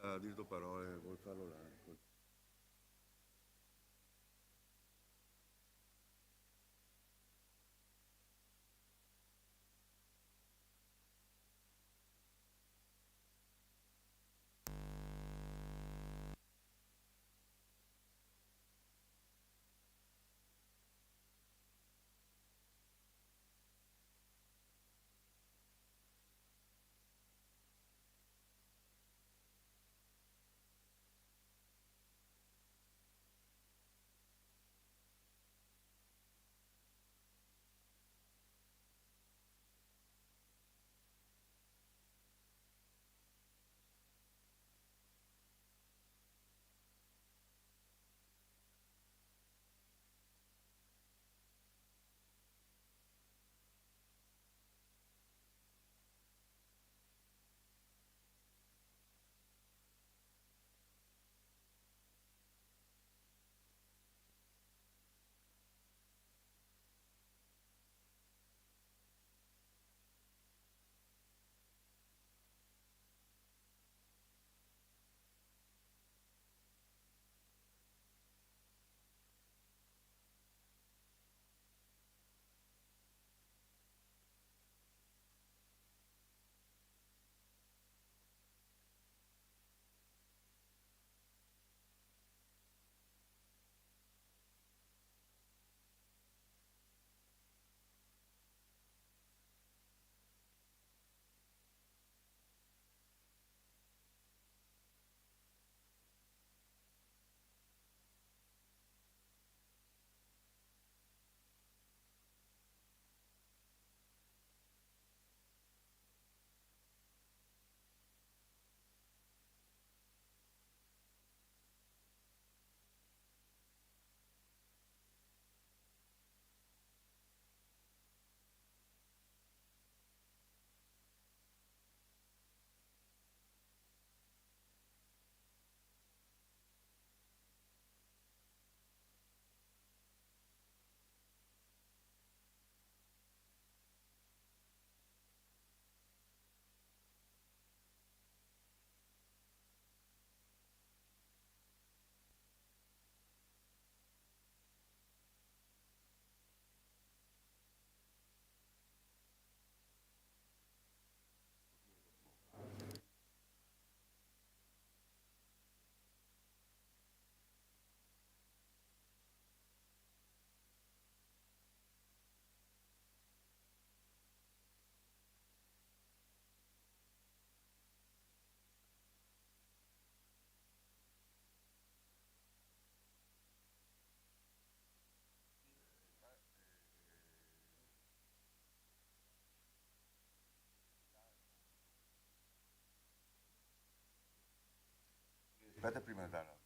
Ha detto parole, vuoi farlo là? Aspetta prima di darla.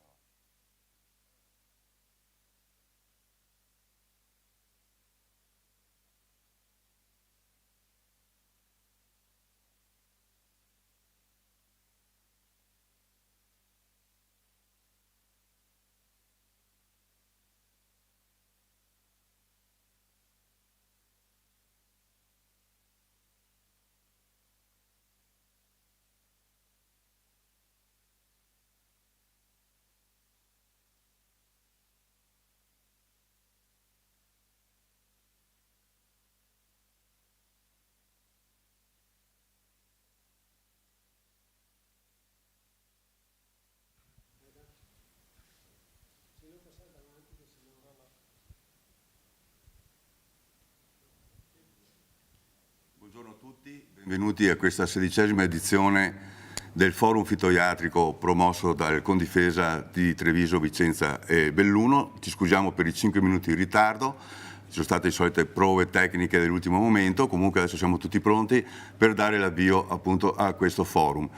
Buongiorno a tutti, benvenuti a questa 16ª edizione del Forum Fitoiatrico promosso dal Condifesa di Treviso, Vicenza e Belluno. Ci scusiamo per i 5 minuti di ritardo, ci sono state le solite prove tecniche dell'ultimo momento, comunque adesso siamo tutti pronti per dare l'avvio appunto a questo forum.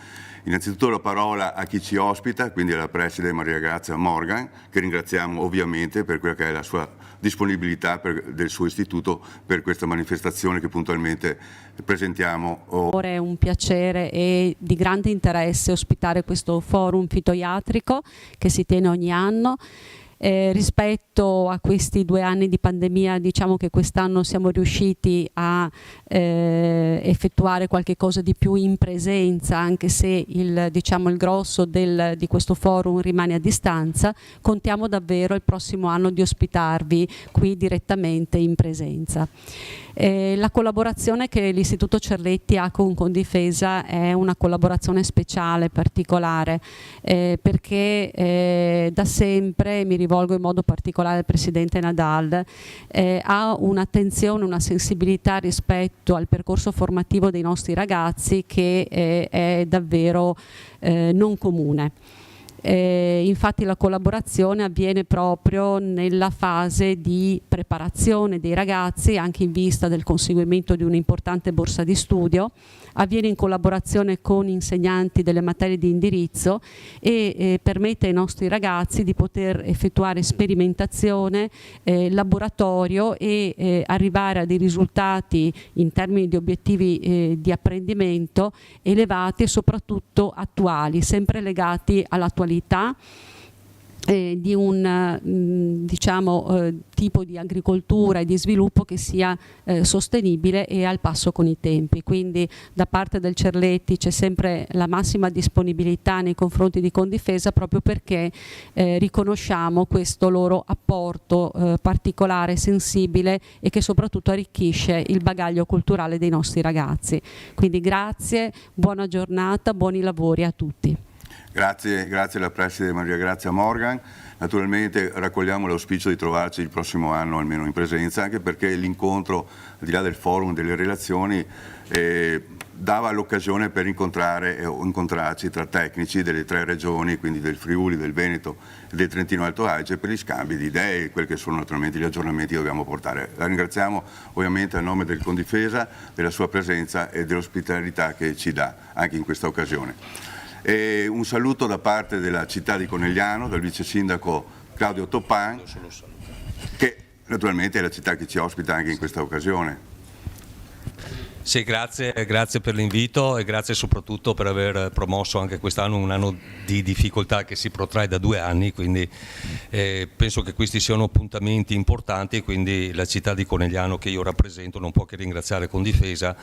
Innanzitutto la parola a chi ci ospita, quindi alla preside Maria Grazia Morgan, che ringraziamo ovviamente per quella che è la sua disponibilità del suo istituto per questa manifestazione che puntualmente presentiamo. È un piacere e di grande interesse ospitare questo forum fitoiatrico che si tiene ogni anno. Rispetto a questi 2 anni di pandemia, diciamo che quest'anno siamo riusciti a effettuare qualche cosa di più in presenza, anche se il grosso di questo forum rimane a distanza. Contiamo davvero il prossimo anno di ospitarvi qui direttamente in presenza. La collaborazione che l'Istituto Cerletti ha con Confindifesa è una collaborazione speciale, particolare, perché da sempre, mi rivolgo in modo particolare al Presidente Nadal, ha un'attenzione, una sensibilità rispetto al percorso formativo dei nostri ragazzi che è davvero non comune. Infatti la collaborazione avviene proprio nella fase di preparazione dei ragazzi, anche in vista del conseguimento di un'importante borsa di studio, avviene in collaborazione con insegnanti delle materie di indirizzo e permette ai nostri ragazzi di poter effettuare sperimentazione, laboratorio e arrivare a dei risultati in termini di obiettivi di apprendimento elevati e soprattutto attuali, sempre legati all'attualità di un tipo di agricoltura e di sviluppo che sia sostenibile e al passo con i tempi. Quindi da parte del Cerletti c'è sempre la massima disponibilità nei confronti di Confindifesa, proprio perché riconosciamo questo loro apporto particolare, sensibile e che soprattutto arricchisce il bagaglio culturale dei nostri ragazzi. Quindi grazie, buona giornata, buoni lavori a tutti. Grazie alla Preside Maria Grazia Morgan. Naturalmente raccogliamo l'auspicio di trovarci il prossimo anno almeno in presenza, anche perché l'incontro, al di là del forum, delle relazioni, dava l'occasione per incontrarci tra tecnici delle 3 regioni, quindi del Friuli, del Veneto e del Trentino Alto Adige, per gli scambi di idee e quelli che sono naturalmente gli aggiornamenti che dobbiamo portare. La ringraziamo ovviamente a nome del Confindifesa della sua presenza e dell'ospitalità che ci dà anche in questa occasione. E un saluto da parte della città di Conegliano, dal vice sindaco Claudio Toppan, che naturalmente è la città che ci ospita anche in questa occasione. Sì, grazie per l'invito e grazie soprattutto per aver promosso anche quest'anno un anno di difficoltà che si protrae da 2 anni, quindi penso che questi siano appuntamenti importanti, quindi la città di Conegliano che io rappresento non può che ringraziare Confindifesa,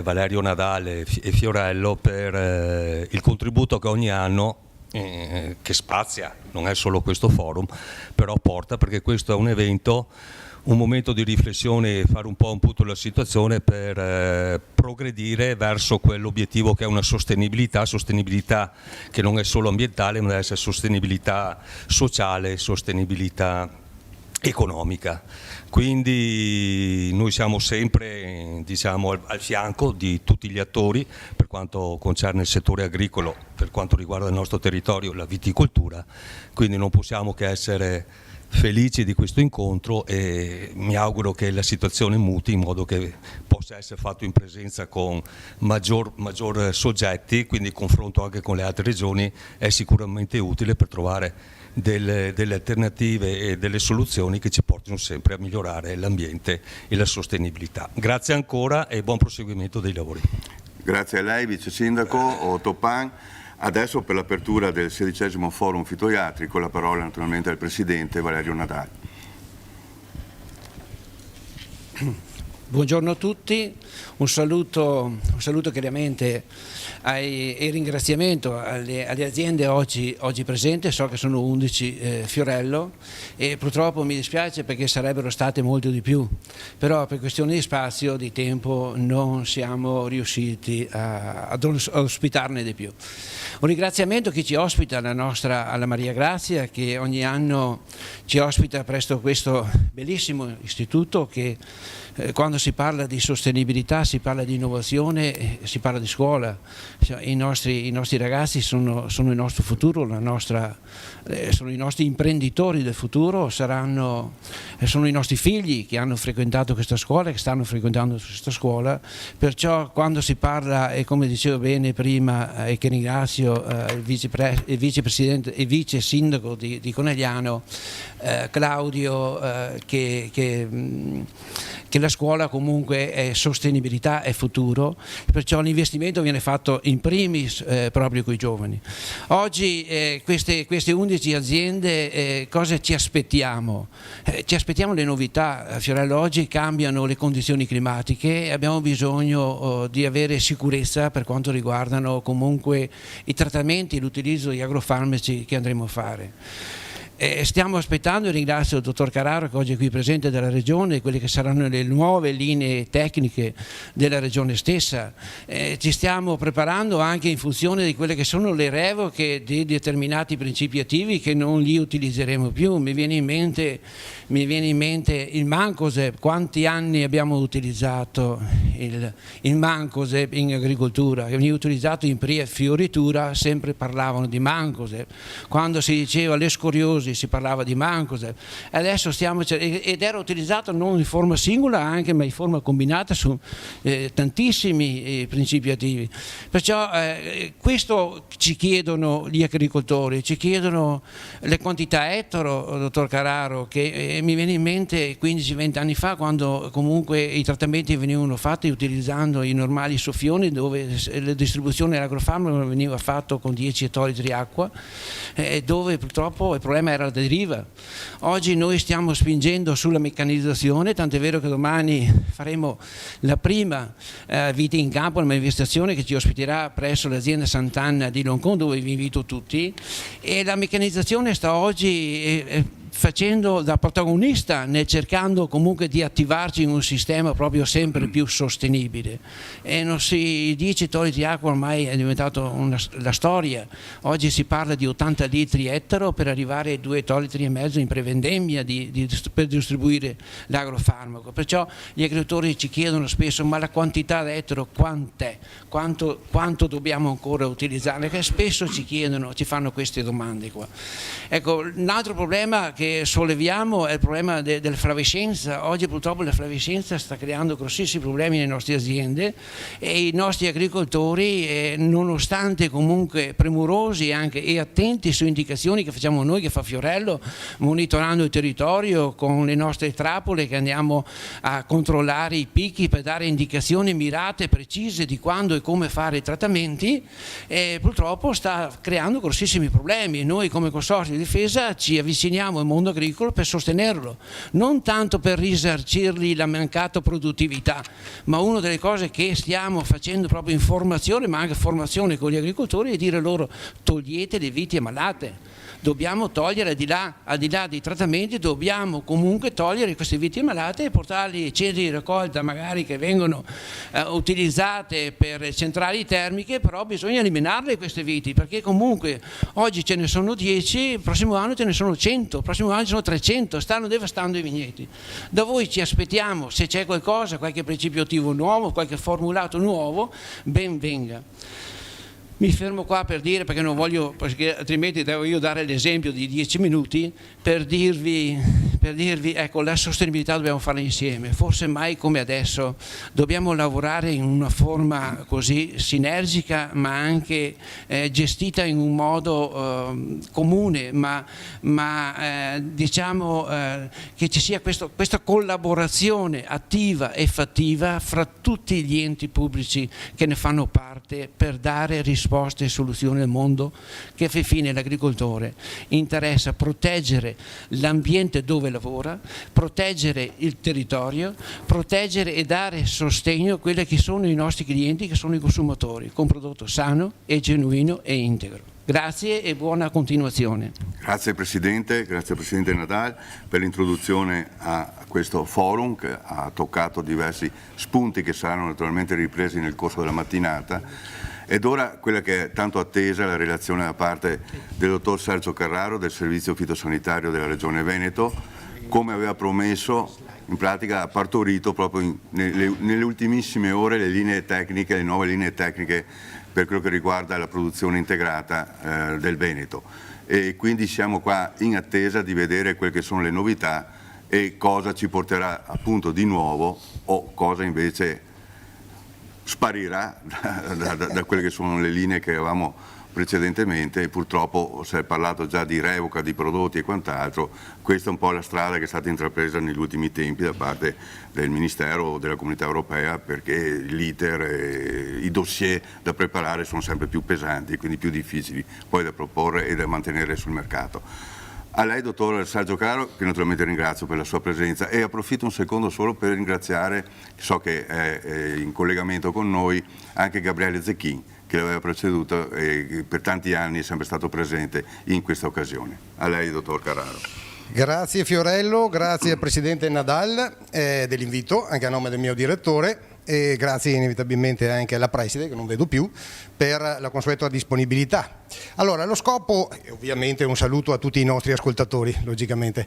Valerio Nadal e Fiorello per il contributo che ogni anno che spazia, non è solo questo forum, però porta, perché questo è un evento, un momento di riflessione e fare un po' un punto della situazione per progredire verso quell'obiettivo che è una sostenibilità che non è solo ambientale, ma deve essere sostenibilità sociale, sostenibilità economica. Quindi noi siamo sempre al fianco di tutti gli attori per quanto concerne il settore agricolo, per quanto riguarda il nostro territorio, la viticoltura, quindi non possiamo che essere felici di questo incontro e mi auguro che la situazione muti in modo che possa essere fatto in presenza con maggior soggetti, quindi il confronto anche con le altre regioni è sicuramente utile per trovare delle alternative e delle soluzioni che ci portino sempre a migliorare l'ambiente e la sostenibilità. Grazie ancora e buon proseguimento dei lavori. Grazie a lei, Vice Sindaco Toppan. Adesso per l'apertura del 16° Forum Fitoiatrico la parola naturalmente al Presidente Valerio Nadal. Buongiorno a tutti, un saluto chiaramente e ringraziamento alle aziende oggi presenti, so che sono 11 Fiorello e purtroppo mi dispiace perché sarebbero state molto di più, però per questioni di spazio, di tempo non siamo riusciti ad ospitarne di più. Un ringraziamento a chi ci ospita, alla Maria Grazia, che ogni anno ci ospita presso questo bellissimo istituto che quando si parla di sostenibilità si parla di innovazione, si parla di scuola. I nostri ragazzi sono il nostro futuro, sono i nostri imprenditori del futuro, sono i nostri figli che hanno frequentato questa scuola, che stanno frequentando questa scuola, perciò quando si parla, e come dicevo bene prima e che ringrazio il vicepresidente e vice sindaco di Conegliano, Claudio, che che la scuola comunque è sostenibilità, è futuro, perciò l'investimento viene fatto in primis proprio con i giovani. Oggi queste 11 aziende cosa ci aspettiamo? Ci aspettiamo le novità, Fiorello. Oggi cambiano le condizioni climatiche e abbiamo bisogno di avere sicurezza per quanto riguardano comunque i trattamenti e l'utilizzo di agrofarmaci che andremo a fare. Stiamo aspettando, e ringrazio il dottor Carraro che oggi è qui presente della Regione, quelle che saranno le nuove linee tecniche della Regione stessa. Ci stiamo preparando anche in funzione di quelle che sono le revoche di determinati principi attivi che non li utilizzeremo più. Mi viene in mente il Mancoseb. Quanti anni abbiamo utilizzato il Mancoseb in agricoltura? Veniva utilizzato in fioritura, sempre parlavano di Mancoseb. Quando si diceva le scoriosi si parlava di Mancoseb. Adesso ed era utilizzato non in forma singola anche, ma in forma combinata su tantissimi principi attivi. Perciò questo ci chiedono gli agricoltori, ci chiedono le quantità ettaro, dottor Carraro, che mi viene in mente 15-20 anni fa, quando comunque i trattamenti venivano fatti utilizzando i normali soffioni, dove la distribuzione dell'agrofarmaco veniva fatto con 10 ettolitri acqua, dove purtroppo il problema era la deriva. Oggi noi stiamo spingendo sulla meccanizzazione, tant'è vero che domani faremo la prima vita in campo, una manifestazione che ci ospiterà presso l'azienda Sant'Anna di Loncon, dove vi invito tutti, e la meccanizzazione sta oggi facendo da protagonista cercando comunque di attivarci in un sistema proprio sempre più sostenibile. E non si dice togliti acqua, ormai è diventato la storia. Oggi si parla di 80 litri ettaro per arrivare ai 2,5 litri in prevendemmia per distribuire l'agrofarmaco. Perciò gli agricoltori ci chiedono spesso: ma la quantità di ettaro quant'è? Quanto dobbiamo ancora utilizzare? Che spesso ci chiedono, ci fanno queste domande qua. Ecco, un altro problema che solleviamo è il problema dell'effervescenza. Oggi purtroppo l'effervescenza sta creando grossissimi problemi nelle nostre aziende e i nostri agricoltori, nonostante comunque premurosi e attenti su indicazioni che facciamo noi, che fa Fiorello, monitorando il territorio con le nostre trappole che andiamo a controllare i picchi per dare indicazioni mirate, precise di quando e come fare i trattamenti, purtroppo sta creando grossissimi problemi. Noi come Consorzio di Difesa ci avviciniamo al mondo agricolo per sostenerlo, non tanto per risarcirgli la mancata produttività, ma una delle cose che stiamo facendo proprio in formazione, ma anche formazione con gli agricoltori, è dire loro: togliete le vittime malate. Dobbiamo togliere, al di là dei trattamenti, dobbiamo comunque togliere queste vittime malate e portarli ai centri di raccolta, magari che vengono utilizzate per centrali termiche, però bisogna eliminarle queste vittime, perché comunque oggi ce ne sono 10, il prossimo anno ce ne sono 100, il prossimo anno ce ne sono 300, stanno devastando i vigneti. Da voi ci aspettiamo, se c'è qualcosa, qualche principio attivo nuovo, qualche formulato nuovo, ben venga. Mi fermo qua per dire, perché non voglio, perché altrimenti devo io dare l'esempio di 10 minuti, per dirvi, ecco, la sostenibilità dobbiamo farla insieme, forse mai come adesso. Dobbiamo lavorare in una forma così sinergica, ma anche gestita in un modo comune, ma diciamo che ci sia questa collaborazione attiva e fattiva fra tutti gli enti pubblici che ne fanno parte, per dare risposte e soluzioni al mondo che fa fine l'agricoltore. Interessa proteggere l'ambiente dove lavora, proteggere il territorio, proteggere e dare sostegno a quelli che sono i nostri clienti, che sono i consumatori, con un prodotto sano e genuino e integro. Grazie e buona continuazione. Grazie Presidente Nadal per l'introduzione a questo forum che ha toccato diversi spunti che saranno naturalmente ripresi nel corso della mattinata. Ed ora quella che è tanto attesa, la relazione da parte del dottor Sergio Carraro del Servizio Fitosanitario della Regione Veneto. Come aveva promesso, in pratica ha partorito proprio nelle ultimissime ore le nuove linee tecniche per quello che riguarda la produzione integrata del Veneto. E quindi siamo qua in attesa di vedere quelle che sono le novità e cosa ci porterà appunto di nuovo o cosa invece sparirà da quelle che sono le linee che avevamo precedentemente, e purtroppo si è parlato già di revoca di prodotti e quant'altro. Questa è un po' la strada che è stata intrapresa negli ultimi tempi da parte del Ministero della Comunità Europea, perché l'iter e i dossier da preparare sono sempre più pesanti, quindi più difficili poi da proporre e da mantenere sul mercato. A lei, dottor Sergio Caro, che naturalmente ringrazio per la sua presenza, e approfitto un secondo solo per ringraziare, so che è in collegamento con noi, anche Gabriele Zecchin, che l'aveva preceduto e per tanti anni è sempre stato presente in questa occasione. A lei, dottor Carraro. Grazie Fiorello, grazie al Presidente Nadal dell'invito, anche a nome del mio direttore, e grazie inevitabilmente anche alla Preside, che non vedo più, per la consueta disponibilità. Allora, lo scopo, e ovviamente un saluto a tutti i nostri ascoltatori, logicamente,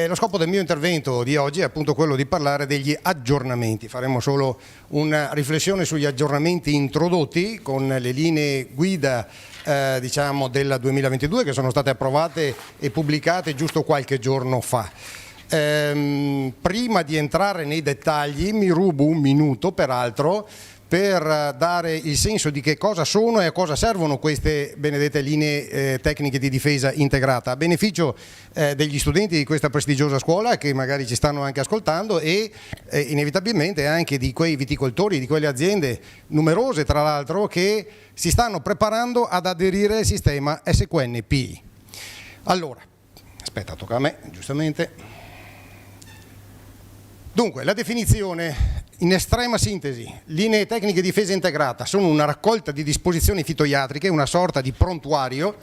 lo scopo del mio intervento di oggi è appunto quello di parlare degli aggiornamenti. Faremo solo una riflessione sugli aggiornamenti introdotti con le linee guida diciamo del 2022, che sono state approvate e pubblicate giusto qualche giorno fa. Prima di entrare nei dettagli mi rubo un minuto peraltro per dare il senso di che cosa sono e a cosa servono queste benedette linee tecniche di difesa integrata, a beneficio degli studenti di questa prestigiosa scuola che magari ci stanno anche ascoltando, e inevitabilmente anche di quei viticoltori, di quelle aziende numerose tra l'altro che si stanno preparando ad aderire al sistema SQNPI. Allora, aspetta, tocca a me, giustamente. Dunque, la definizione in estrema sintesi: linee tecniche di difesa integrata sono una raccolta di disposizioni fitoiatriche, una sorta di prontuario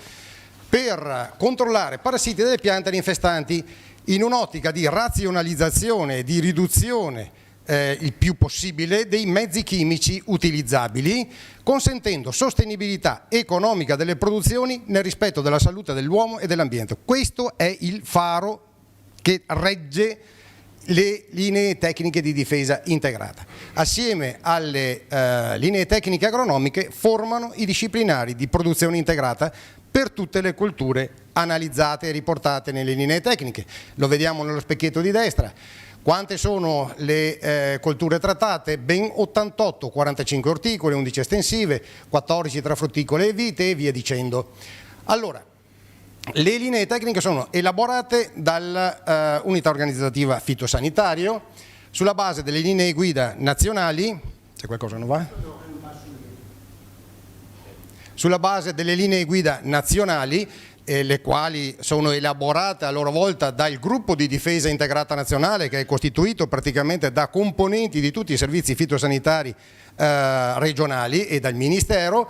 per controllare parassiti delle piante infestanti in un'ottica di razionalizzazione e di riduzione il più possibile dei mezzi chimici utilizzabili, consentendo sostenibilità economica delle produzioni nel rispetto della salute dell'uomo e dell'ambiente. Questo è il faro che regge le linee tecniche di difesa integrata. Assieme alle linee tecniche agronomiche formano i disciplinari di produzione integrata per tutte le colture analizzate e riportate nelle linee tecniche. Lo vediamo nello specchietto di destra. Quante sono le colture trattate? Ben 88, 45 orticole, 11 estensive, 14 tra frutticole e vite e via dicendo. Allora, le linee tecniche sono elaborate dall'unità organizzativa fitosanitario sulla base delle linee guida nazionali. C'è qualcosa che non va? Sulla base delle linee guida nazionali, le quali sono elaborate a loro volta dal gruppo di difesa integrata nazionale, che è costituito praticamente da componenti di tutti i servizi fitosanitari regionali e dal Ministero,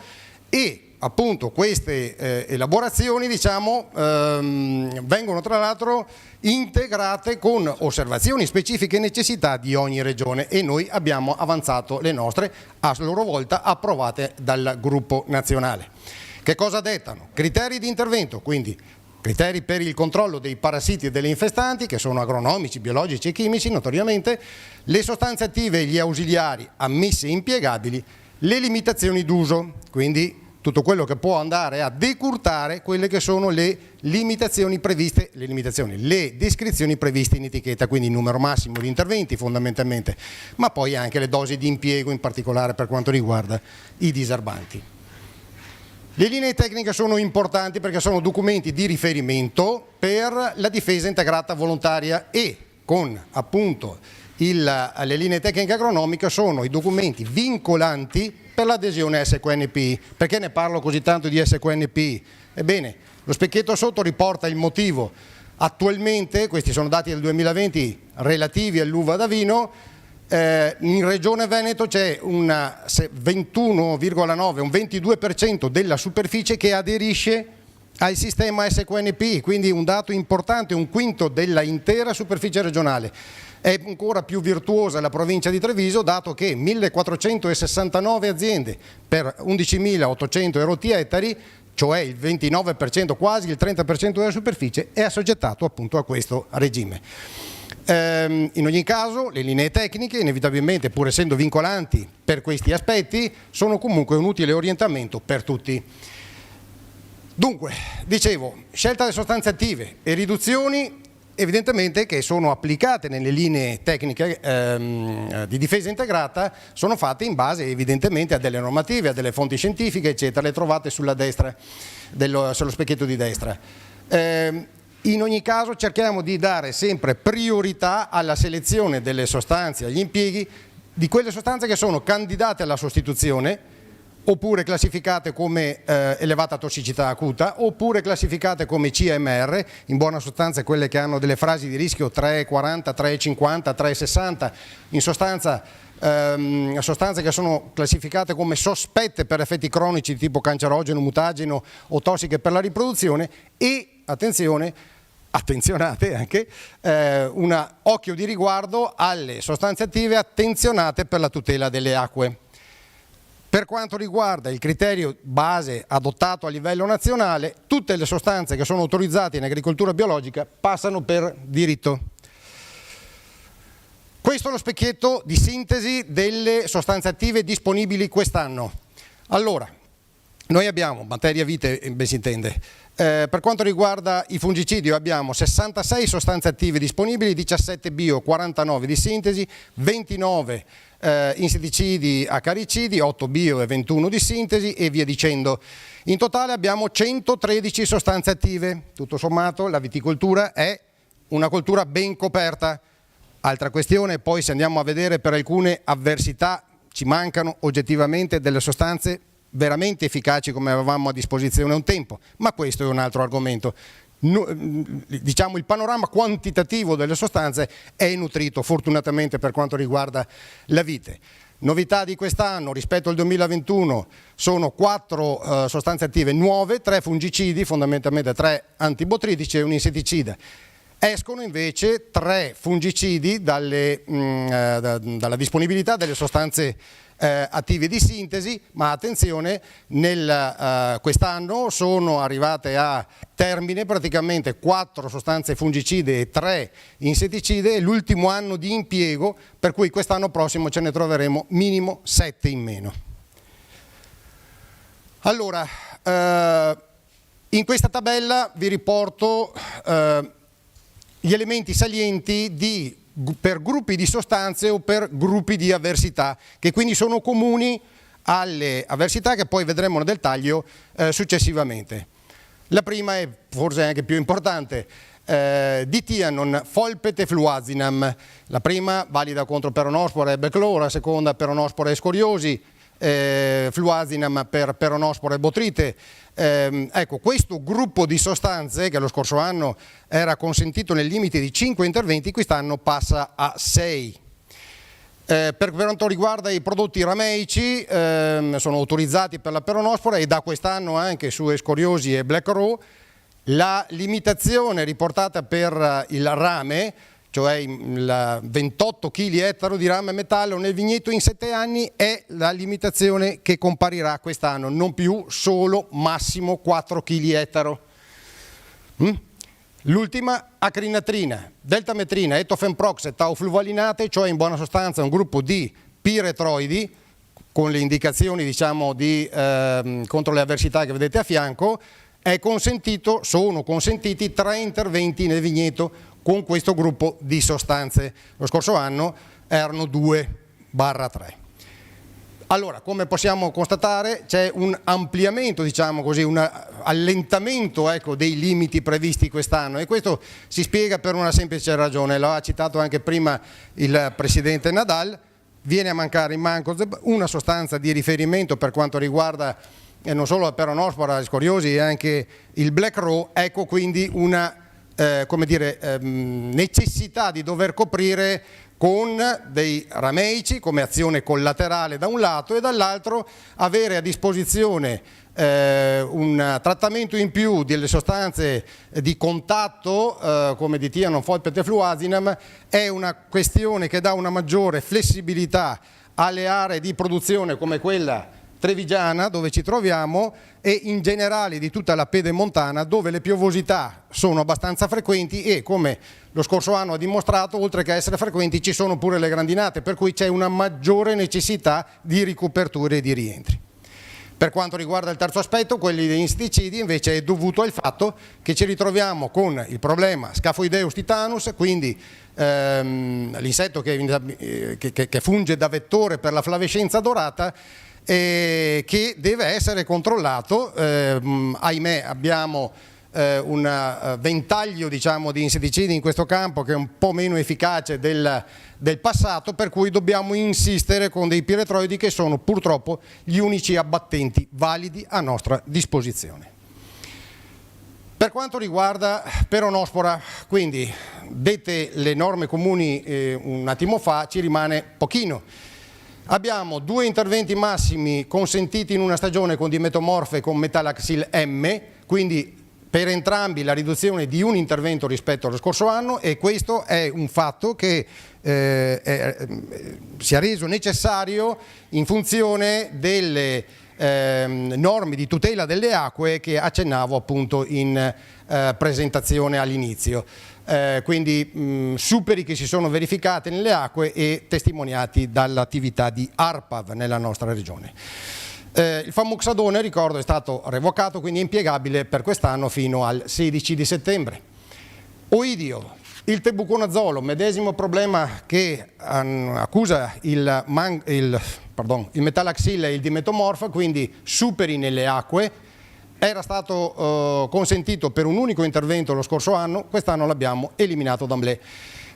e appunto queste elaborazioni vengono tra l'altro integrate con osservazioni specifiche e necessità di ogni regione, e noi abbiamo avanzato le nostre, a loro volta approvate dal gruppo nazionale. Che cosa dettano? Criteri di intervento, quindi criteri per il controllo dei parassiti e delle infestanti, che sono agronomici, biologici e chimici notoriamente, le sostanze attive e gli ausiliari ammessi e impiegabili, le limitazioni d'uso, quindi tutto quello che può andare a decurtare quelle che sono le limitazioni previste, le descrizioni previste in etichetta, quindi il numero massimo di interventi fondamentalmente, ma poi anche le dosi di impiego, in particolare per quanto riguarda i diserbanti. Le linee tecniche sono importanti perché sono documenti di riferimento per la difesa integrata volontaria, e con appunto le linee tecniche agronomiche sono i documenti vincolanti per l'adesione a SQNPI. Perché ne parlo così tanto di SQNPI? Ebbene, lo specchietto sotto riporta il motivo. Attualmente, questi sono dati del 2020 relativi all'uva da vino, in Regione Veneto c'è un 21,9, un 22% della superficie che aderisce al sistema SQNPI, quindi un dato importante, un quinto della intera superficie regionale. È ancora più virtuosa la provincia di Treviso, dato che 1469 aziende per 11.800 erotti ettari, cioè il 29%, quasi il 30% della superficie, è assoggettato appunto a questo regime. In ogni caso le linee tecniche, inevitabilmente, pur essendo vincolanti per questi aspetti, sono comunque un utile orientamento per tutti. Dunque, dicevo, scelta delle sostanze attive e riduzioni evidentemente che sono applicate nelle linee tecniche di difesa integrata, sono fatte in base evidentemente a delle normative, a delle fonti scientifiche, eccetera, le trovate sulla destra, sullo specchietto di destra. In ogni caso cerchiamo di dare sempre priorità alla selezione delle sostanze, agli impieghi, di quelle sostanze che sono candidate alla sostituzione, oppure classificate come elevata tossicità acuta, oppure classificate come CMR, in buona sostanza quelle che hanno delle frasi di rischio 3,40, 3,50, 3,60, in sostanza sostanze che sono classificate come sospette per effetti cronici tipo cancerogeno, mutageno o tossiche per la riproduzione e, attenzionate anche, un occhio di riguardo alle sostanze attive attenzionate per la tutela delle acque. Per quanto riguarda il criterio base adottato a livello nazionale, tutte le sostanze che sono autorizzate in agricoltura biologica passano per diritto. Questo è lo specchietto di sintesi delle sostanze attive disponibili quest'anno. Allora, noi abbiamo materia vite, ben si intende. Per quanto riguarda i fungicidi abbiamo 66 sostanze attive disponibili, 17 bio, 49 di sintesi, 29 insetticidi acaricidi, 8 bio e 21 di sintesi e via dicendo. In totale abbiamo 113 sostanze attive. Tutto sommato la viticoltura è una coltura ben coperta. Altra questione, poi se andiamo a vedere per alcune avversità ci mancano oggettivamente delle sostanze veramente efficaci come avevamo a disposizione un tempo, ma questo è un altro argomento. Diciamo il panorama quantitativo delle sostanze è nutrito fortunatamente per quanto riguarda la vite. Novità di quest'anno rispetto al 2021 sono 4 sostanze attive nuove, 3 fungicidi, fondamentalmente 3 antibotritici e un insetticida. Escono invece 3 fungicidi dalla disponibilità delle sostanze attive di sintesi, ma attenzione, quest'anno sono arrivate a termine praticamente 4 sostanze fungicide e 3 insetticide, è l'ultimo anno di impiego, per cui quest'anno prossimo ce ne troveremo minimo 7 in meno. Allora, in questa tabella vi riporto gli elementi salienti per gruppi di sostanze o per gruppi di avversità, che quindi sono comuni alle avversità che poi vedremo nel dettaglio successivamente. La prima è forse anche più importante, Dithianon, Folpet e Fluazinam. La prima valida contro Peronospora e Beclo, la seconda Peronospora e Scoriosi, Fluazinam per Peronospora e Botrite. Ecco, questo gruppo di sostanze che lo scorso anno era consentito nel limite di 5 interventi, quest'anno passa a 6. Per quanto riguarda i prodotti rameici, sono autorizzati per la Peronospora e da quest'anno anche su Escoriosi e Black Row. La limitazione riportata per il rame, cioè il 28 kg ettaro di rame metallo nel vigneto in 7 anni, è la limitazione che comparirà quest'anno, non più solo massimo 4 kg ettaro. L'ultima, acrinatrina, deltametrina, etofenprox e taufluvalinate, cioè in buona sostanza un gruppo di piretroidi con le indicazioni diciamo contro le avversità che vedete a fianco, sono consentiti 3 interventi nel vigneto con questo gruppo di sostanze. Lo scorso anno erano 2/3. Allora, come possiamo constatare, c'è un ampliamento, diciamo così, un allentamento dei limiti previsti quest'anno, e questo si spiega per una semplice ragione, lo ha citato anche prima il Presidente Nadal. Viene a mancare in Mancozeb una sostanza di riferimento per quanto riguarda non solo la Peronospora, la Scoriosi e anche il Black Row. Ecco quindi una necessità di dover coprire con dei rameici come azione collaterale da un lato e dall'altro avere a disposizione un trattamento in più delle sostanze di contatto come Dithianon, Folpet e Fluazinam. È una questione che dà una maggiore flessibilità alle aree di produzione come quella trevigiana dove ci troviamo e in generale di tutta la pedemontana, dove le piovosità sono abbastanza frequenti e, come lo scorso anno ha dimostrato, oltre che essere frequenti ci sono pure le grandinate, per cui c'è una maggiore necessità di ricoperture e di rientri. Per quanto riguarda il terzo aspetto, quelli degli insetticidi, invece è dovuto al fatto che ci ritroviamo con il problema Scaphoideus titanus, quindi l'insetto che funge da vettore per la flavescenza dorata, che deve essere controllato. Ahimè, abbiamo un ventaglio, diciamo, di insetticidi in questo campo che è un po' meno efficace del passato, per cui dobbiamo insistere con dei piretroidi che sono purtroppo gli unici abbattenti validi a nostra disposizione. Per quanto riguarda Peronospora, quindi dette le norme comuni un attimo fa, ci rimane pochino. Abbiamo 2 interventi massimi consentiti in una stagione con dimetomorfe e con metalaxil M, quindi per entrambi la riduzione di un intervento rispetto allo scorso anno, e questo è un fatto che si è reso necessario in funzione delle norme di tutela delle acque che accennavo appunto in presentazione all'inizio. Quindi superi che si sono verificate nelle acque e testimoniati dall'attività di ARPAV nella nostra regione. Il famoxadone, ricordo, è stato revocato, quindi è impiegabile per quest'anno fino al 16 di settembre. Oidio, il tebuconazolo, medesimo problema che accusa il metalaxil e il dimetomorfa, quindi superi nelle acque. Era stato consentito per un unico intervento lo scorso anno, quest'anno l'abbiamo eliminato d'amblè.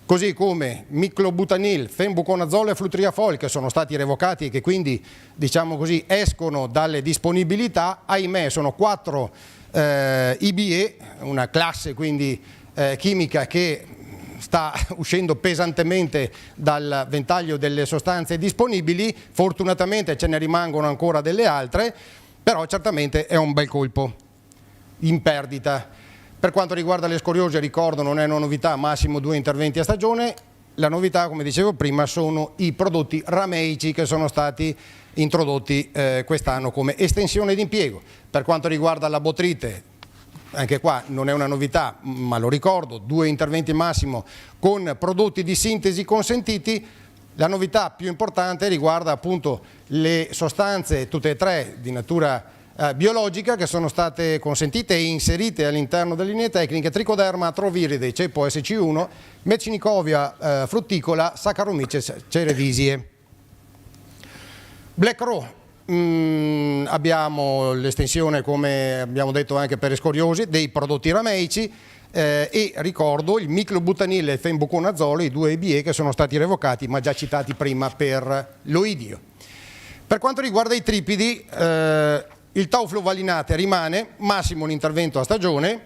Così come miclobutanil, fenbuconazolo e flutriafol, che sono stati revocati e che quindi, diciamo così, escono dalle disponibilità. Ahimè, sono 4 IBE, una classe quindi chimica che sta uscendo pesantemente dal ventaglio delle sostanze disponibili. Fortunatamente ce ne rimangono ancora delle altre, però certamente è un bel colpo in perdita. Per quanto riguarda le scoriose, ricordo, non è una novità, massimo 2 interventi a stagione. La novità, come dicevo prima, sono i prodotti rameici che sono stati introdotti quest'anno come estensione di impiego. Per quanto riguarda la botrite, anche qua non è una novità, ma lo ricordo, 2 interventi massimo con prodotti di sintesi consentiti. La novità più importante riguarda appunto le sostanze, tutte e 3 di natura biologica, che sono state consentite e inserite all'interno delle linee tecniche: tricoderma atroviride, ceppo SC1, mecinicovia frutticola, Saccharomyces cerevisiae. Black Raw, abbiamo l'estensione, come abbiamo detto anche per escoriosi, dei prodotti rameici, e ricordo il miclobutanil e il fenbuconazolo, i 2 EBE che sono stati revocati ma già citati prima per l'oidio. Per quanto riguarda i tripidi, il tauflovalinate rimane, massimo un intervento a stagione.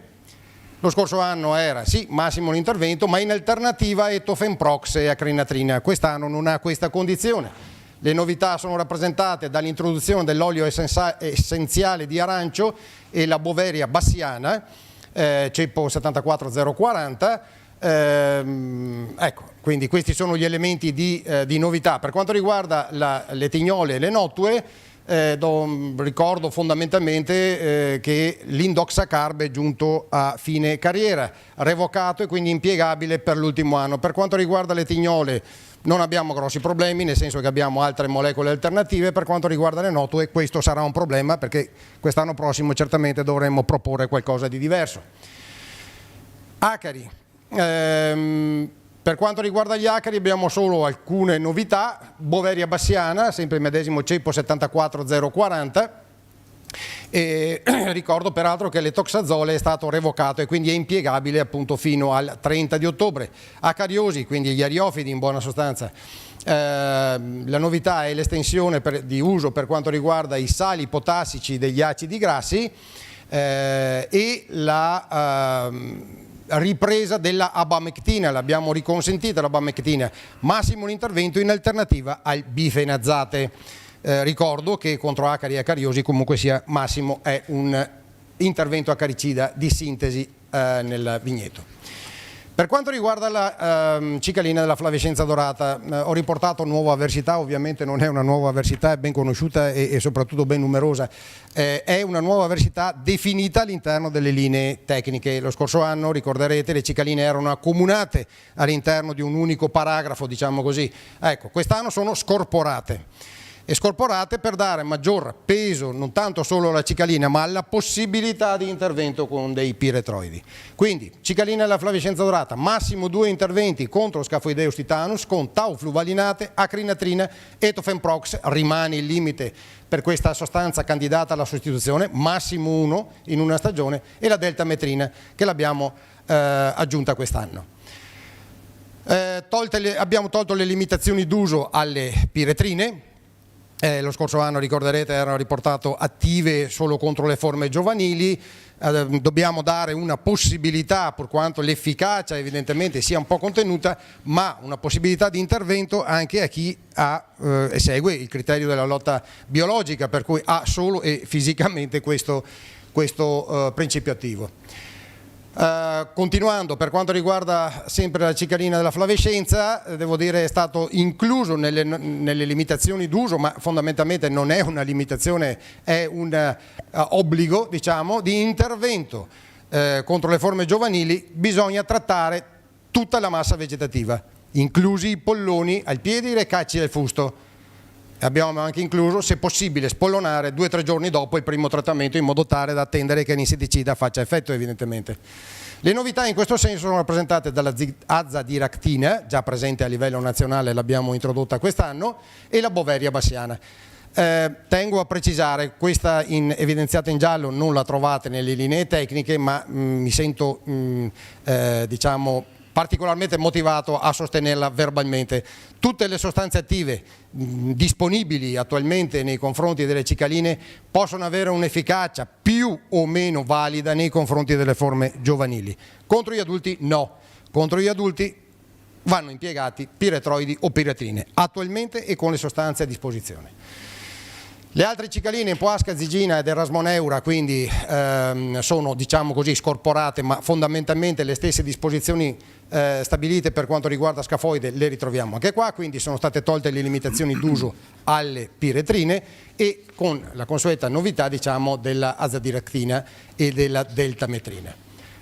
Lo scorso anno era sì massimo un intervento, ma in alternativa etofenprox e acrinatrina. Quest'anno non ha questa condizione. Le novità sono rappresentate dall'introduzione dell'olio essenziale di arancio e la Boveria bassiana, ceppo 74040. Ecco, quindi questi sono gli elementi di novità. Per quanto riguarda le tignole e le notue, ricordo fondamentalmente che l'indoxacarb è giunto a fine carriera, revocato e quindi impiegabile per l'ultimo anno. Per quanto riguarda le tignole non abbiamo grossi problemi, nel senso che abbiamo altre molecole alternative. Per quanto riguarda le notue questo sarà un problema, perché quest'anno prossimo certamente dovremmo proporre qualcosa di diverso. Acari. Per quanto riguarda gli acari abbiamo solo alcune novità. Boveria bassiana, sempre il medesimo ceppo 74040, e ricordo peraltro che l'etoxazole è stato revocato e quindi è impiegabile appunto fino al 30 di ottobre. Acariosi, quindi gli ariofidi in buona sostanza, la novità è l'estensione di uso per quanto riguarda i sali potassici degli acidi grassi, e la ripresa della abamectina, l'abbiamo riconsentita l'abamectina, massimo un intervento in alternativa al bifenazzate. Ricordo che contro acari e acariosi comunque sia massimo è un intervento acaricida di sintesi nel vigneto. Per quanto riguarda la cicalina della flavescenza dorata, ho riportato nuova avversità. Ovviamente non è una nuova avversità, è ben conosciuta e soprattutto ben numerosa. È una nuova avversità definita all'interno delle linee tecniche. Lo scorso anno, ricorderete, le cicaline erano accomunate all'interno di un unico paragrafo, diciamo così. Ecco, quest'anno sono scorporate. e scorporate per dare maggior peso non tanto solo alla cicalina ma alla possibilità di intervento con dei piretroidi. Quindi cicalina alla flavescenza dorata, massimo 2 interventi contro Scaphoideus titanus con tau fluvalinate, acrinatrina, etofenprox, rimane il limite per questa sostanza candidata alla sostituzione, massimo 1 in una stagione, e la deltametrina che l'abbiamo aggiunta quest'anno. Abbiamo tolto le limitazioni d'uso alle piretrine. Lo scorso anno, ricorderete, erano riportate attive solo contro le forme giovanili. Dobbiamo dare una possibilità, per quanto l'efficacia evidentemente sia un po' contenuta, ma una possibilità di intervento anche a chi segue il criterio della lotta biologica, per cui ha solo e fisicamente questo principio attivo. Continuando, per quanto riguarda sempre la cicalina della flavescenza, devo dire è stato incluso nelle limitazioni d'uso, ma fondamentalmente non è una limitazione, è un obbligo, diciamo, di intervento contro le forme giovanili. Bisogna trattare tutta la massa vegetativa, inclusi i polloni ai piedi e le cacci del fusto. Abbiamo anche incluso, se possibile, spollonare 2 o 3 giorni dopo il primo trattamento, in modo tale da attendere che l'insetticida faccia effetto, evidentemente. Le novità in questo senso sono rappresentate dalla azadiractina, già presente a livello nazionale, l'abbiamo introdotta quest'anno, e la Boveria bassiana. Tengo a precisare, questa evidenziata in giallo non la trovate nelle linee tecniche, ma mi sento diciamo particolarmente motivato a sostenerla verbalmente. Tutte le sostanze attive disponibili attualmente nei confronti delle cicaline possono avere un'efficacia più o meno valida nei confronti delle forme giovanili. Contro gli adulti no, contro gli adulti vanno impiegati piretroidi o piretrine, attualmente e con le sostanze a disposizione. Le altre cicaline, Poasca, Zigina ed Erasmoneura, quindi sono, diciamo così, scorporate, ma fondamentalmente le stesse disposizioni stabilite per quanto riguarda Scaphoide le ritroviamo anche qua, quindi sono state tolte le limitazioni d'uso alle piretrine e con la consueta novità, diciamo, della azadiractina e della deltametrina.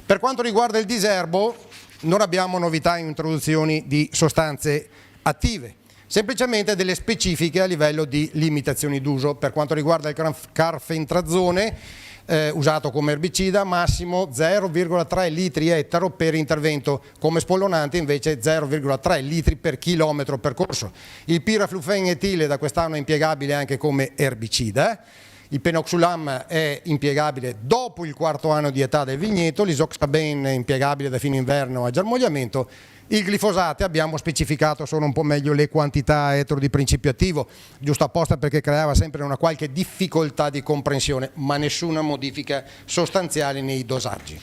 Per quanto riguarda il diserbo non abbiamo novità in introduzioni di sostanze attive, semplicemente delle specifiche a livello di limitazioni d'uso. Per quanto riguarda il carfentrazone, usato come erbicida, massimo 0,3 litri ettaro per intervento, come spollonante invece 0,3 litri per chilometro percorso. Il piraflufen-etile da quest'anno è impiegabile anche come erbicida. Il penoxulam è impiegabile dopo il 4º anno di età del vigneto, l'isoxaben è impiegabile da fine inverno a germogliamento. Il glifosate abbiamo specificato solo un po' meglio le quantità etero di principio attivo, giusto apposta perché creava sempre una qualche difficoltà di comprensione, ma nessuna modifica sostanziale nei dosaggi.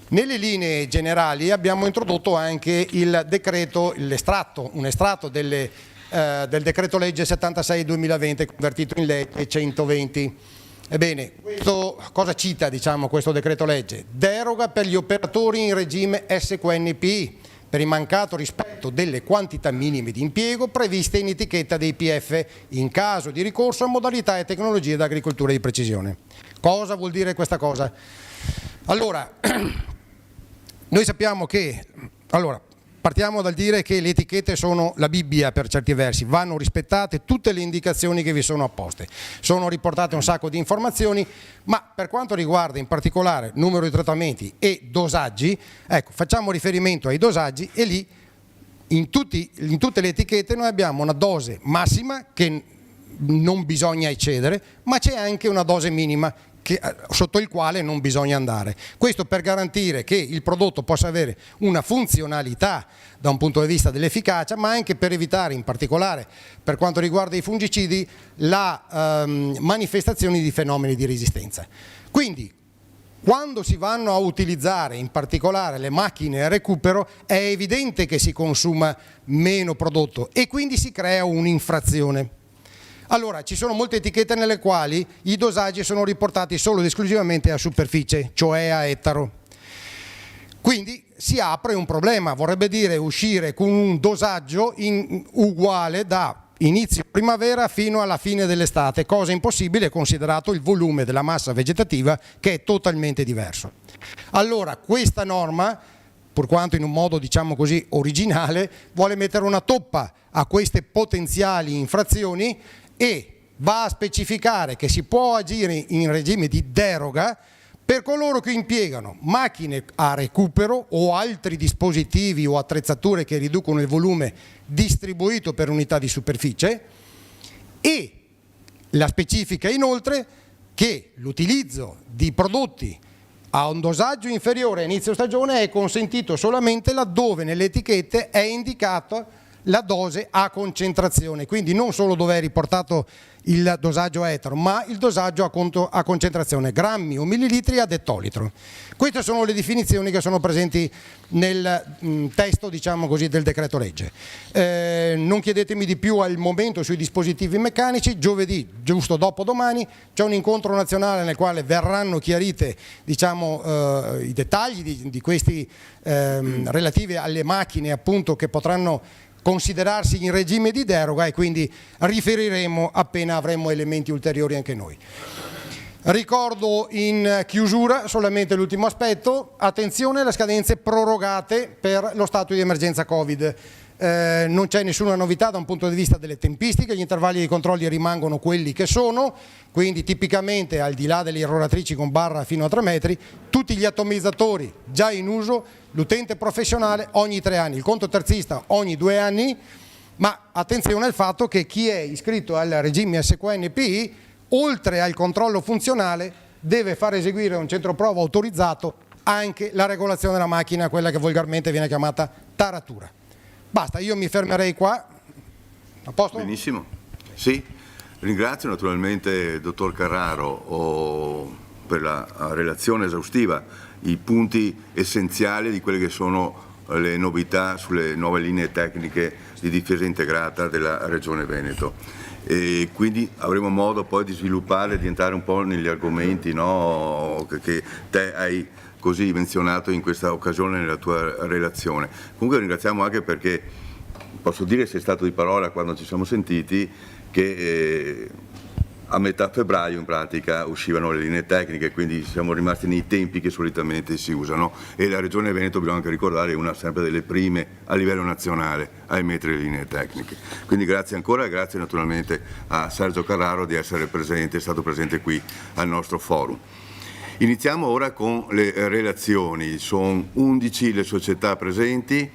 Nelle linee generali abbiamo introdotto anche il decreto, un estratto del decreto legge 76/2020 convertito in legge 120. Ebbene, cosa cita, diciamo, questo decreto legge? Deroga per gli operatori in regime SQNPI per il mancato rispetto delle quantità minime di impiego previste in etichetta dei IPF in caso di ricorso a modalità e tecnologie d'agricoltura di precisione. Cosa vuol dire questa cosa? Allora, noi sappiamo che, partiamo dal dire che le etichette sono la Bibbia per certi versi, vanno rispettate tutte le indicazioni che vi sono apposte, sono riportate un sacco di informazioni, ma per quanto riguarda in particolare numero di trattamenti e dosaggi, ecco, facciamo riferimento ai dosaggi e lì in tutte le etichette noi abbiamo una dose massima che non bisogna eccedere, ma c'è anche una dose minima sotto il quale non bisogna andare. Questo per garantire che il prodotto possa avere una funzionalità da un punto di vista dell'efficacia, ma anche per evitare, in particolare per quanto riguarda i fungicidi, la manifestazione di fenomeni di resistenza. Quindi quando si vanno a utilizzare in particolare le macchine a recupero è evidente che si consuma meno prodotto e quindi si crea un'infrazione. Allora, ci sono molte etichette nelle quali i dosaggi sono riportati solo ed esclusivamente a superficie, cioè a ettaro. Quindi si apre un problema, vorrebbe dire uscire con un dosaggio uguale da inizio primavera fino alla fine dell'estate, cosa impossibile considerato il volume della massa vegetativa che è totalmente diverso. Allora, questa norma pur quanto in un modo diciamo così originale, vuole mettere una toppa a queste potenziali infrazioni e va a specificare che si può agire in regime di deroga per coloro che impiegano macchine a recupero o altri dispositivi o attrezzature che riducono il volume distribuito per unità di superficie, e la specifica inoltre che l'utilizzo di prodotti a un dosaggio inferiore a inizio stagione è consentito solamente laddove nelle etichette è indicato la dose a concentrazione, quindi non solo dove è riportato il dosaggio etero, ma il dosaggio a concentrazione, grammi o millilitri ad ettolitro. Queste sono le definizioni che sono presenti nel testo, diciamo così, del decreto legge. Non chiedetemi di più al momento sui dispositivi meccanici. Giovedì, giusto dopo domani, c'è un incontro nazionale nel quale verranno chiarite, diciamo, i dettagli di questi relativi alle macchine, appunto, che potranno considerarsi in regime di deroga, e quindi riferiremo appena avremo elementi ulteriori anche noi. Ricordo in chiusura solamente l'ultimo aspetto: attenzione alle scadenze prorogate per lo stato di emergenza Covid. Non c'è nessuna novità da un punto di vista delle tempistiche, gli intervalli di controlli rimangono quelli che sono, quindi tipicamente al di là delle irroratrici con barra fino a 3 metri, tutti gli atomizzatori già in uso, l'utente professionale ogni 3 anni, il conto terzista ogni 2 anni, ma attenzione al fatto che chi è iscritto al regime SQNPI, oltre al controllo funzionale, deve far eseguire un centro prova autorizzato anche la regolazione della macchina, quella che volgarmente viene chiamata taratura. Basta, io mi fermerei qua. A posto? Benissimo. Sì, ringrazio naturalmente il dottor Carraro per la relazione esaustiva, i punti essenziali di quelle che sono le novità sulle nuove linee tecniche di difesa integrata della Regione Veneto. E quindi avremo modo poi di sviluppare, di entrare un po' negli argomenti, no, che te hai così menzionato in questa occasione nella tua relazione. Comunque ringraziamo anche perché, posso dire, sei stato di parola quando ci siamo sentiti, che a metà febbraio in pratica uscivano le linee tecniche, quindi siamo rimasti nei tempi che solitamente si usano, e la Regione Veneto, bisogna anche ricordare, è una sempre delle prime a livello nazionale a emettere le linee tecniche. Quindi grazie ancora, e grazie naturalmente a Sergio Carraro di essere presente, è stato presente qui al nostro forum. Iniziamo ora con le relazioni. Sono 11 le società presenti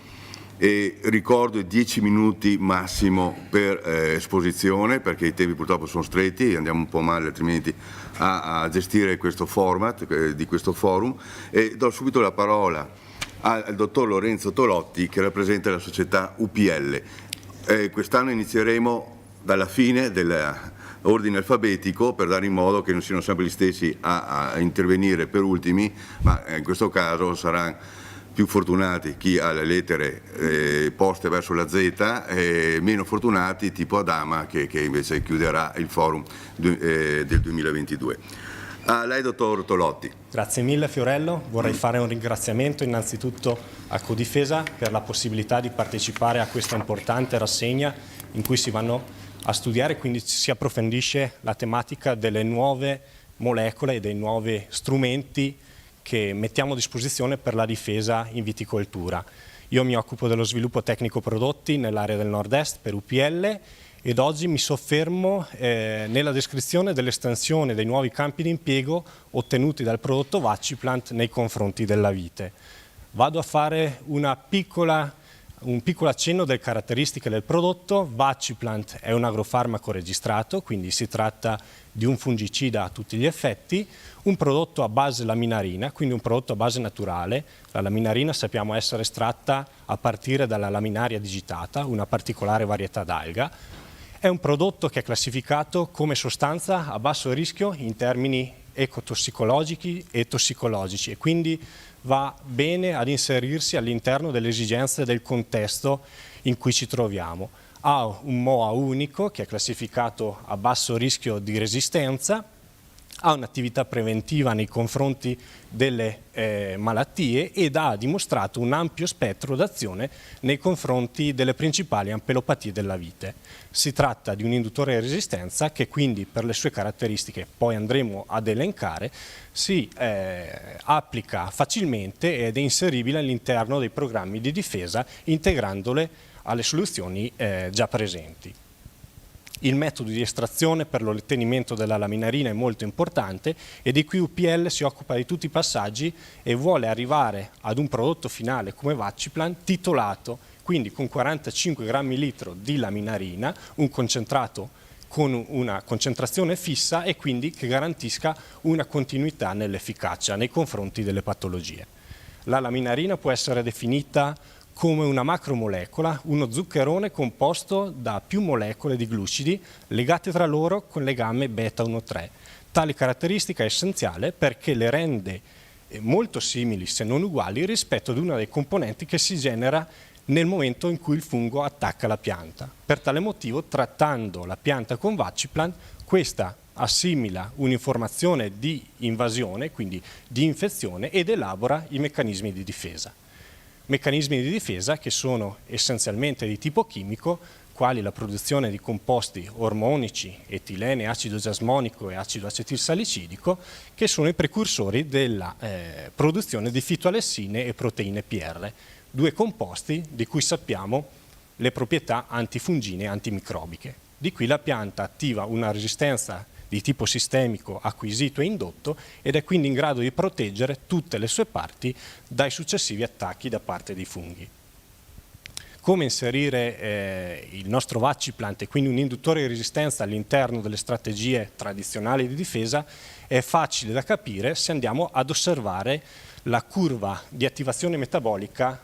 e ricordo i 10 minuti massimo per esposizione, perché i tempi purtroppo sono stretti e andiamo un po' male altrimenti a gestire questo format di questo forum, e do subito la parola al dottor Lorenzo Tolotti, che rappresenta la società UPL. Quest'anno inizieremo dalla fine dell'ordine alfabetico per dare in modo che non siano sempre gli stessi a intervenire per ultimi, ma in questo caso saranno più fortunati chi ha le lettere poste verso la Z, e meno fortunati tipo Adama che invece chiuderà il forum del 2022. A lei, dottor Tolotti. Grazie mille Fiorello, vorrei fare un ringraziamento innanzitutto a Codifesa per la possibilità di partecipare a questa importante rassegna in cui si vanno a studiare, quindi si approfondisce la tematica delle nuove molecole e dei nuovi strumenti che mettiamo a disposizione per la difesa in viticoltura. Io mi occupo dello sviluppo tecnico prodotti nell'area del nord-est per UPL, ed oggi mi soffermo nella descrizione dell'estensione dei nuovi campi di impiego ottenuti dal prodotto Vaciplant nei confronti della vite. Vado a fare un piccolo accenno delle caratteristiche del prodotto. Vaciplant è un agrofarmaco registrato, quindi si tratta di un fungicida a tutti gli effetti, un prodotto a base laminarina, quindi un prodotto a base naturale. La laminarina sappiamo essere estratta a partire dalla laminaria digitata, una particolare varietà d'alga. È un prodotto che è classificato come sostanza a basso rischio in termini ecotossicologici e tossicologici, e quindi va bene ad inserirsi all'interno delle esigenze del contesto in cui ci troviamo. Ha un MOA unico che è classificato a basso rischio di resistenza, ha un'attività preventiva nei confronti delle malattie ed ha dimostrato un ampio spettro d'azione nei confronti delle principali ampelopatie della vite. Si tratta di un induttore di resistenza che quindi per le sue caratteristiche, poi andremo ad elencare, si applica facilmente ed è inseribile all'interno dei programmi di difesa integrandole alle soluzioni già presenti. Il metodo di estrazione per l'ottenimento della laminarina è molto importante e di cui UPL si occupa di tutti i passaggi e vuole arrivare ad un prodotto finale come Vaciplant titolato, quindi con 45 grammi litro di laminarina, un concentrato con una concentrazione fissa e quindi che garantisca una continuità nell'efficacia nei confronti delle patologie. La laminarina può essere definita come una macromolecola, uno zuccherone composto da più molecole di glucidi legate tra loro con legame beta-1,3. Tale caratteristica è essenziale perché le rende molto simili, se non uguali, rispetto ad una dei componenti che si genera nel momento in cui il fungo attacca la pianta. Per tale motivo, trattando la pianta con Vaciplant, questa assimila un'informazione di invasione, quindi di infezione, ed elabora i meccanismi di difesa. Meccanismi di difesa che sono essenzialmente di tipo chimico, quali la produzione di composti ormonici, etilene, acido giasmonico e acido acetilsalicidico, che sono i precursori della produzione di fitoalessine e proteine PR, due composti di cui sappiamo le proprietà antifungine e antimicrobiche. Di qui la pianta attiva una resistenza di tipo sistemico acquisito e indotto ed è quindi in grado di proteggere tutte le sue parti dai successivi attacchi da parte dei funghi. Come inserire il nostro Vaciplant e quindi un induttore di resistenza all'interno delle strategie tradizionali di difesa è facile da capire se andiamo ad osservare la curva di attivazione metabolica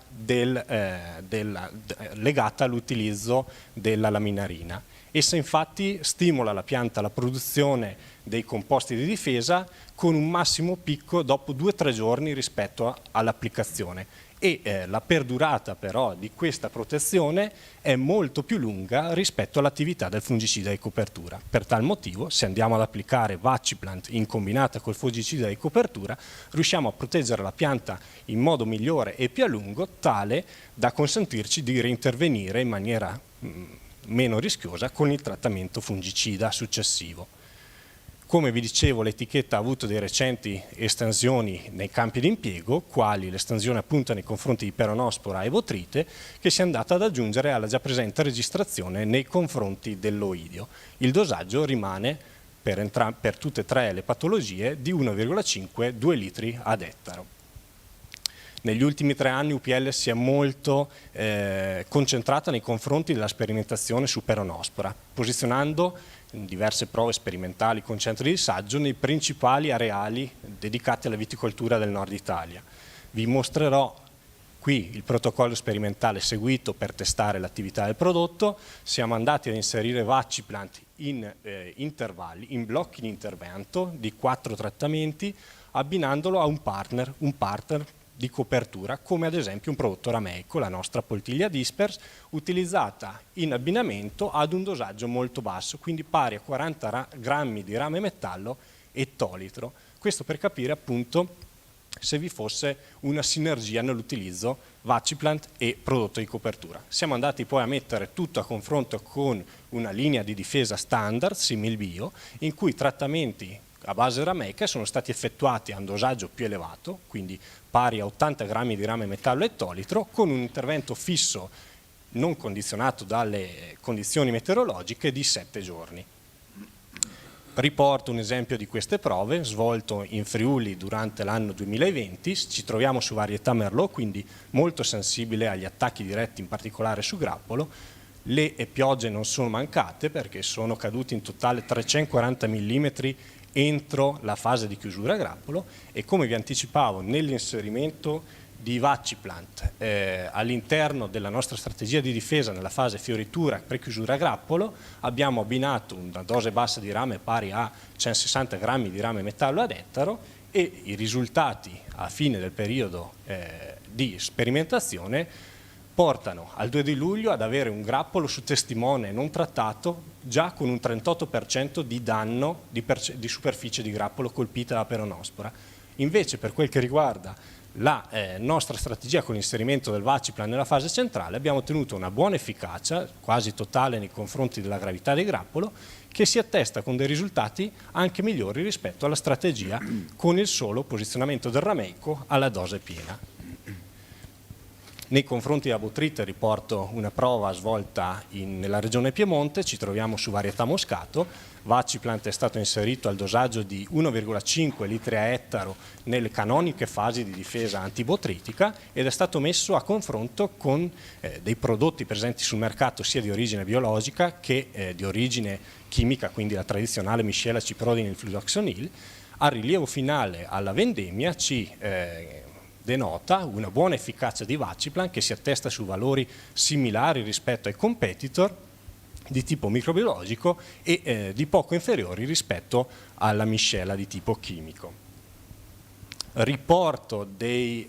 legata all'utilizzo della laminarina. Essa infatti stimola la pianta alla produzione dei composti di difesa con un massimo picco dopo 2-3 giorni rispetto all'applicazione e la perdurata però di questa protezione è molto più lunga rispetto all'attività del fungicida di copertura. Per tal motivo, se andiamo ad applicare Vaciplant in combinata col fungicida di copertura, riusciamo a proteggere la pianta in modo migliore e più a lungo, tale da consentirci di reintervenire in maniera meno rischiosa con il trattamento fungicida successivo. Come vi dicevo, l'etichetta ha avuto delle recenti estensioni nei campi di impiego, quali l'estensione appunto nei confronti di peronospora e botrite, che si è andata ad aggiungere alla già presente registrazione nei confronti dell'oidio. Il dosaggio rimane per tutte e tre le patologie di 1,5-2 litri ad ettaro. Negli ultimi 3 anni UPL si è molto concentrata nei confronti della sperimentazione su peronospora, posizionando in diverse prove sperimentali con centri di saggio nei principali areali dedicati alla viticoltura del nord Italia. Vi mostrerò qui il protocollo sperimentale seguito per testare l'attività del prodotto. Siamo andati ad inserire Vaciplant in intervalli, in blocchi di intervento di 4 trattamenti, abbinandolo a un partner di copertura, come ad esempio un prodotto rameico, la nostra poltiglia dispers, utilizzata in abbinamento ad un dosaggio molto basso, quindi pari a 40 grammi di rame metallo e tolitro. Questo per capire appunto se vi fosse una sinergia nell'utilizzo Vaciplant e prodotto di copertura. Siamo andati poi a mettere tutto a confronto con una linea di difesa standard, similbio, in cui trattamenti a base rameica sono stati effettuati a un dosaggio più elevato, quindi pari a 80 grammi di rame metallo e tolitro, con un intervento fisso non condizionato dalle condizioni meteorologiche di 7 giorni. Riporto un esempio di queste prove svolto in Friuli durante l'anno 2020. Ci troviamo su varietà Merlot, quindi molto sensibile agli attacchi diretti, in particolare su grappolo. Le piogge non sono mancate perché sono caduti in totale 340 mm entro la fase di chiusura a grappolo e, come vi anticipavo, nell'inserimento di Vaciplant all'interno della nostra strategia di difesa nella fase fioritura pre-chiusura a grappolo abbiamo abbinato una dose bassa di rame pari a 160 grammi di rame metallo ad ettaro e i risultati a fine del periodo di sperimentazione portano al 2 di luglio ad avere un grappolo su testimone non trattato già con un 38% di danno di superficie di grappolo colpita da peronospora. Invece per quel che riguarda la nostra strategia con l'inserimento del Vaciplan nella fase centrale abbiamo ottenuto una buona efficacia, quasi totale nei confronti della gravità del grappolo, che si attesta con dei risultati anche migliori rispetto alla strategia con il solo posizionamento del rameico alla dose piena. Nei confronti della botrite riporto una prova svolta nella regione Piemonte, ci troviamo su varietà Moscato. Vaciplant è stato inserito al dosaggio di 1,5 litri a ettaro nelle canoniche fasi di difesa antibotritica ed è stato messo a confronto con dei prodotti presenti sul mercato sia di origine biologica che di origine chimica, quindi la tradizionale miscela ciprodinil fluoxonil. A rilievo finale alla vendemmia ci denota una buona efficacia di Vaciplan che si attesta su valori similari rispetto ai competitor di tipo microbiologico e di poco inferiori rispetto alla miscela di tipo chimico. Riporto dei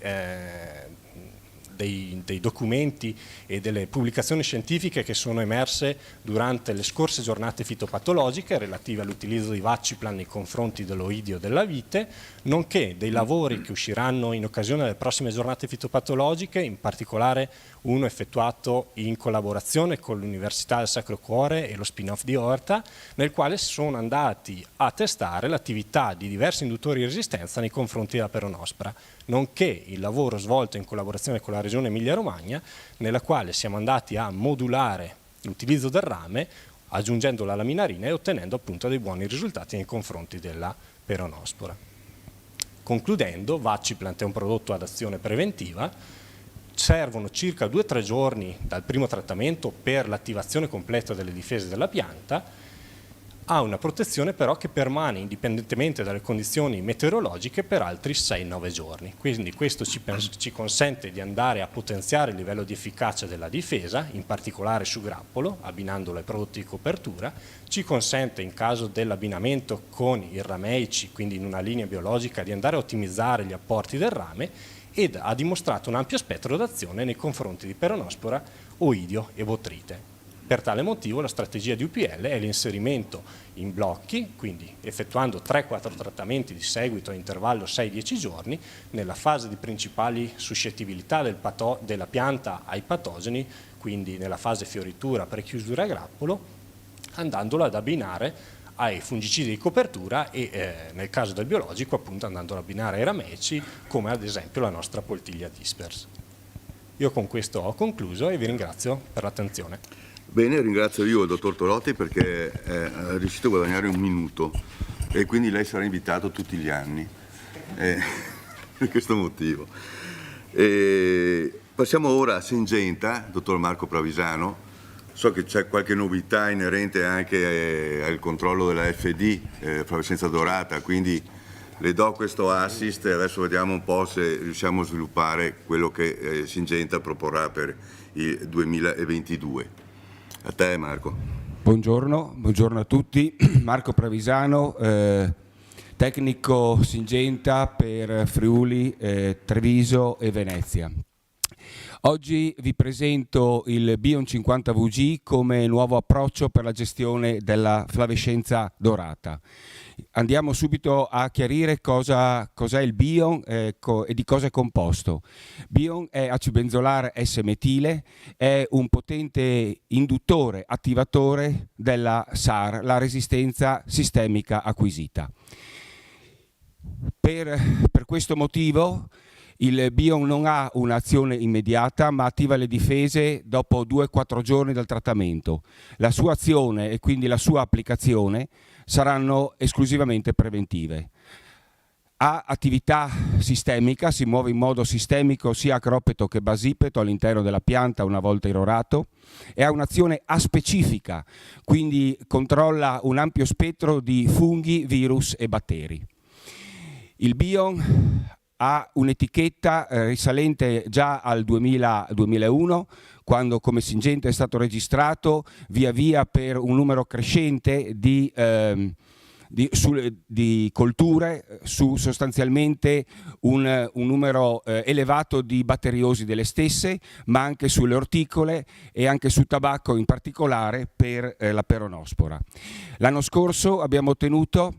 documenti e delle pubblicazioni scientifiche che sono emerse durante le scorse giornate fitopatologiche relative all'utilizzo di Vaciplan nei confronti dell'oidio della vite, nonché dei lavori che usciranno in occasione delle prossime giornate fitopatologiche, in particolare uno effettuato in collaborazione con l'Università del Sacro Cuore e lo spin-off di Orta, nel quale sono andati a testare l'attività di diversi induttori di resistenza nei confronti della peronospora, nonché il lavoro svolto in collaborazione con la Regione Emilia-Romagna, nella quale siamo andati a modulare l'utilizzo del rame, aggiungendo la laminarina e ottenendo appunto dei buoni risultati nei confronti della peronospora. Concludendo, Vaciplant è un prodotto ad azione preventiva, servono circa 2-3 giorni dal primo trattamento per l'attivazione completa delle difese della pianta, ha una protezione però che permane indipendentemente dalle condizioni meteorologiche per altri 6-9 giorni. Quindi questo ci consente di andare a potenziare il livello di efficacia della difesa, in particolare su grappolo, abbinandolo ai prodotti di copertura, ci consente in caso dell'abbinamento con i rameici, quindi in una linea biologica, di andare a ottimizzare gli apporti del rame ed ha dimostrato un ampio spettro d'azione nei confronti di peronospora, oidio e botrite. Per tale motivo la strategia di UPL è l'inserimento in blocchi, quindi effettuando 3-4 trattamenti di seguito a intervallo 6-10 giorni, nella fase di principali suscettibilità della pianta ai patogeni, quindi nella fase fioritura, prechiusura a grappolo, andandolo ad abbinare ai fungicidi di copertura e nel caso del biologico appunto andandolo ad abbinare ai rameci, come ad esempio la nostra poltiglia dispers. Io con questo ho concluso e vi ringrazio per l'attenzione. Bene, ringrazio io il dottor Torotti perché è riuscito a guadagnare un minuto e quindi lei sarà invitato tutti gli anni per questo motivo. Passiamo ora a Syngenta, dottor Marco Pravisano. So che c'è qualche novità inerente anche al controllo della FD, flavescenza dorata, quindi le do questo assist e adesso vediamo un po' se riusciamo a sviluppare quello che Syngenta proporrà per il 2022. A te Marco. Buongiorno a tutti. Marco Pravisano, tecnico Syngenta per Friuli, Treviso e Venezia. Oggi vi presento il Bion 50 VG come nuovo approccio per la gestione della flavescenza dorata. Andiamo subito a chiarire cos'è il Bion e di cosa è composto. Bion è acibenzolare S-metile, è un potente induttore, attivatore della SAR, la resistenza sistemica acquisita. Per questo motivo il Bion non ha un'azione immediata ma attiva le difese dopo 2-4 giorni dal trattamento. La sua azione e quindi la sua applicazione saranno esclusivamente preventive. Ha attività sistemica, si muove in modo sistemico sia acropeto che basipeto all'interno della pianta una volta irorato e ha un'azione aspecifica, quindi controlla un ampio spettro di funghi, virus e batteri. Il Bion ha un'etichetta risalente già al 2001, quando come Syngenta è stato registrato via via per un numero crescente di di colture su sostanzialmente un numero elevato di batteriosi delle stesse, ma anche sulle orticole e anche su tabacco, in particolare per la peronospora. L'anno scorso abbiamo ottenuto,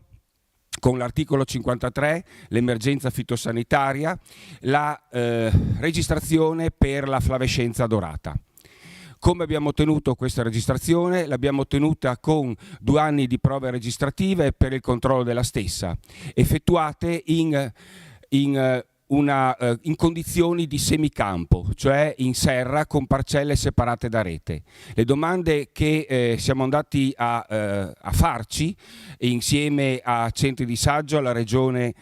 con l'articolo 53, l'emergenza fitosanitaria, la registrazione per la flavescenza dorata. Come abbiamo ottenuto questa registrazione? L'abbiamo ottenuta con 2 anni di prove registrative per il controllo della stessa, effettuate in condizioni di semicampo, cioè in serra con parcelle separate da rete. Le domande che siamo andati a farci insieme a centri di saggio, alla regione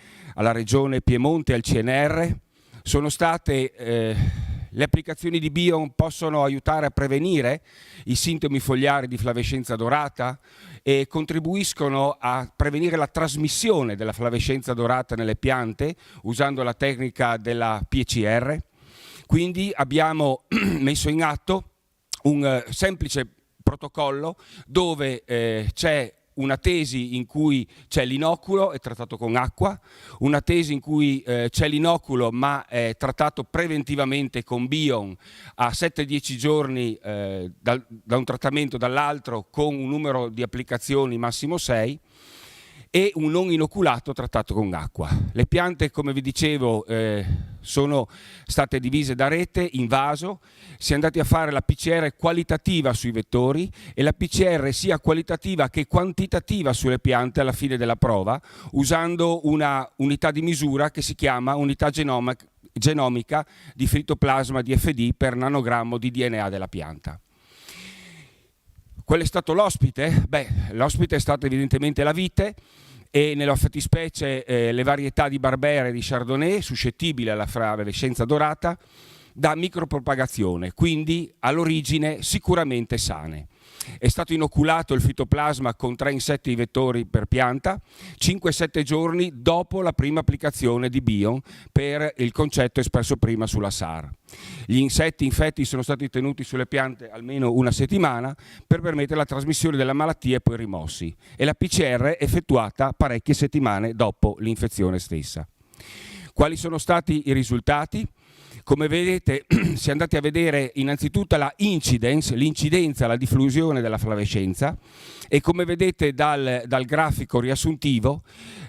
Piemonte e al CNR sono state le applicazioni di Bion possono aiutare a prevenire i sintomi fogliari di flavescenza dorata e contribuiscono a prevenire la trasmissione della flavescenza dorata nelle piante usando la tecnica della PCR. Quindi abbiamo messo in atto un semplice protocollo dove c'è una tesi in cui c'è l'inoculo, è trattato con acqua, una tesi in cui c'è l'inoculo ma è trattato preventivamente con Bion a 7-10 giorni da un trattamento dall'altro con un numero di applicazioni massimo 6, e un non inoculato trattato con acqua. Le piante, come vi dicevo, sono state divise da rete in vaso, si è andati a fare la PCR qualitativa sui vettori e la PCR sia qualitativa che quantitativa sulle piante alla fine della prova, usando una unità di misura che si chiama unità genomica di fitoplasma DFD per nanogrammo di DNA della pianta. Qual è stato l'ospite? L'ospite è stato evidentemente la vite e nella fattispecie le varietà di Barbera e di Chardonnay suscettibili alla flavescenza dorata da micropropagazione, quindi all'origine sicuramente sane. È stato inoculato il fitoplasma con 3 insetti vettori per pianta 5-7 giorni dopo la prima applicazione di Bion per il concetto espresso prima sulla SAR. Gli insetti infetti sono stati tenuti sulle piante almeno 1 settimana per permettere la trasmissione della malattia e poi rimossi, e la PCR effettuata parecchie settimane dopo l'infezione stessa. Quali sono stati i risultati? Come vedete, si è andati a vedere innanzitutto la incidence, l'incidenza, la diffusione della flavescenza, e come vedete dal grafico riassuntivo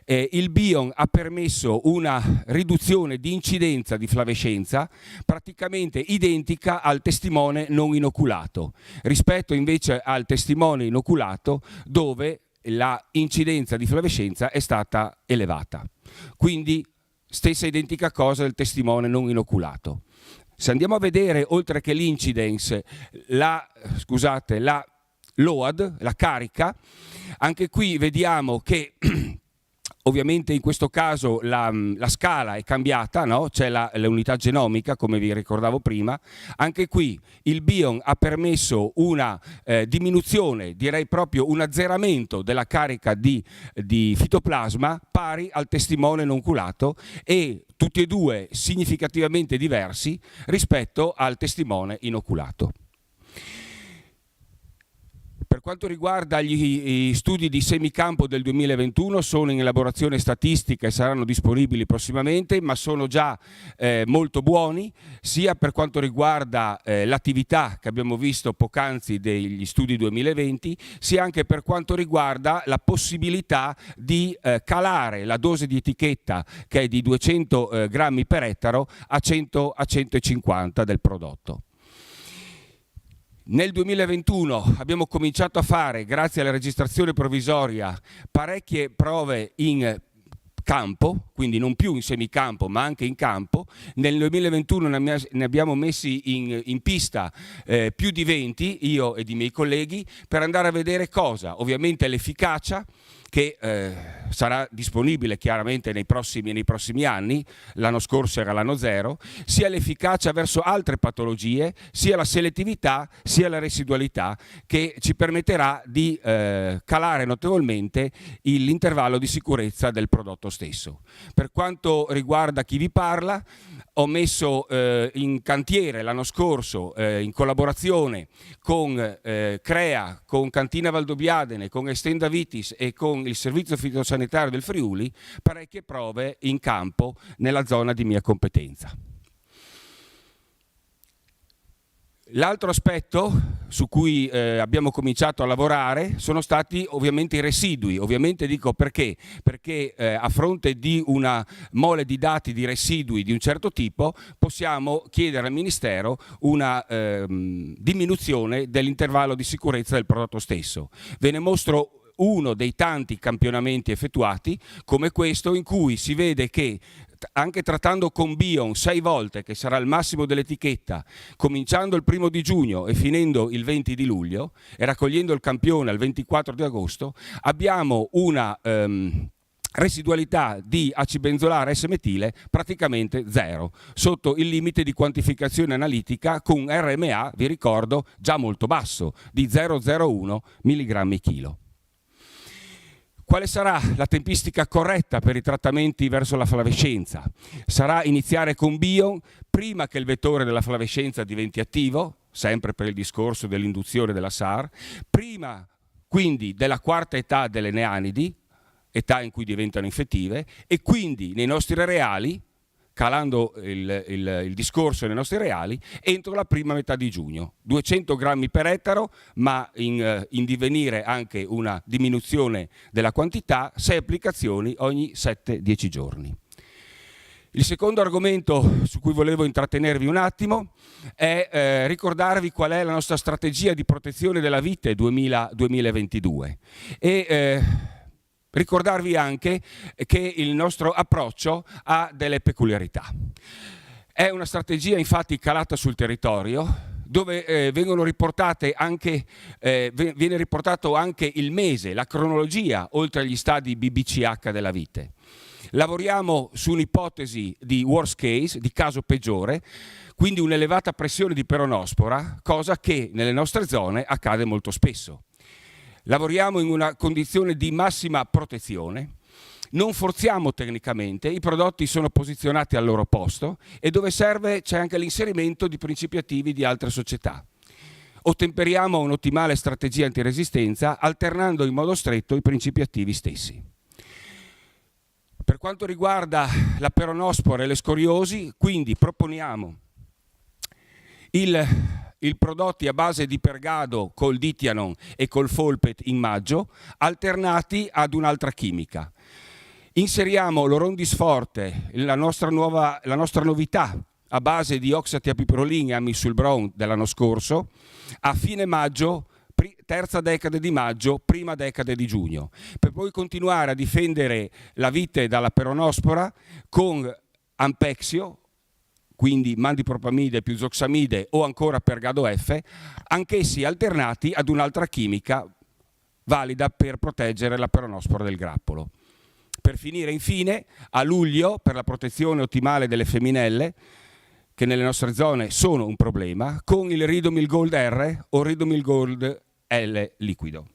il Bion ha permesso una riduzione di incidenza di flavescenza praticamente identica al testimone non inoculato, rispetto invece al testimone inoculato dove la incidenza di flavescenza è stata elevata. Quindi stessa identica cosa del testimone non inoculato. Se andiamo a vedere, oltre che l'incidence, la load, la carica, anche qui vediamo che ovviamente in questo caso la scala è cambiata, no? C'è l'unità genomica, come vi ricordavo prima. Anche qui il Bion ha permesso una diminuzione, direi proprio un azzeramento della carica di fitoplasma pari al testimone non culato, e tutti e due significativamente diversi rispetto al testimone inoculato. Per quanto riguarda gli studi di semicampo del 2021, sono in elaborazione statistica e saranno disponibili prossimamente, ma sono già molto buoni, sia per quanto riguarda l'attività che abbiamo visto poc'anzi degli studi 2020, sia anche per quanto riguarda la possibilità di calare la dose di etichetta, che è di 200 grammi per ettaro, a 100-150 del prodotto. Nel 2021 abbiamo cominciato a fare, grazie alla registrazione provvisoria, parecchie prove in campo, quindi non più in semicampo ma anche in campo. Nel 2021 ne abbiamo messi in pista più di 20, io ed i miei colleghi, per andare a vedere cosa? Ovviamente l'efficacia, che sarà disponibile chiaramente nei prossimi anni, l'anno scorso era l'anno 0, sia l'efficacia verso altre patologie, sia la selettività, sia la residualità, che ci permetterà di calare notevolmente l'intervallo di sicurezza del prodotto stesso. Per quanto riguarda chi vi parla, ho messo in cantiere l'anno scorso, in collaborazione con CREA, con Cantina Valdobbiadene, con Estenda Vitis e con con il servizio fitosanitario del Friuli parecchie prove in campo nella zona di mia competenza. L'altro aspetto su cui abbiamo cominciato a lavorare sono stati ovviamente i residui. Ovviamente dico perché? Perché a fronte di una mole di dati di residui di un certo tipo possiamo chiedere al Ministero una diminuzione dell'intervallo di sicurezza del prodotto stesso. Ve ne mostro uno dei tanti campionamenti effettuati, come questo, in cui si vede che anche trattando con Bion 6 volte, che sarà il massimo dell'etichetta, cominciando il 1° di giugno e finendo il 20 di luglio, e raccogliendo il campione al 24 di agosto, abbiamo una residualità di acibenzolare S-metile praticamente zero, sotto il limite di quantificazione analitica con RMA, vi ricordo, già molto basso, di 0,01 mg/kg. Quale sarà la tempistica corretta per i trattamenti verso la flavescenza? Sarà iniziare con Bion prima che il vettore della flavescenza diventi attivo, sempre per il discorso dell'induzione della SAR, prima quindi della 4ª età delle neanidi, età in cui diventano infettive, e quindi nei nostri reali, calando il discorso nei nostri reali, entro la prima metà di giugno. 200 grammi per ettaro, ma in divenire anche una diminuzione della quantità, 6 applicazioni ogni 7-10 giorni. Il secondo argomento su cui volevo intrattenervi un attimo è ricordarvi qual è la nostra strategia di protezione della vite 2022 e ricordarvi anche che il nostro approccio ha delle peculiarità. È una strategia infatti calata sul territorio, dove viene riportato anche il mese, la cronologia, oltre agli stadi BBCH della vite. Lavoriamo su un'ipotesi di worst case, di caso peggiore, quindi un'elevata pressione di peronospora, cosa che nelle nostre zone accade molto spesso. Lavoriamo in una condizione di massima protezione, non forziamo tecnicamente, i prodotti sono posizionati al loro posto e dove serve c'è anche l'inserimento di principi attivi di altre società. Ottemperiamo a un'ottimale strategia antiresistenza alternando in modo stretto i principi attivi stessi. Per quanto riguarda la peronospora e le scoriosi, quindi proponiamo i prodotti a base di pergado col Dithianon e col Folpet in maggio, alternati ad un'altra chimica. Inseriamo l'Orondisforte, la nostra novità a base di oxatiapipirolin e amisulbron dell'anno scorso, a fine maggio, terza decade di maggio, prima decade di giugno, per poi continuare a difendere la vite dalla peronospora con Ampexio, quindi mandipropamide più zoxamide o ancora pergado F, anch'essi alternati ad un'altra chimica valida per proteggere la peronospora del grappolo. Per finire infine, a luglio, per la protezione ottimale delle femminelle, che nelle nostre zone sono un problema, con il Ridomil Gold R o Ridomil Gold L liquido.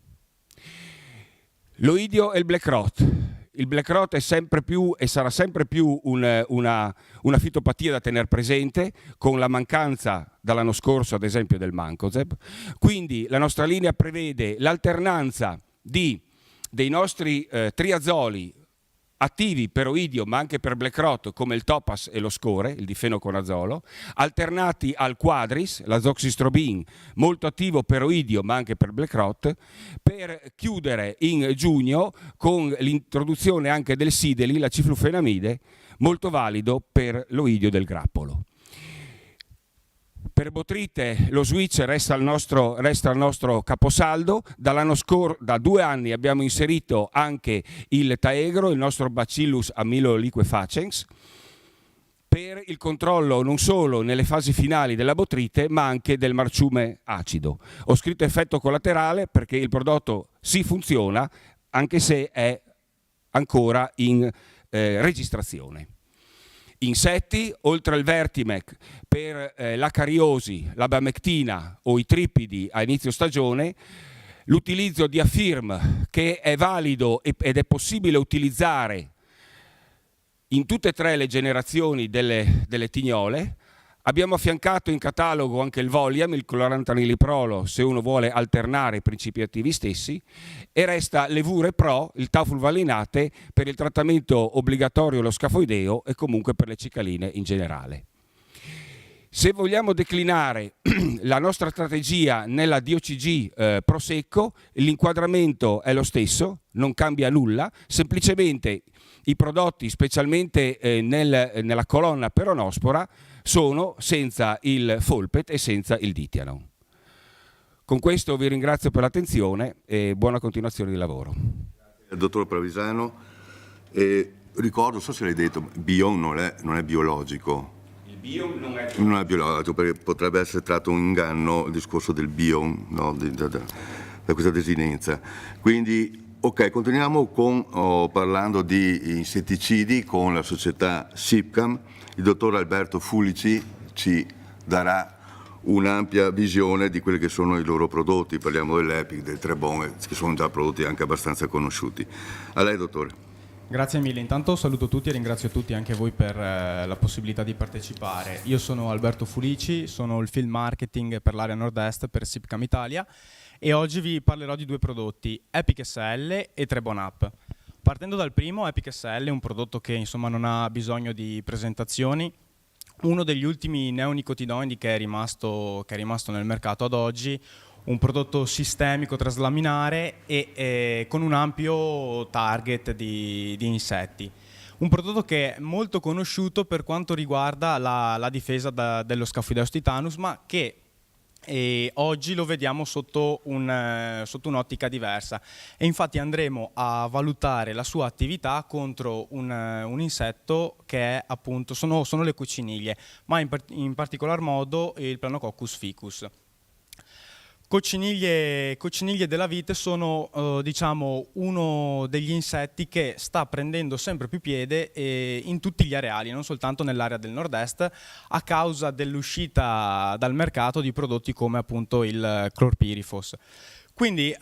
L'oidio e il Black Rot. Il Black Rot è sempre più e sarà sempre più una fitopatia da tenere presente, con la mancanza dall'anno scorso ad esempio del Mancozeb. Quindi la nostra linea prevede l'alternanza dei nostri triazoli attivi per oidio ma anche per Black Rot, come il Topaz e lo Score, il difenoconazolo, alternati al Quadris, l'azoxistrobin, molto attivo per oidio ma anche per Black Rot, per chiudere in giugno con l'introduzione anche del Sideli, la ciflufenamide, molto valido per l'oidio del grappolo. Per botrite lo switch resta il nostro caposaldo. Da 2 anni abbiamo inserito anche il Taegro, il nostro Bacillus amyloliquefacens, per il controllo non solo nelle fasi finali della botrite ma anche del marciume acido. Ho scritto effetto collaterale perché il prodotto sì funziona, anche se è ancora in registrazione. Insetti, oltre al Vertimec per la cariosi, la bamectina o i tripidi a inizio stagione, l'utilizzo di Affirm, che è valido ed è possibile utilizzare in tutte e 3 le generazioni delle tignole, Abbiamo affiancato in catalogo anche il Voliam, il colorante aniliprolo, se uno vuole alternare i principi attivi stessi, e resta l'Evure Pro, il tafulvalinate, per il trattamento obbligatorio allo scafoideo e comunque per le cicaline in generale. Se vogliamo declinare la nostra strategia nella DOCG Prosecco, l'inquadramento è lo stesso, non cambia nulla, semplicemente i prodotti, specialmente nella colonna peronospora, sono senza il folpet e senza il ditiano. Con questo vi ringrazio per l'attenzione e buona continuazione di lavoro. Grazie, dottor Pravisano. Ricordo, non so se l'hai detto, Bion non è biologico. Il Bion non è biologico, perché potrebbe essere tratto un inganno il discorso del Bion, no? da questa desinenza. Quindi, ok, continuiamo parlando di insetticidi con la società SIPCAM. Il dottor Alberto Fulici ci darà un'ampia visione di quelli che sono i loro prodotti. Parliamo dell'Epic, del Trebon, che sono già prodotti anche abbastanza conosciuti. A lei, dottore. Grazie mille, intanto saluto tutti e ringrazio tutti, anche voi, per la possibilità di partecipare. Io sono Alberto Fulici, sono il Field Marketing per l'area Nord-Est per SIPCAM Italia e oggi vi parlerò di due prodotti, Epic SL e Trebon Up. Partendo dal primo, Epic SL è un prodotto che insomma non ha bisogno di presentazioni, uno degli ultimi neonicotinoidi che è rimasto nel mercato ad oggi, un prodotto sistemico traslaminare e con un ampio target di insetti. Un prodotto che è molto conosciuto per quanto riguarda la difesa dello Scaphoideus titanus, ma che oggi lo vediamo sotto un'ottica diversa, e infatti andremo a valutare la sua attività contro un insetto che è appunto sono le cocciniglie, ma in particolar modo il Planococcus ficus. Cocciniglie della vite sono diciamo uno degli insetti che sta prendendo sempre più piede in tutti gli areali, non soltanto nell'area del nord-est, a causa dell'uscita dal mercato di prodotti come appunto il clorpirifos. Quindi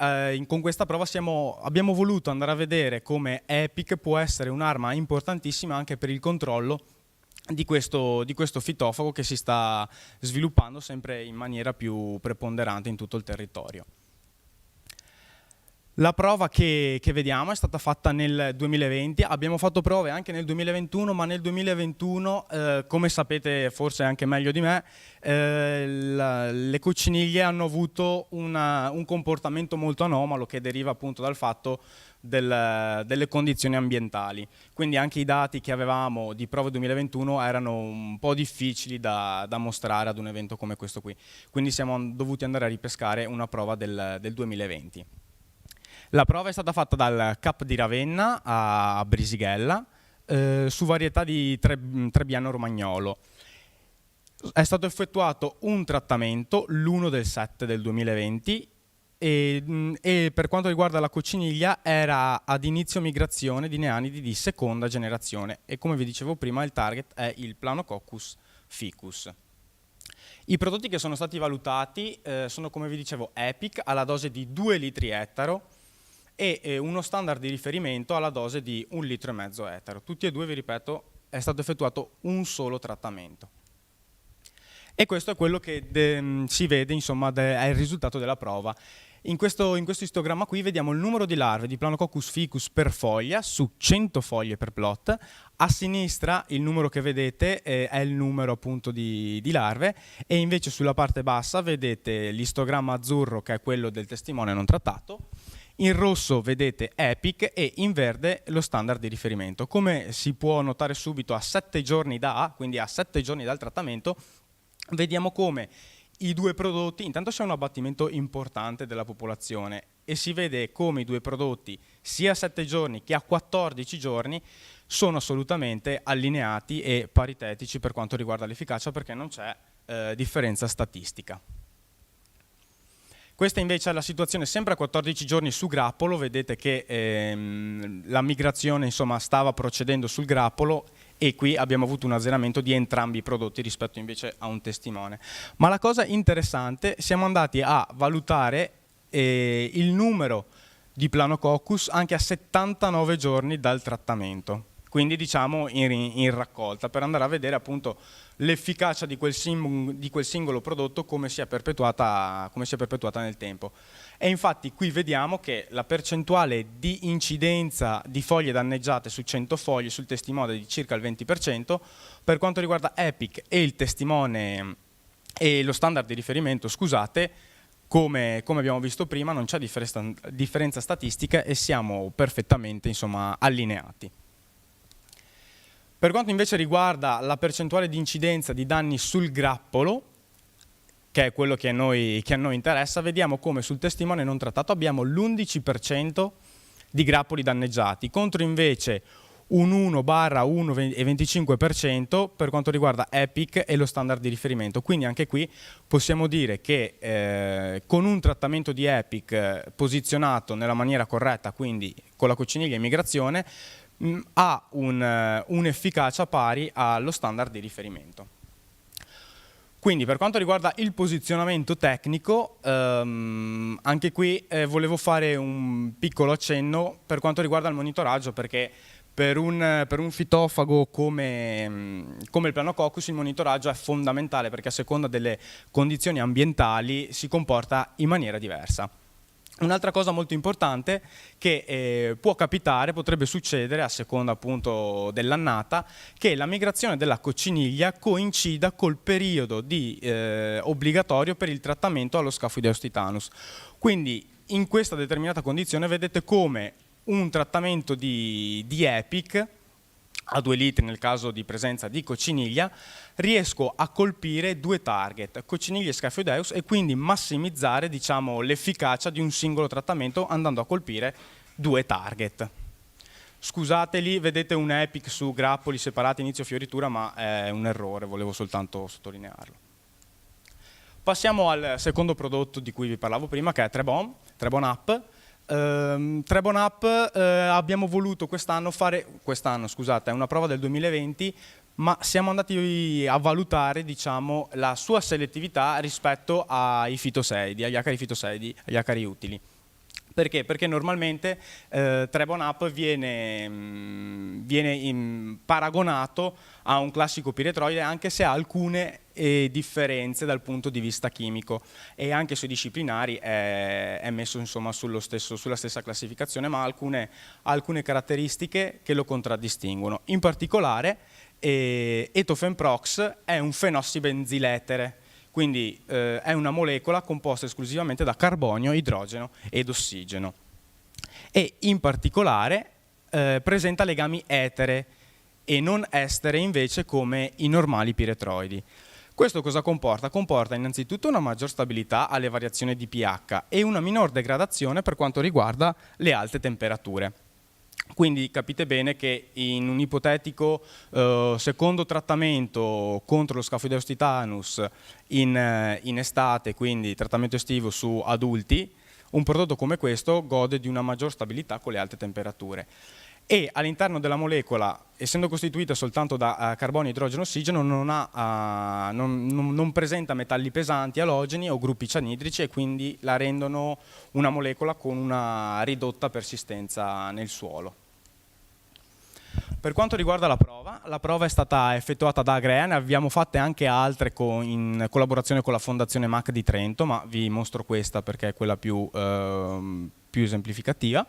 con questa prova abbiamo voluto andare a vedere come Epic può essere un'arma importantissima anche per il controllo di questo fitofago che si sta sviluppando sempre in maniera più preponderante in tutto il territorio. La prova che vediamo è stata fatta nel 2020, abbiamo fatto prove anche nel 2021, ma nel 2021, come sapete forse anche meglio di me, le cocciniglie hanno avuto un comportamento molto anomalo che deriva appunto dal fatto delle condizioni ambientali. Quindi anche i dati che avevamo di prove 2021 erano un po' difficili da mostrare ad un evento come questo qui. Quindi siamo dovuti andare a ripescare una prova del 2020. La prova è stata fatta dal CAP di Ravenna a Brisighella su varietà di Trebbiano romagnolo. È stato effettuato un trattamento l'1/7 del 2020 e per quanto riguarda la cocciniglia era ad inizio migrazione di neanidi di seconda generazione e, come vi dicevo prima, il target è il Planococcus ficus. I prodotti che sono stati valutati sono, come vi dicevo, Epic alla dose di 2 litri ettaro e uno standard di riferimento alla dose di 1,5 litri ettaro. Tutti e due, vi ripeto, è stato effettuato un solo trattamento. E questo è quello che si vede, insomma, è il risultato della prova. In questo istogramma qui vediamo il numero di larve di Planococcus ficus per foglia su 100 foglie per plot. A sinistra il numero che vedete è il numero appunto di larve, e invece sulla parte bassa vedete l'istogramma azzurro, che è quello del testimone non trattato. In rosso vedete Epic e in verde lo standard di riferimento. Come si può notare subito, a 7 giorni quindi a 7 giorni dal trattamento, vediamo come i due prodotti, intanto c'è un abbattimento importante della popolazione e si vede come i due prodotti, sia a 7 giorni che a 14 giorni, sono assolutamente allineati e paritetici per quanto riguarda l'efficacia, perché non c'è differenza statistica. Questa invece è la situazione sempre a 14 giorni su grappolo. Vedete che la migrazione, insomma, stava procedendo sul grappolo, e qui abbiamo avuto un azzeramento di entrambi i prodotti rispetto invece a un testimone. Ma la cosa interessante, siamo andati a valutare il numero di Planococcus anche a 79 giorni dal trattamento. quindi diciamo in raccolta, per andare a vedere appunto l'efficacia di quel singolo prodotto come si è perpetuata nel tempo. E infatti qui vediamo che la percentuale di incidenza di foglie danneggiate su 100 foglie sul testimone è di circa il 20%, per quanto riguarda Epic e il testimone e lo standard di riferimento, scusate, come abbiamo visto prima non c'è differenza statistica e siamo perfettamente, insomma, allineati. Per quanto invece riguarda la percentuale di incidenza di danni sul grappolo, che è quello che a noi interessa, vediamo come sul testimone non trattato abbiamo l'11% di grappoli danneggiati, contro invece un 1/1,25% per quanto riguarda Epic e lo standard di riferimento. Quindi anche qui possiamo dire che con un trattamento di Epic posizionato nella maniera corretta, quindi con la cocciniglia in migrazione, ha un'efficacia pari allo standard di riferimento. Quindi per quanto riguarda il posizionamento tecnico, anche qui volevo fare un piccolo accenno per quanto riguarda il monitoraggio, perché per un fitofago come il Planococcus il monitoraggio è fondamentale, perché a seconda delle condizioni ambientali si comporta in maniera diversa. Un'altra cosa molto importante che può capitare, potrebbe succedere a seconda appunto dell'annata, che la migrazione della cocciniglia coincida col periodo obbligatorio per il trattamento allo Scaphoideus titanus. Quindi in questa determinata condizione vedete come un trattamento di Epic a 2 litri nel caso di presenza di cocciniglia riesco a colpire 2 target, cocciniglia e Scaphoideus, e quindi massimizzare, diciamo, l'efficacia di un singolo trattamento andando a colpire 2 target. Scusateli, vedete un Epic su grappoli separati inizio fioritura, ma è un errore, volevo soltanto sottolinearlo. Passiamo al secondo prodotto di cui vi parlavo prima, che è Trebon Up. Trebon Up abbiamo voluto quest'anno, scusate, è una prova del 2020, ma siamo andati a valutare, diciamo, la sua selettività rispetto ai fitoseidi, agli acari fitoseidi, agli acari utili. Perché? Perché normalmente Trebon Up viene paragonato a un classico piretroide, anche se ha alcune differenze dal punto di vista chimico, e anche sui disciplinari è messo, insomma, sulla stessa classificazione, ma ha alcune caratteristiche che lo contraddistinguono. In particolare Etofenprox è un fenossibenziletere, quindi è una molecola composta esclusivamente da carbonio, idrogeno ed ossigeno, e in particolare presenta legami etere e non estere invece come i normali piretroidi. Questo cosa comporta? Comporta innanzitutto una maggior stabilità alle variazioni di pH e una minor degradazione per quanto riguarda le alte temperature. Quindi capite bene che in un ipotetico secondo trattamento contro lo Scaphoideus titanus in estate, quindi trattamento estivo su adulti, un prodotto come questo gode di una maggior stabilità con le alte temperature. E all'interno della molecola, essendo costituita soltanto da carbonio, idrogeno e ossigeno, non presenta metalli pesanti halogeni o gruppi cianidrici, e quindi la rendono una molecola con una ridotta persistenza nel suolo. Per quanto riguarda la prova è stata effettuata da Agrea, ne abbiamo fatte anche altre in collaborazione con la Fondazione MAC di Trento, ma vi mostro questa perché è quella più esemplificativa.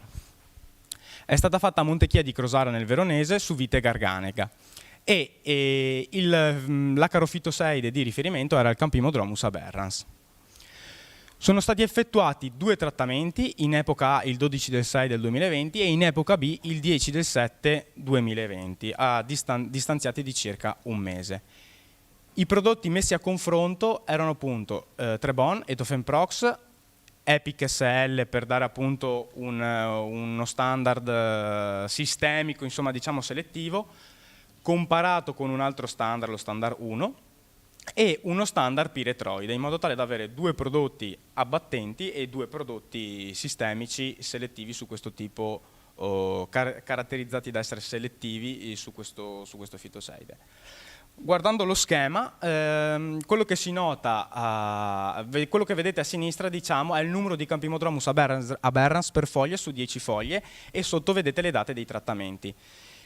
È stata fatta a Montechia di Crosara nel Veronese su vite garganega, e l'acarofitoseide di riferimento era il Campimodromus aberrans. Sono stati effettuati 2 trattamenti, in epoca A il 12 del 6 del 2020 e in epoca B il 10 del 7 2020, distanziati di circa un mese. I prodotti messi a confronto erano appunto Trebon, Etofenprox, Epic SL per dare appunto uno standard sistemico, insomma, diciamo selettivo, comparato con un altro standard, lo standard 1, e uno standard piretroide, in modo tale da avere 2 prodotti abbattenti e 2 prodotti sistemici selettivi su questo tipo, caratterizzati da essere selettivi su questo fitoseide. Guardando lo schema, quello che si nota, quello che vedete a sinistra, diciamo, è il numero di Campimodromus aberrans per foglia su 10 foglie, e sotto vedete le date dei trattamenti.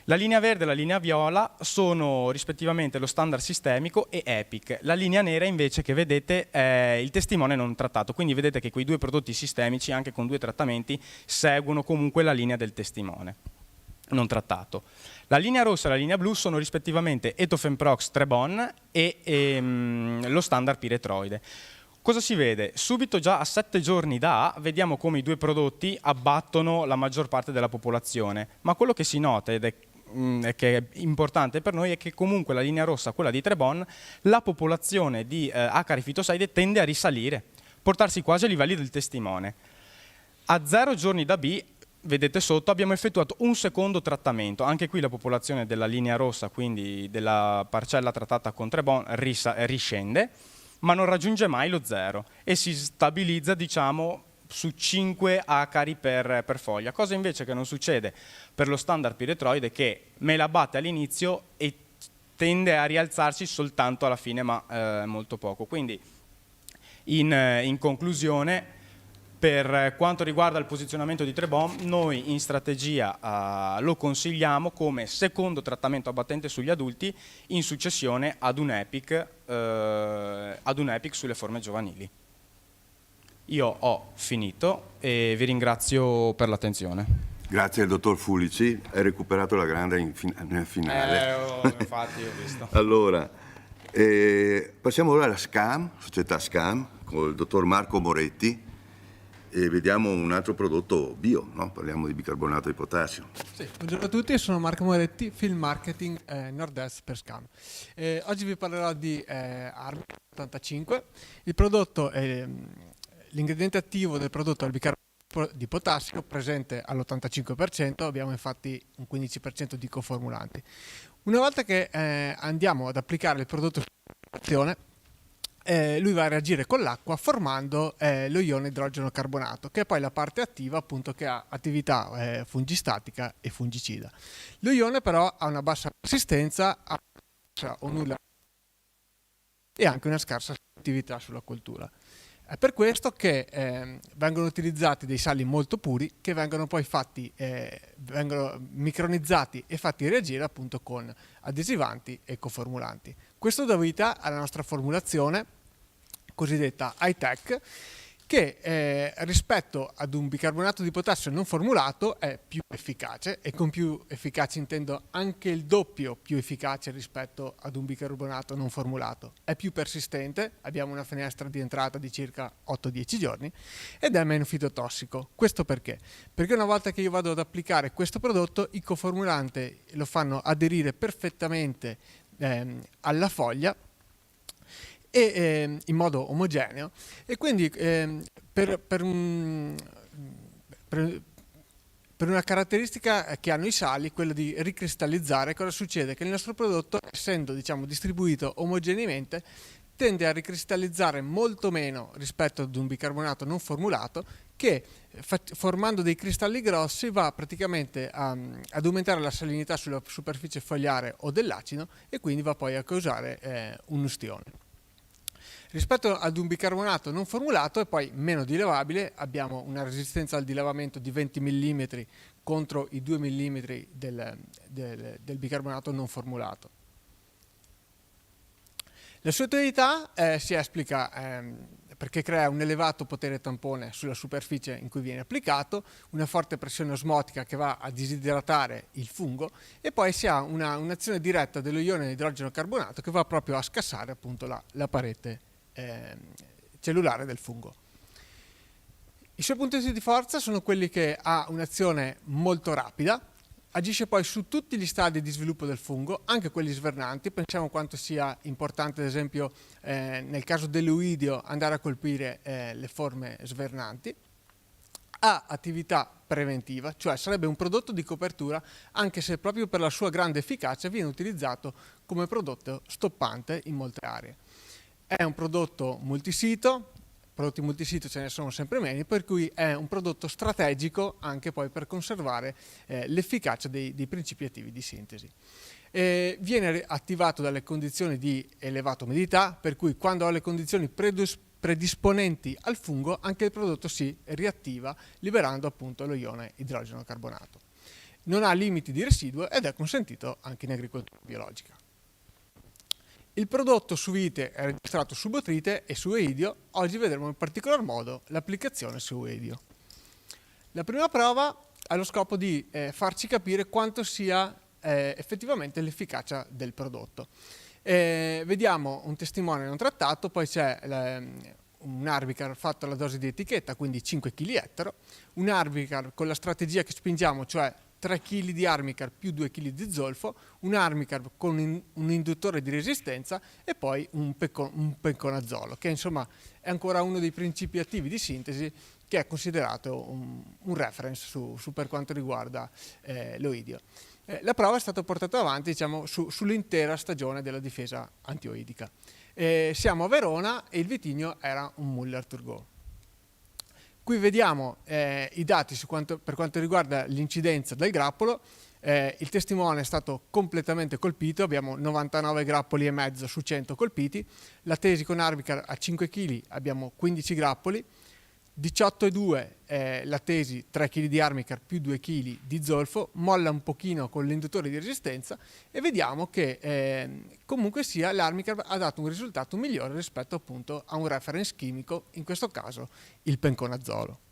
La linea verde e la linea viola sono rispettivamente lo standard sistemico e EPIC. La linea nera invece che vedete è il testimone non trattato, quindi vedete che quei due prodotti sistemici, anche con 2 trattamenti, seguono comunque la linea del testimone non trattato. La linea rossa e la linea blu sono rispettivamente Etofemprox Trebon e lo standard piretroide. Cosa si vede? Subito già a 7 giorni da vediamo come i due prodotti abbattono la maggior parte della popolazione, ma quello che si nota ed è che è importante per noi è che comunque la linea rossa, quella di Trebon, la popolazione di acari fitosaide tende a risalire, portarsi quasi ai livelli del testimone. A 0 giorni da B, vedete sotto, abbiamo effettuato un secondo trattamento. Anche qui la popolazione della linea rossa, quindi della parcella trattata con Trebon, riscende, ma non raggiunge mai lo 0 e si stabilizza, diciamo, su 5 acari per foglia, cosa invece che non succede per lo standard piretroide, che me la batte all'inizio e tende a rialzarsi soltanto alla fine, ma molto poco. Quindi in conclusione, per quanto riguarda il posizionamento di Trebon, noi in strategia lo consigliamo come secondo trattamento abbattente sugli adulti in successione ad un EPIC sulle forme giovanili. Io ho finito e vi ringrazio per l'attenzione. Grazie al dottor Fulici, hai recuperato la grande nel finale. Infatti ho visto. Allora, passiamo ora alla SCAM, società SCAM, con il dottor Marco Moretti, e vediamo un altro prodotto bio, no? Parliamo di bicarbonato di potassio. Sì, buongiorno a tutti, sono Marco Moretti, Field Marketing Nord-Est per SCAM. Oggi vi parlerò di Armi 85. Il prodotto l'ingrediente attivo del prodotto è il bicarbonato di potassio, presente all'85%, abbiamo infatti un 15% di coformulanti. Una volta che andiamo ad applicare il prodotto sull'azione, lui va a reagire con l'acqua formando lo ione idrogeno carbonato, che è poi la parte attiva, appunto, che ha attività fungistatica e fungicida. Lo ione però ha una bassa persistenza, o nulla, e anche una scarsa attività sulla coltura. È per questo che vengono utilizzati dei sali molto puri, che vengono poi vengono micronizzati e fatti reagire appunto con adesivanti e coformulanti. Questo dà vita alla nostra formulazione cosiddetta high-tech, che rispetto ad un bicarbonato di potassio non formulato è più efficace, e con più efficace intendo anche il doppio più efficace rispetto ad un bicarbonato non formulato. È più persistente, abbiamo una finestra di entrata di circa 8-10 giorni, ed è meno fitotossico. Questo perché? Perché una volta che io vado ad applicare questo prodotto, il coformulante lo fanno aderire perfettamente alla foglia, e in modo omogeneo, e quindi per una caratteristica che hanno i sali, quella di ricristallizzare, cosa succede? Che il nostro prodotto, essendo, diciamo, distribuito omogeneamente, tende a ricristallizzare molto meno rispetto ad un bicarbonato non formulato, che formando dei cristalli grossi va praticamente ad aumentare la salinità sulla superficie fogliare o dell'acido, e quindi va poi a causare un'ustione. Rispetto ad un bicarbonato non formulato è poi meno dilevabile, abbiamo una resistenza al dilavamento di 20 mm contro i 2 mm del bicarbonato non formulato. La sua utilità si esplica perché crea un elevato potere tampone sulla superficie in cui viene applicato, una forte pressione osmotica che va a disidratare il fungo, e poi si ha un'azione diretta dello ione idrogeno carbonato che va proprio a scassare appunto la parete cellulare del fungo. I suoi punti di forza sono quelli che ha un'azione molto rapida, agisce poi su tutti gli stadi di sviluppo del fungo, anche quelli svernanti. Pensiamo quanto sia importante, ad esempio, nel caso dell'uidio, andare a colpire le forme svernanti. Ha attività preventiva, cioè sarebbe un prodotto di copertura, anche se proprio per la sua grande efficacia viene utilizzato come prodotto stoppante in molte aree. È un prodotto multisito, prodotti multisito ce ne sono sempre meno, per cui è un prodotto strategico anche poi per conservare l'efficacia dei principi attivi di sintesi. Viene attivato dalle condizioni di elevato umidità, per cui quando ho le condizioni predisponenti al fungo, anche il prodotto si riattiva liberando appunto lo ione idrogeno carbonato. non ha limiti di residuo ed è consentito anche in agricoltura biologica. Il prodotto su vite è registrato su botrite e su eidio. Oggi vedremo in particolar modo l'applicazione su eidio. La prima prova ha lo scopo di farci capire quanto sia effettivamente l'efficacia del prodotto. Vediamo un testimone non trattato, poi c'è un Arbicar fatto alla dose di etichetta, quindi 5 kg ettaro, un Arbicar con la strategia che spingiamo, cioè 3 kg di Armicar più 2 kg di zolfo, un Armicar con un induttore di resistenza e poi un penconazolo, che insomma è ancora uno dei principi attivi di sintesi che è considerato un reference su per quanto riguarda l'oidio. La prova è stata portata avanti, diciamo, sull'intera stagione della difesa antioidica. Siamo a Verona e il vitigno era un Müller-Thurgau. Qui vediamo i dati per quanto riguarda l'incidenza del grappolo. Il testimone è stato completamente colpito, abbiamo 99 grappoli e mezzo su 100 colpiti. La tesi con Arbicar a 5 kg abbiamo 15 grappoli. 18,2 la tesi 3 kg di Armicar più 2 kg di zolfo, molla un pochino con l'indutore di resistenza e vediamo che comunque sia l'Armicar ha dato un risultato migliore rispetto appunto a un reference chimico, in questo caso il penconazolo.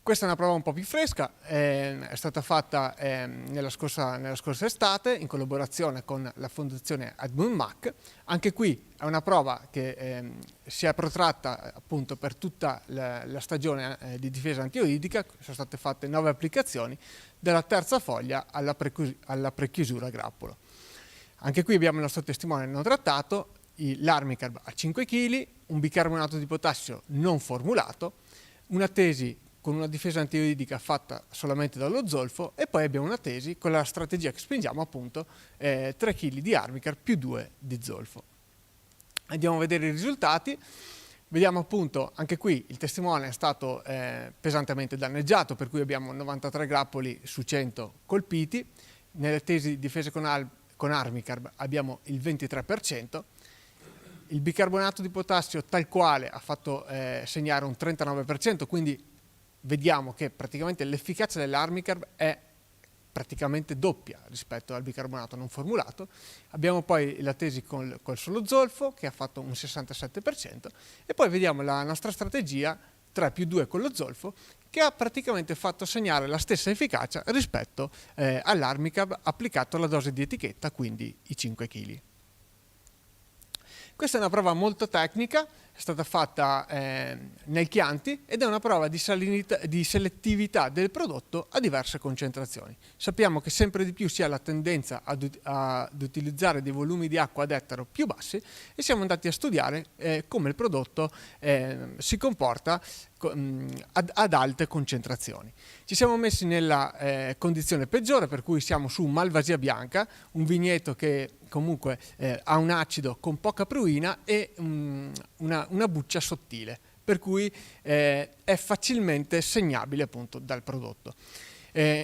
Questa è una prova un po' più fresca, è stata fatta nella scorsa estate in collaborazione con la fondazione Edmund Mack. Anche qui è una prova che si è protratta appunto per tutta la stagione di difesa antioidica. Sono state fatte 9 applicazioni dalla terza foglia alla prechiusura grappolo. Anche qui abbiamo il nostro testimone non trattato, l'Armicar a 5 kg, un bicarbonato di potassio non formulato, una tesi con una difesa antioidica fatta solamente dallo zolfo e poi abbiamo una tesi con la strategia che spingiamo appunto 3 kg di Armicar più 2 di zolfo. Andiamo a vedere i risultati. Vediamo appunto anche qui il testimone è stato pesantemente danneggiato, per cui abbiamo 93 grappoli su 100 colpiti. Nelle tesi difese con Armicar abbiamo il 23%. Il bicarbonato di potassio tal quale ha fatto segnare un 39%, quindi vediamo che praticamente l'efficacia dell'Armicar è praticamente doppia rispetto al bicarbonato non formulato. Abbiamo poi la tesi col solo zolfo che ha fatto un 67% e poi vediamo la nostra strategia 3 più 2 con lo zolfo che ha praticamente fatto segnare la stessa efficacia rispetto all'Armicar applicato alla dose di etichetta, quindi i 5 kg. Questa è una prova molto tecnica, è stata fatta nel Chianti ed è una prova di selettività del prodotto a diverse concentrazioni. Sappiamo che sempre di più si ha la tendenza ad utilizzare dei volumi di acqua ad ettaro più bassi e siamo andati a studiare come il prodotto si comporta ad alte concentrazioni. Ci siamo messi nella condizione peggiore, per cui siamo su Malvasia bianca, un vigneto che comunque ha un acido con poca pruina e una buccia sottile, per cui è facilmente segnabile appunto dal prodotto.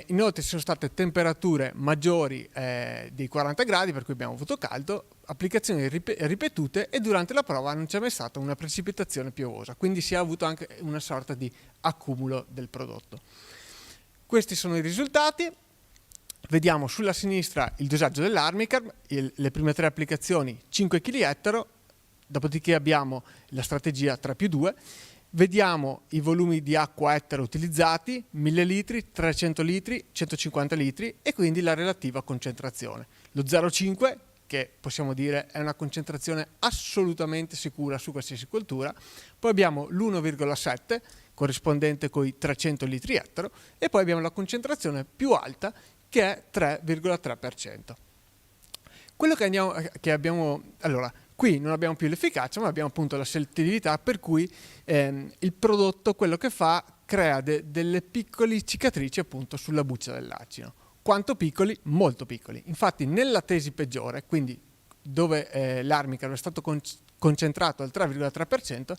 Inoltre ci sono state temperature maggiori dei 40 gradi, per cui abbiamo avuto caldo, applicazioni ripetute e durante la prova non c'è mai stata una precipitazione piovosa, quindi si è avuto anche una sorta di accumulo del prodotto. Questi sono i risultati. Vediamo sulla sinistra il dosaggio dell'Armicar, le prime 3 applicazioni 5 kg ettaro, dopodiché abbiamo la strategia 3 più 2, vediamo i volumi di acqua ettaro utilizzati, 1000 litri, 300 litri, 150 litri e quindi la relativa concentrazione. Lo 0,5 che possiamo dire è una concentrazione assolutamente sicura su qualsiasi coltura, poi abbiamo l'1,7 corrispondente con i 300 litri ettaro e poi abbiamo la concentrazione più alta che è 3,3%. Quello che abbiamo, allora, qui non abbiamo più l'efficacia, ma abbiamo appunto la selettività, per cui il prodotto quello che fa crea delle piccole cicatrici appunto sulla buccia dell'acino. Quanto piccoli? Molto piccoli. Infatti nella tesi peggiore, quindi dove l'Armicar è stato concentrato al 3,3%,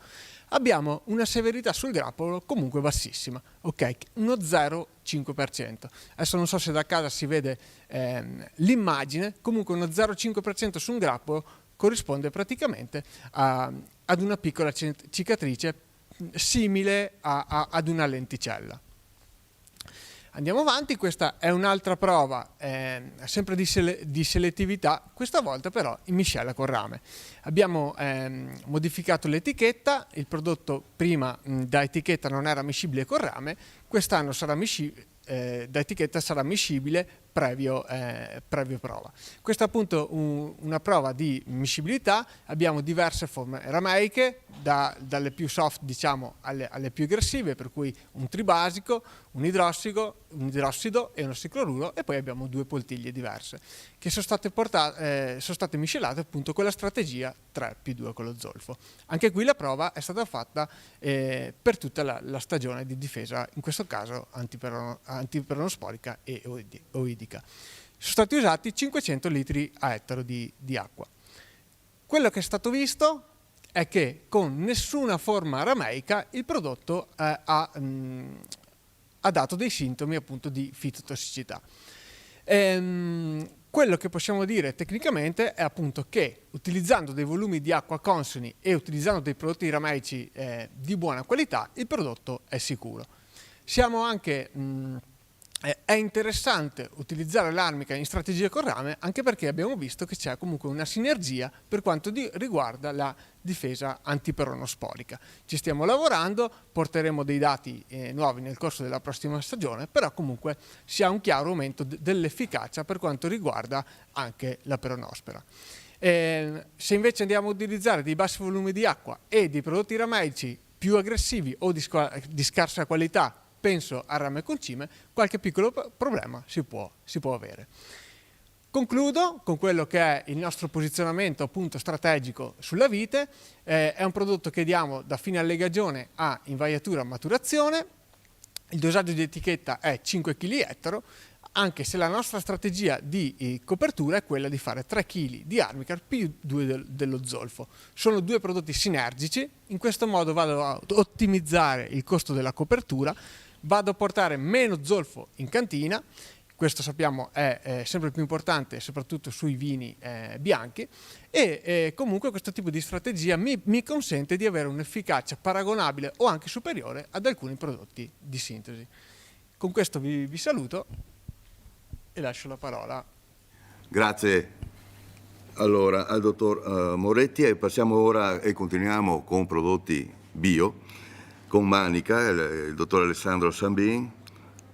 abbiamo una severità sul grappolo comunque bassissima, ok? Uno 0,5%. Adesso non so se da casa si vede l'immagine, comunque uno 0,5% su un grappolo corrisponde praticamente ad una piccola cicatrice simile ad una lenticella. Andiamo avanti, questa è un'altra prova, sempre di selettività, questa volta però in miscela con rame. Abbiamo modificato l'etichetta, il prodotto prima da etichetta non era miscibile con rame, quest'anno sarà da etichetta sarà miscibile previo prova. Questa è appunto una prova di miscibilità, abbiamo diverse forme rameiche, dalle più soft diciamo alle più aggressive, per cui un tribasico, un idrossido e uno cicloruro, e poi abbiamo 2 poltiglie diverse che sono state miscelate appunto con la strategia 3+2 con lo zolfo. Anche qui la prova è stata fatta per tutta la stagione di difesa, in questo caso antiperonosporica e oidica. Sono stati usati 500 litri a ettaro di acqua. Quello che è stato visto è che con nessuna forma rameica il prodotto ha dato dei sintomi appunto di fitotossicità. Quello che possiamo dire tecnicamente è appunto che utilizzando dei volumi di acqua consoni e utilizzando dei prodotti rameici di buona qualità, il prodotto è sicuro. È interessante utilizzare l'armica in strategia con rame, anche perché abbiamo visto che c'è comunque una sinergia per quanto riguarda la difesa antiperonosporica. Ci stiamo lavorando, porteremo dei dati nuovi nel corso della prossima stagione, però comunque si ha un chiaro aumento dell'efficacia per quanto riguarda anche la peronospora. Se invece andiamo a utilizzare dei bassi volumi di acqua e dei prodotti rameici più aggressivi o di scarsa qualità, penso a rame con cime, qualche piccolo problema si può avere. Concludo con quello che è il nostro posizionamento appunto strategico sulla vite. È un prodotto che diamo da fine allegagione a invaiatura a maturazione, il dosaggio di etichetta è 5 kg ettaro, anche se la nostra strategia di copertura è quella di fare 3 kg di Armicar più 2 dello zolfo. Sono 2 prodotti sinergici, in questo modo vado a ottimizzare il costo della copertura, vado a portare meno zolfo in cantina, questo sappiamo è sempre più importante soprattutto sui vini bianchi, e comunque questo tipo di strategia mi consente di avere un'efficacia paragonabile o anche superiore ad alcuni prodotti di sintesi. Con questo vi saluto e lascio la parola. Grazie allora al dottor Moretti, e passiamo ora e continuiamo con prodotti bio, con Manica, il dottor Alessandro Sambin.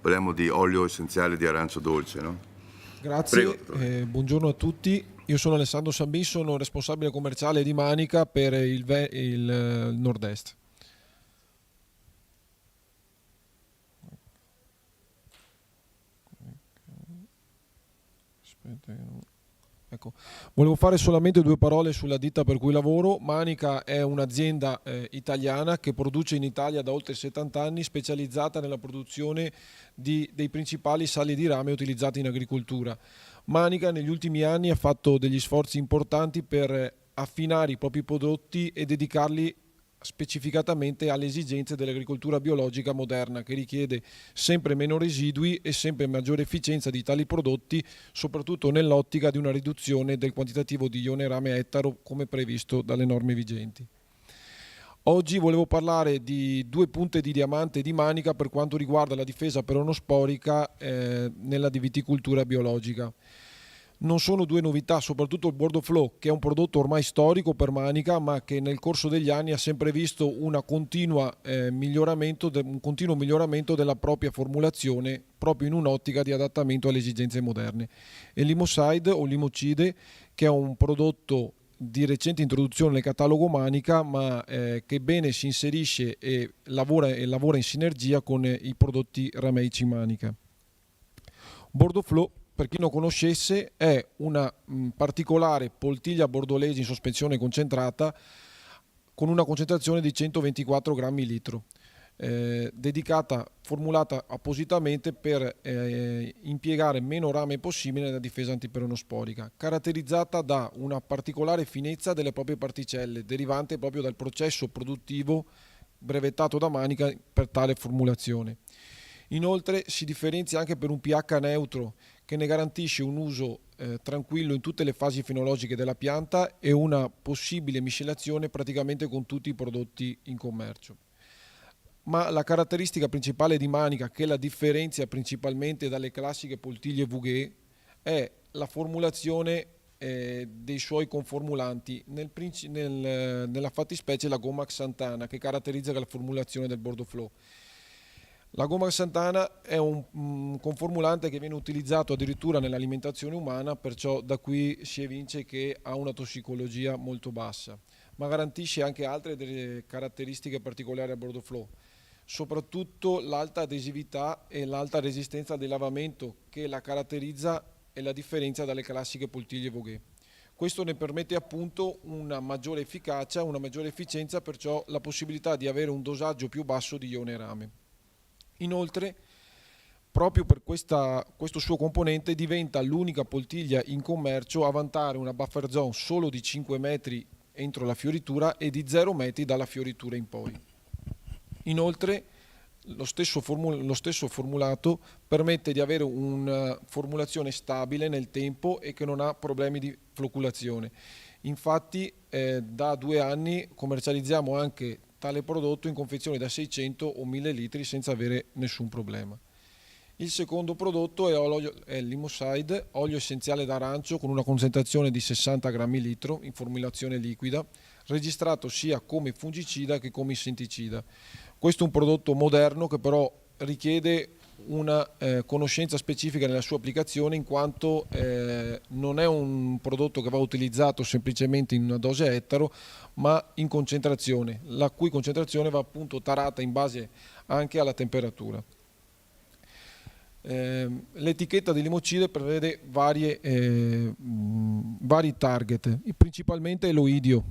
Parliamo di olio essenziale di arancio dolce, no? Grazie, Prego. Buongiorno a tutti. Io sono Alessandro Sambin, sono responsabile commerciale di Manica per il Nord-Est. Ecco. Volevo fare solamente 2 parole sulla ditta per cui lavoro. Manica è un'azienda italiana che produce in Italia da oltre 70 anni, specializzata nella produzione dei principali sali di rame utilizzati in agricoltura. Manica negli ultimi anni ha fatto degli sforzi importanti per affinare i propri prodotti e dedicarli specificatamente alle esigenze dell'agricoltura biologica moderna, che richiede sempre meno residui e sempre maggiore efficienza di tali prodotti, soprattutto nell'ottica di una riduzione del quantitativo di ione rame a ettaro come previsto dalle norme vigenti. Oggi volevo parlare di 2 punte di diamante di Manica per quanto riguarda la difesa peronosporica nella viticoltura biologica. Non sono 2 novità, soprattutto il Bordeaux Flow, che è un prodotto ormai storico per Manica, ma che nel corso degli anni ha sempre visto un continuo miglioramento della propria formulazione, proprio in un'ottica di adattamento alle esigenze moderne. E l'Imoside o l'Imocide, che è un prodotto di recente introduzione nel catalogo Manica, ma che bene si inserisce e lavora in sinergia con i prodotti rameici Manica. Bordeaux Flow, per chi non conoscesse, è una particolare poltiglia bordolese in sospensione concentrata con una concentrazione di 124 grammi litro, formulata appositamente per impiegare meno rame possibile nella difesa antiperonosporica, caratterizzata da una particolare finezza delle proprie particelle, derivante proprio dal processo produttivo brevettato da Manica per tale formulazione. Inoltre si differenzia anche per un pH neutro che ne garantisce un uso tranquillo in tutte le fasi fenologiche della pianta e una possibile miscelazione praticamente con tutti i prodotti in commercio. ma la caratteristica principale di Manica, che la differenzia principalmente dalle classiche poltiglie Vuguet, è la formulazione dei suoi conformulanti, nella fattispecie la gomma Xantana, che caratterizza la formulazione del Bordeaux Flow. La gomma Xantana è un conformulante che viene utilizzato addirittura nell'alimentazione umana, perciò da qui si evince che ha una tossicologia molto bassa, ma garantisce anche altre delle caratteristiche particolari al Bordeaux Flow, soprattutto l'alta adesività e l'alta resistenza al delavamento che la caratterizza e la differenzia dalle classiche poltiglie Voguet. Questo ne permette appunto una maggiore efficacia, una maggiore efficienza, perciò la possibilità di avere un dosaggio più basso di ione rame. Inoltre, proprio per questo suo componente, diventa l'unica poltiglia in commercio a vantare una buffer zone solo di 5 metri entro la fioritura e di 0 metri dalla fioritura in poi. Inoltre, lo stesso formulato permette di avere una formulazione stabile nel tempo e che non ha problemi di floculazione. Infatti da 2 anni commercializziamo anche tale prodotto in confezioni da 600 o 1000 litri senza avere nessun problema. Il secondo prodotto è il Limoside, olio essenziale d'arancio con una concentrazione di 60 grammi litro in formulazione liquida, registrato sia come fungicida che come insetticida. Questo è un prodotto moderno che però richiede una conoscenza specifica nella sua applicazione, in quanto non è un prodotto che va utilizzato semplicemente in una dose a ettaro, ma in concentrazione, la cui concentrazione va appunto tarata in base anche alla temperatura. L'etichetta di Limocide prevede vari target, principalmente l'oidio,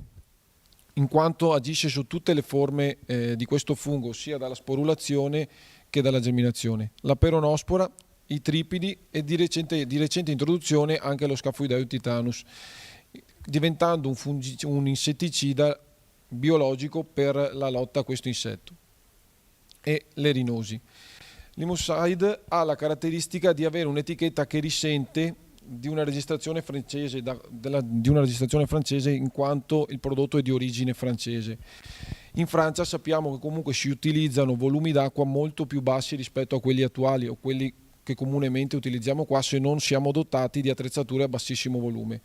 in quanto agisce su tutte le forme di questo fungo, sia dalla sporulazione che dalla germinazione. La peronospora, i tripidi e di recente introduzione anche lo Scaphoidea titanus, diventando un insetticida biologico per la lotta a questo insetto. E le rinosi. Limoside ha la caratteristica di avere un'etichetta che risente di una registrazione francese, in quanto il prodotto è di origine francese. In Francia sappiamo che comunque si utilizzano volumi d'acqua molto più bassi rispetto a quelli attuali o quelli che comunemente utilizziamo qua, se non siamo dotati di attrezzature a bassissimo volume.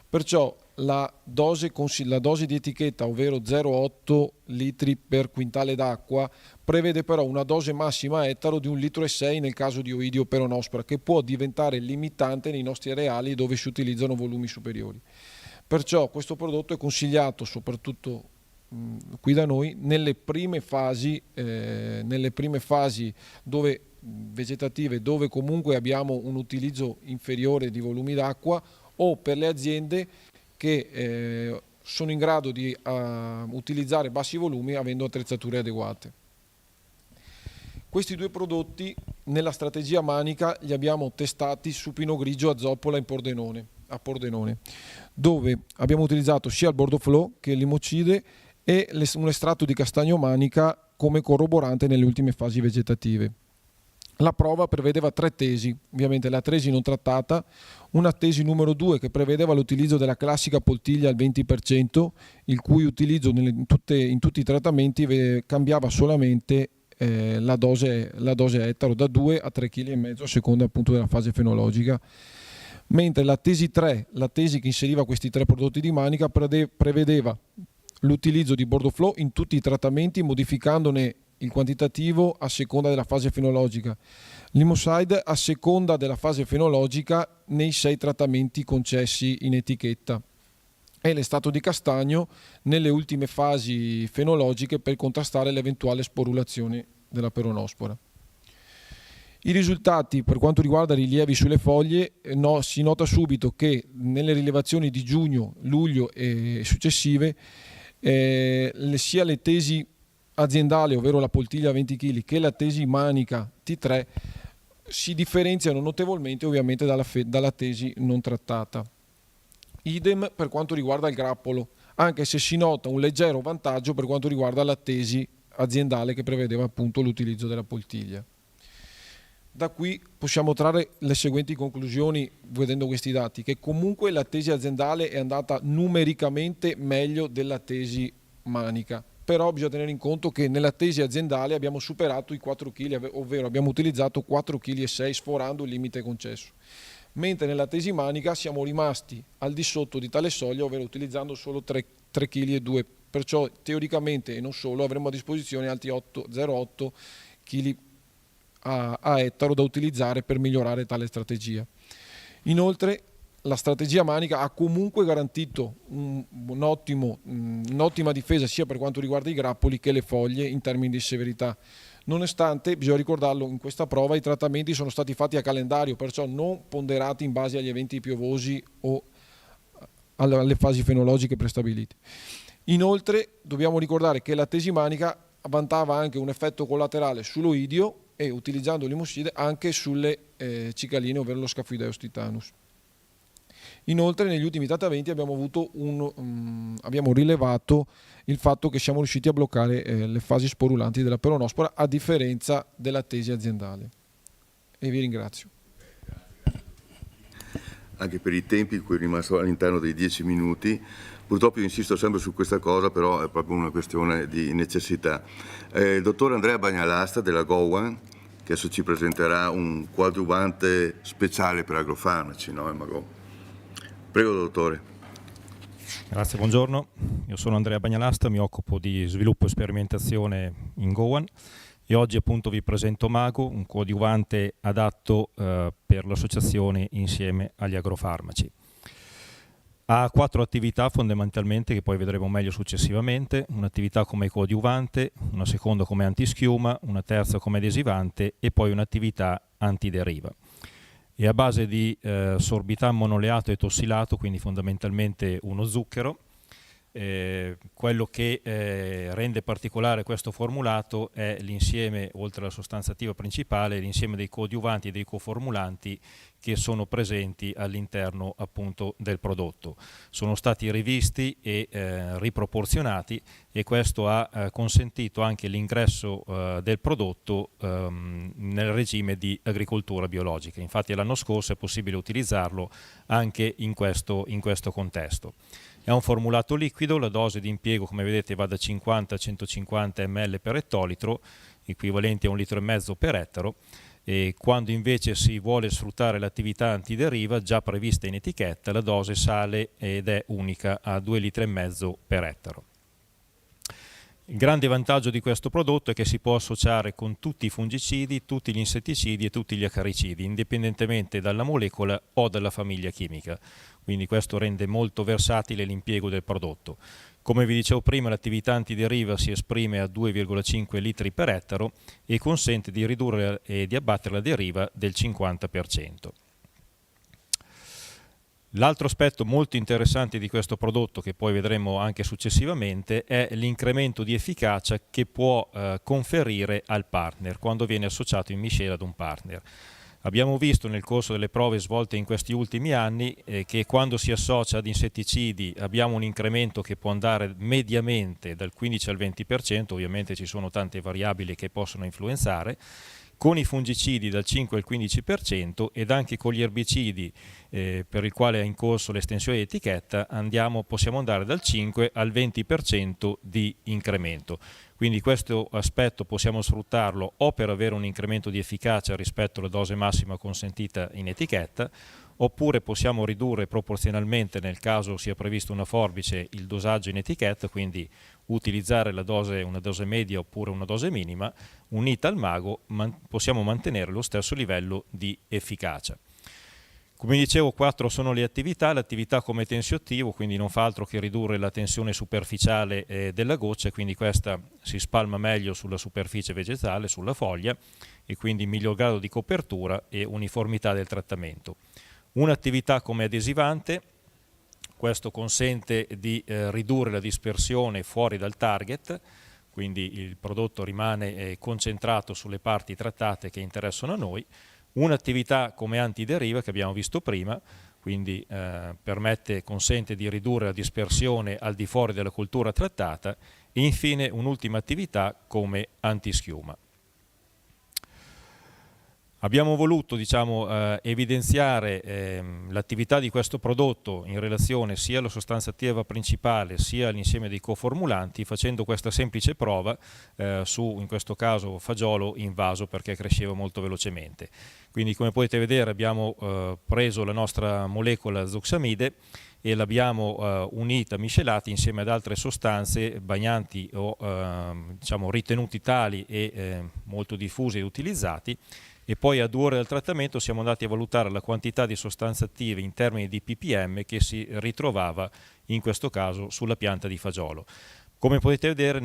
Perciò la dose di etichetta, ovvero 0,8 litri per quintale d'acqua, prevede però una dose massima a ettaro di 1,6 litri nel caso di oidio peronospora, che può diventare limitante nei nostri areali dove si utilizzano volumi superiori. Perciò questo prodotto è consigliato soprattutto qui da noi nelle prime fasi vegetative, dove comunque abbiamo un utilizzo inferiore di volumi d'acqua, o per le aziende che sono in grado di utilizzare bassi volumi avendo attrezzature adeguate. Questi due prodotti nella strategia Manica li abbiamo testati su Pinot Grigio a Zoppola a Pordenone, dove abbiamo utilizzato sia il Bordeaux Flow che il Limocide e un estratto di castagno Manica come corroborante nelle ultime fasi vegetative. La prova prevedeva 3 tesi, ovviamente la tesi non trattata, una tesi numero 2 che prevedeva l'utilizzo della classica poltiglia al 20%, il cui utilizzo in tutti i trattamenti cambiava solamente la dose a ettaro da 2 a 3,5 kg a seconda appunto della fase fenologica. Mentre la tesi 3, la tesi che inseriva questi 3 prodotti di Manica, prevedeva l'utilizzo di Bordeaux Flow in tutti i trattamenti, modificandone il quantitativo a seconda della fase fenologica, Limoside a seconda della fase fenologica nei 6 trattamenti concessi in etichetta, e l'estratto di castagno nelle ultime fasi fenologiche per contrastare l'eventuale sporulazione della peronospora. I risultati per quanto riguarda i rilievi sulle foglie, si nota subito che nelle rilevazioni di giugno, luglio e successive sia le tesi aziendale, ovvero la poltiglia 20 kg, che la tesi Manica T3 si differenziano notevolmente ovviamente dalla tesi non trattata. Idem per quanto riguarda il grappolo, anche se si nota un leggero vantaggio per quanto riguarda la tesi aziendale che prevedeva appunto l'utilizzo della poltiglia. Da qui possiamo trarre le seguenti conclusioni vedendo questi dati, che comunque la tesi aziendale è andata numericamente meglio della tesi Manica, però bisogna tenere in conto che nella tesi aziendale abbiamo superato i 4 kg, ovvero abbiamo utilizzato 4,6 kg sforando il limite concesso, mentre nella tesi manica siamo rimasti al di sotto di tale soglia, ovvero utilizzando solo 3,2 kg, perciò teoricamente e non solo avremo a disposizione altri 0,8 kg a ettaro da utilizzare per migliorare tale strategia. Inoltre la strategia manica ha comunque garantito un'ottima difesa sia per quanto riguarda i grappoli che le foglie in termini di severità. Nonostante, bisogna ricordarlo, in questa prova i trattamenti sono stati fatti a calendario, perciò non ponderati in base agli eventi piovosi o alle fasi fenologiche prestabilite. Inoltre dobbiamo ricordare che la tesi manica vantava anche un effetto collaterale sull'oidio e, utilizzando l'imosside, anche sulle cicaline, ovvero lo Scaphoideus titanus. Inoltre negli ultimi trattamenti abbiamo rilevato il fatto che siamo riusciti a bloccare le fasi sporulanti della peronospora, a differenza della tesi aziendale. E vi ringrazio. Anche per i tempi in cui è rimasto all'interno dei 10 minuti. Purtroppo io insisto sempre su questa cosa, però è proprio una questione di necessità. Il dottor Andrea Bagnalasta della Gowan, che adesso ci presenterà un coadiuvante speciale per agrofarmaci, no? Prego, dottore. Grazie, buongiorno. Io sono Andrea Bagnalasta, mi occupo di sviluppo e sperimentazione in Gowan e oggi appunto vi presento Mago, un coadiuvante adatto per l'associazione insieme agli agrofarmaci. Ha 4 attività fondamentalmente, che poi vedremo meglio successivamente: un'attività come coadiuvante, una seconda come antischiuma, una terza come adesivante e poi un'attività antideriva. È a base di sorbitan monoleato e tossilato, quindi fondamentalmente uno zucchero. Quello che rende particolare questo formulato è l'insieme, oltre alla sostanza attiva principale, l'insieme dei coadiuvanti e dei coformulanti che sono presenti all'interno appunto del prodotto. Sono stati rivisti e riproporzionati, e questo ha consentito anche l'ingresso del prodotto nel regime di agricoltura biologica. Infatti l'anno scorso è possibile utilizzarlo anche in questo contesto. È un formulato liquido, la dose di impiego come vedete va da 50 a 150 ml per ettolitro, equivalenti a 1,5 litri per ettaro, e quando invece si vuole sfruttare l'attività antideriva già prevista in etichetta, la dose sale ed è unica a 2,5 litri per ettaro. Il grande vantaggio di questo prodotto è che si può associare con tutti i fungicidi, tutti gli insetticidi e tutti gli acaricidi, indipendentemente dalla molecola o dalla famiglia chimica. Quindi questo rende molto versatile l'impiego del prodotto. Come vi dicevo prima, l'attività antideriva si esprime a 2,5 litri per ettaro e consente di ridurre e di abbattere la deriva del 50%. L'altro aspetto molto interessante di questo prodotto, che poi vedremo anche successivamente, è l'incremento di efficacia che può conferire al partner quando viene associato in miscela ad un partner. Abbiamo visto nel corso delle prove svolte in questi ultimi anni che quando si associa ad insetticidi abbiamo un incremento che può andare mediamente dal 15 al 20%, ovviamente ci sono tante variabili che possono influenzare, con i fungicidi dal 5 al 15% ed anche con gli erbicidi per il quale è in corso l'estensione di etichetta possiamo andare dal 5 al 20% di incremento. Quindi questo aspetto possiamo sfruttarlo o per avere un incremento di efficacia rispetto alla dose massima consentita in etichetta, oppure possiamo ridurre proporzionalmente, nel caso sia previsto una forbice, il dosaggio in etichetta, quindi utilizzare una dose media oppure una dose minima, unita al Mago possiamo mantenere lo stesso livello di efficacia. Come dicevo, 4 sono le attività. L'attività come tensioattivo, quindi non fa altro che ridurre la tensione superficiale della goccia, quindi questa si spalma meglio sulla superficie vegetale, sulla foglia, e quindi miglior grado di copertura e uniformità del trattamento. Un'attività come adesivante, questo consente di ridurre la dispersione fuori dal target, quindi il prodotto rimane concentrato sulle parti trattate che interessano a noi. Un'attività come antideriva che abbiamo visto prima, quindi consente di ridurre la dispersione al di fuori della coltura trattata, e infine un'ultima attività come antischiuma. Abbiamo voluto evidenziare l'attività di questo prodotto in relazione sia alla sostanza attiva principale sia all'insieme dei coformulanti, facendo questa semplice prova su, in questo caso, fagiolo invaso, perché cresceva molto velocemente. Quindi, come potete vedere, abbiamo preso la nostra molecola zoxamide e l'abbiamo unita, miscelata insieme ad altre sostanze bagnanti o ritenuti tali e molto diffusi e utilizzati, e poi a 2 ore dal trattamento siamo andati a valutare la quantità di sostanze attive in termini di ppm che si ritrovava in questo caso sulla pianta di fagiolo. Come potete vedere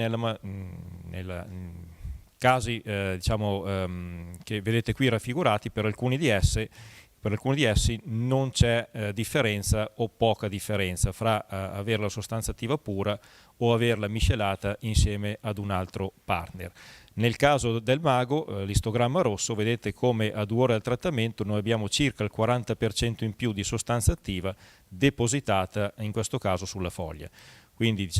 casi che vedete qui raffigurati, per alcuni di essi non c'è differenza o poca differenza fra avere la sostanza attiva pura o averla miscelata insieme ad un altro partner. Nel caso del mago, l'istogramma rosso, vedete come a 2 ore al trattamento noi abbiamo circa il 40% in più di sostanza attiva depositata in questo caso sulla foglia. Quindi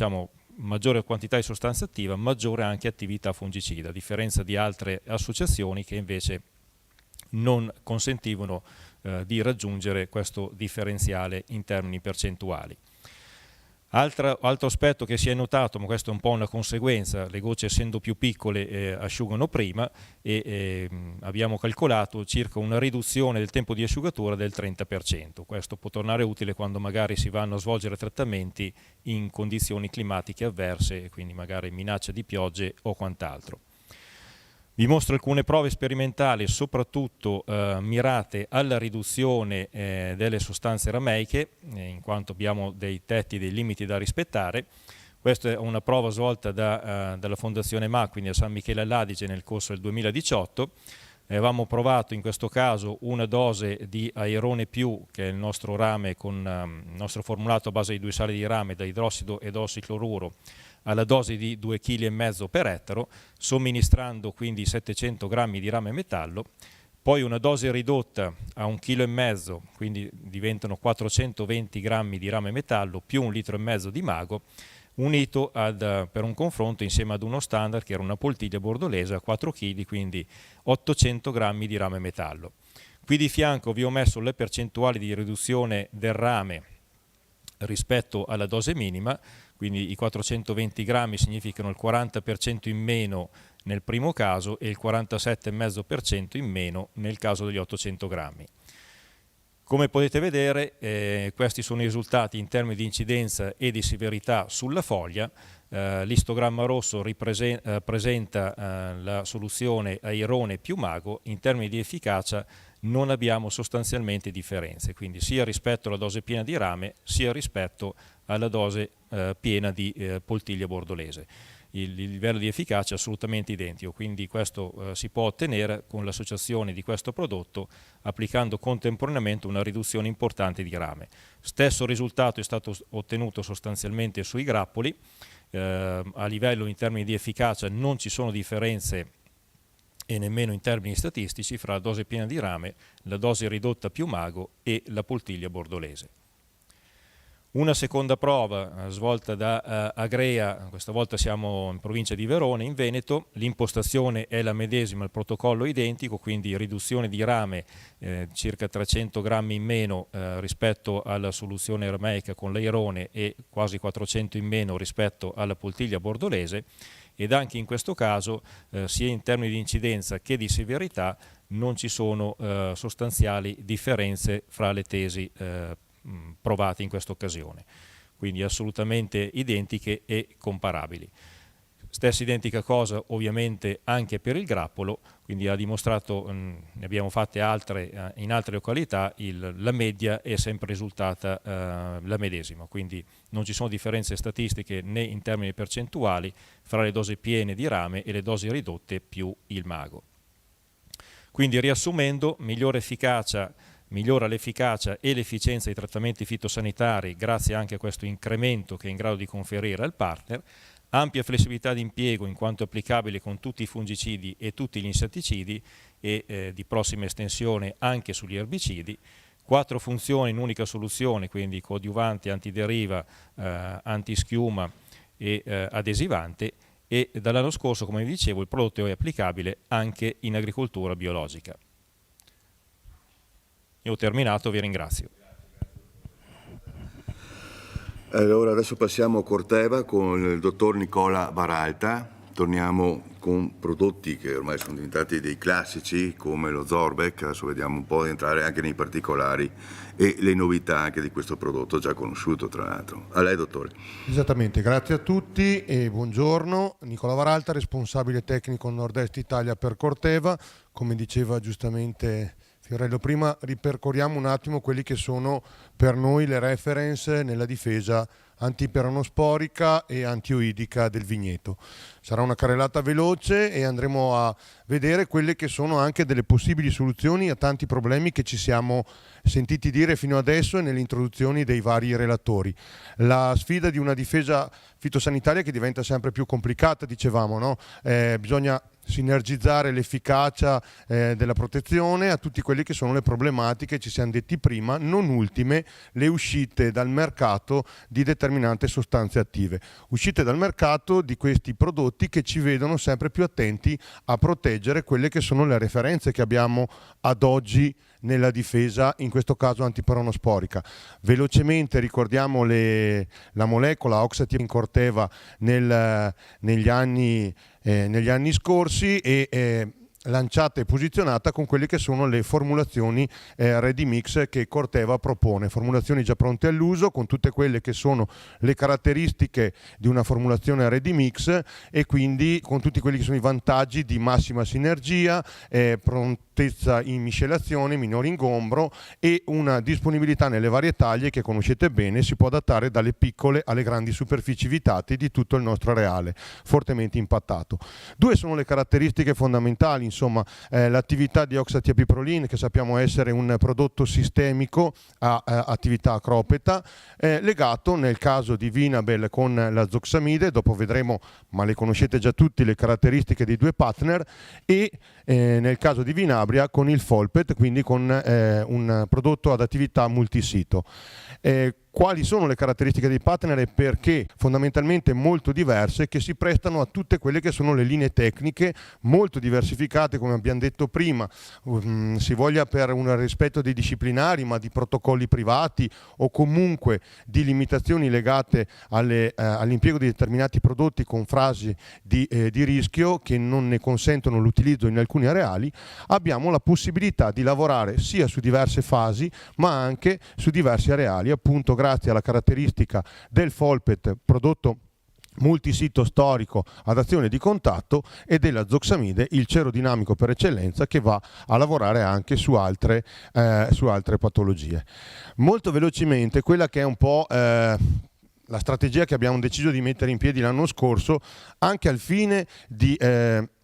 maggiore quantità di sostanza attiva, maggiore anche attività fungicida, a differenza di altre associazioni che invece non consentivano di raggiungere questo differenziale in termini percentuali. Altro aspetto che si è notato, ma questo è un po' una conseguenza, le gocce essendo più piccole asciugano prima e abbiamo calcolato circa una riduzione del tempo di asciugatura del 30%. Questo può tornare utile quando magari si vanno a svolgere trattamenti in condizioni climatiche avverse, quindi magari minaccia di piogge o quant'altro. Vi mostro alcune prove sperimentali, soprattutto mirate alla riduzione delle sostanze rameiche, in quanto abbiamo dei tetti, dei limiti da rispettare. Questa è una prova svolta dalla Fondazione MA, quindi a San Michele all'Adige, nel corso del 2018. Avevamo provato in questo caso una dose di Airone più, che è il nostro rame con il nostro formulato a base di 2 sali di rame da idrossido ed ossicloruro, alla dose di 2,5 kg per ettaro, somministrando quindi 700 grammi di rame metallo, poi una dose ridotta a 1,5 kg, quindi diventano 420 grammi di rame metallo più 1,5 litri di mago, unito per un confronto insieme ad uno standard che era una poltiglia bordolese a 4 kg, quindi 800 grammi di rame metallo. Qui di fianco vi ho messo le percentuali di riduzione del rame rispetto alla dose minima, quindi i 420 grammi significano il 40% in meno nel primo caso e il 47,5% in meno nel caso degli 800 grammi. Come potete vedere, questi sono i risultati in termini di incidenza e di severità sulla foglia. L'istogramma rosso presenta la soluzione Airone più mago. In termini di efficacia non abbiamo sostanzialmente differenze, quindi sia rispetto alla dose piena di rame sia rispetto alla dose piena di poltiglia bordolese. Il livello di efficacia è assolutamente identico, quindi questo si può ottenere con l'associazione di questo prodotto applicando contemporaneamente una riduzione importante di rame. Stesso risultato è stato ottenuto sostanzialmente sui grappoli, a livello in termini di efficacia non ci sono differenze e nemmeno in termini statistici fra la dose piena di rame, la dose ridotta più mago e la poltiglia bordolese. Una seconda prova svolta da Agrea, questa volta siamo in provincia di Verona, in Veneto. L'impostazione è la medesima, il protocollo è identico, quindi riduzione di rame circa 300 grammi in meno rispetto alla soluzione rameica con l'Airone e quasi 400 in meno rispetto alla poltiglia bordolese, ed anche in questo caso sia in termini di incidenza che di severità non ci sono sostanziali differenze fra le tesi provate in questa occasione, quindi assolutamente identiche e comparabili. Stessa identica cosa ovviamente anche per il grappolo, quindi ha dimostrato, ne abbiamo fatte altre in altre località, la media è sempre risultata la medesima, quindi non ci sono differenze statistiche né in termini percentuali fra le dosi piene di rame e le dosi ridotte più il mago. Quindi riassumendo, migliora l'efficacia e l'efficienza dei trattamenti fitosanitari grazie anche a questo incremento che è in grado di conferire al partner, ampia flessibilità di impiego in quanto applicabile con tutti i fungicidi e tutti gli insetticidi e di prossima estensione anche sugli erbicidi, 4 funzioni in unica soluzione, quindi coadiuvante, antideriva, antischiuma e adesivante, e dall'anno scorso, come vi dicevo, il prodotto è applicabile anche in agricoltura biologica. Io ho terminato, vi ringrazio. Allora adesso passiamo a Corteva con il dottor Nicola Varalta. Torniamo con prodotti che ormai sono diventati dei classici come lo Zorbeck, adesso vediamo un po' di entrare anche nei particolari e le novità anche di questo prodotto già conosciuto tra l'altro. A lei dottore. Esattamente, grazie a tutti e buongiorno. Nicola Varalta, responsabile tecnico Nord-Est Italia per Corteva. Come diceva giustamente Fiorello prima, ripercorriamo un attimo quelli che sono per noi le reference nella difesa antiperonosporica e antioidica del vigneto. Sarà una carrellata veloce e andremo a vedere quelle che sono anche delle possibili soluzioni a tanti problemi che ci siamo sentiti dire fino adesso e nelle introduzioni dei vari relatori. La sfida di una difesa fitosanitaria che diventa sempre più complicata, dicevamo, no? Bisogna sinergizzare l'efficacia della protezione a tutte quelle che sono le problematiche, ci siamo detti prima, non ultime le uscite dal mercato di determinate sostanze attive. Uscite dal mercato di questi prodotti che ci vedono sempre più attenti a proteggere quelle che sono le referenze che abbiamo ad oggi nella difesa, in questo caso antiperonosporica. Velocemente ricordiamo la molecola Oxathiop in Corteva negli anni scorsi e lanciata e posizionata con quelle che sono le formulazioni ready mix che Corteva propone, formulazioni già pronte all'uso con tutte quelle che sono le caratteristiche di una formulazione ready mix e quindi con tutti quelli che sono i vantaggi di massima sinergia, prontezza in miscelazione, minore ingombro e una disponibilità nelle varie taglie che conoscete bene, si può adattare dalle piccole alle grandi superfici vitate di tutto il nostro areale, fortemente impattato. Due sono le caratteristiche fondamentali, insomma, l'attività di oxatiapiprolin, che sappiamo essere un prodotto sistemico a attività acropeta, legato nel caso di Vinabel con la zoxamide, dopo vedremo, ma le conoscete già tutti, le caratteristiche dei due partner, e nel caso di Vinabria con il Folpet, quindi con un prodotto ad attività multisito. Quali sono le caratteristiche dei partner e perché? Fondamentalmente molto diverse, che si prestano a tutte quelle che sono le linee tecniche molto diversificate, come abbiamo detto prima, si voglia per un rispetto dei disciplinari, ma di protocolli privati o comunque di limitazioni legate all'impiego di determinati prodotti con frasi di rischio che non ne consentono l'utilizzo in alcuni areali. Abbiamo la possibilità di lavorare sia su diverse fasi ma anche su diversi areali, appunto grazie alla caratteristica del Folpet, prodotto multisito storico ad azione di contatto, e della zoxamide, il cerodinamico per eccellenza, che va a lavorare anche su altre patologie. Molto velocemente quella che è un po' la strategia che abbiamo deciso di mettere in piedi l'anno scorso, anche al fine di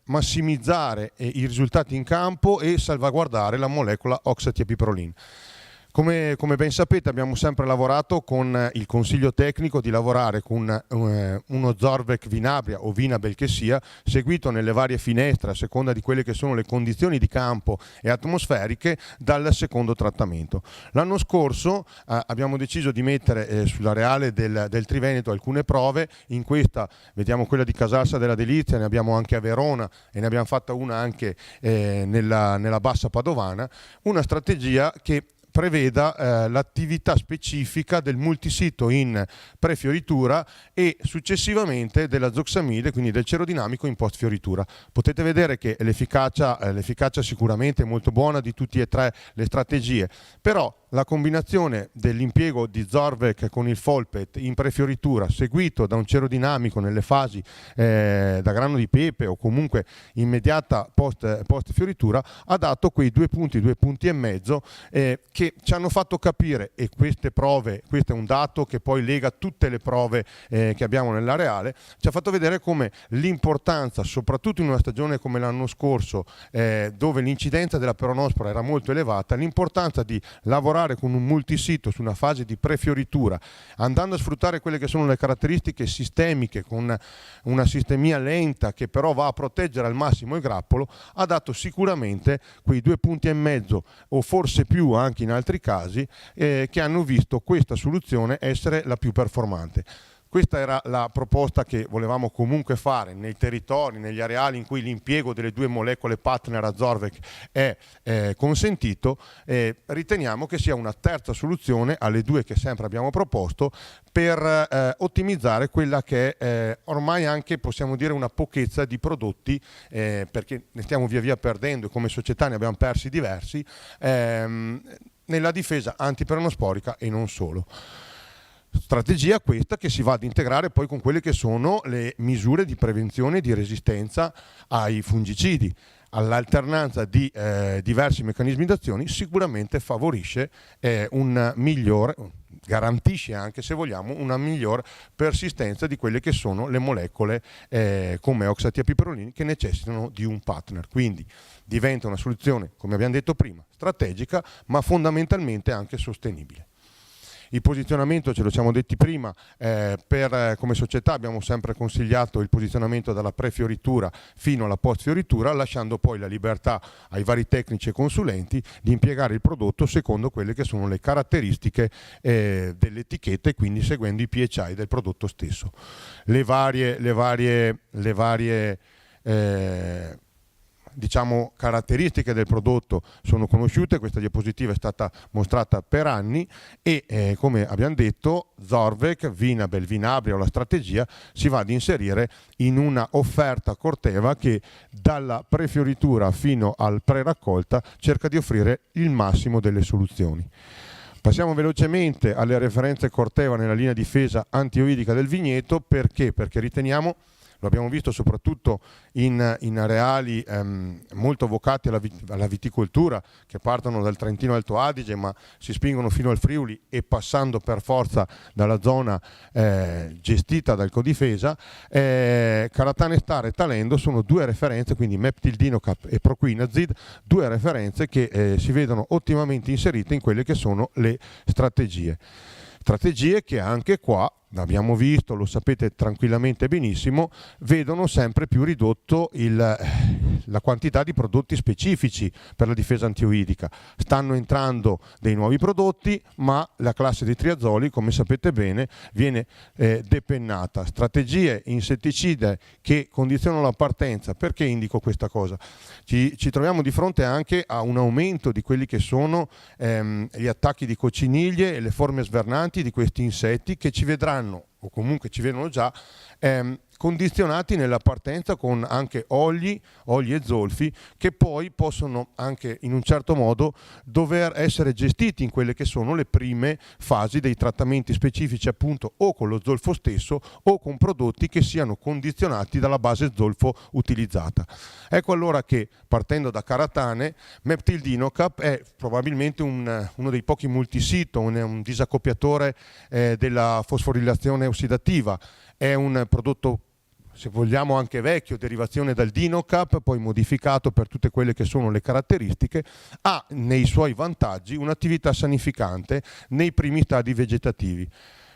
massimizzare i risultati in campo e salvaguardare la molecola oxatiapiprolin. Come ben sapete, abbiamo sempre lavorato con il consiglio tecnico di lavorare con uno Zorbeck Vinabria o Vinabel che sia, seguito nelle varie finestre a seconda di quelle che sono le condizioni di campo e atmosferiche dal secondo trattamento. L'anno scorso abbiamo deciso di mettere sull'areale del Triveneto alcune prove. In questa vediamo quella di Casalsa della Delizia, ne abbiamo anche a Verona e ne abbiamo fatta una anche nella Bassa Padovana, una strategia che preveda l'attività specifica del multisito in prefioritura e successivamente della zoxamide, quindi del cerodinamico in postfioritura. Potete vedere che l'efficacia sicuramente è molto buona di tutte e tre le strategie, però la combinazione dell'impiego di Zorbeck con il Folpet in prefioritura seguito da un cerodinamico nelle fasi da grano di pepe o comunque immediata post fioritura ha dato quei 2 punti e mezzo che ci hanno fatto capire, e queste prove, questo è un dato che poi lega tutte le prove che abbiamo nell'areale, ci ha fatto vedere come l'importanza, soprattutto in una stagione come l'anno scorso dove l'incidenza della peronospora era molto elevata, l'importanza di lavorare con un multisito su una fase di prefioritura, andando a sfruttare quelle che sono le caratteristiche sistemiche con una sistemia lenta che però va a proteggere al massimo il grappolo, ha dato sicuramente quei 2 punti e mezzo o forse più anche in altri casi che hanno visto questa soluzione essere la più performante. Questa era la proposta che volevamo comunque fare nei territori, negli areali in cui l'impiego delle due molecole partner Azorvec è consentito. Riteniamo che sia una terza soluzione alle due che sempre abbiamo proposto per ottimizzare quella che è ormai anche, possiamo dire, una pochezza di prodotti, perché ne stiamo via via perdendo e come società ne abbiamo persi diversi, nella difesa antiperonosporica e non solo. Strategia questa che si va ad integrare poi con quelle che sono le misure di prevenzione e di resistenza ai fungicidi. All'alternanza di diversi meccanismi d'azione sicuramente favorisce un migliore, garantisce anche, se vogliamo, una miglior persistenza di quelle che sono le molecole come oxatiapiperolini che necessitano di un partner. Quindi diventa una soluzione, come abbiamo detto prima, strategica ma fondamentalmente anche sostenibile. Il posizionamento, ce lo siamo detti prima, come società abbiamo sempre consigliato il posizionamento dalla pre-fioritura fino alla post-fioritura, lasciando poi la libertà ai vari tecnici e consulenti di impiegare il prodotto secondo quelle che sono le caratteristiche dell'etichetta e quindi seguendo i PHI del prodotto stesso. Le varie diciamo caratteristiche del prodotto sono conosciute, questa diapositiva è stata mostrata per anni e come abbiamo detto Zorvec, Vinabel, Vinabria o la strategia si va ad inserire in una offerta Corteva che dalla prefioritura fino al pre-raccolta cerca di offrire il massimo delle soluzioni. Passiamo velocemente alle referenze Corteva nella linea difesa antioidica del vigneto. Perché? Perché riteniamo, lo abbiamo visto soprattutto in areali molto vocati alla viticoltura, che partono dal Trentino Alto Adige ma si spingono fino al Friuli e passando per forza dalla zona gestita dal Codifesa. Caratane Star e Talendo sono due referenze, quindi Meptildinocap e Proquinazid, due referenze che si vedono ottimamente inserite in quelle che sono le strategie che anche qua abbiamo visto, lo sapete tranquillamente benissimo, vedono sempre più ridotto la quantità di prodotti specifici per la difesa antioidica. Stanno entrando dei nuovi prodotti, ma la classe dei triazoli, come sapete bene, viene depennata. Strategie insetticide che condizionano la partenza. Perché indico questa cosa? Ci troviamo di fronte anche a un aumento di quelli che sono gli attacchi di cocciniglie e le forme svernanti di questi insetti che ci vedranno o comunque ci vedono già condizionati nella partenza con anche oli e zolfi che poi possono anche in un certo modo dover essere gestiti in quelle che sono le prime fasi dei trattamenti specifici appunto o con lo zolfo stesso o con prodotti che siano condizionati dalla base zolfo utilizzata. Ecco allora che partendo da Caratane, Meptildinocap è probabilmente uno dei pochi multisito, un disaccoppiatore della fosforilazione ossidativa, è un prodotto se vogliamo anche vecchio, derivazione dal Dinocap, poi modificato per tutte quelle che sono le caratteristiche, ha nei suoi vantaggi un'attività sanificante nei primi stadi vegetativi.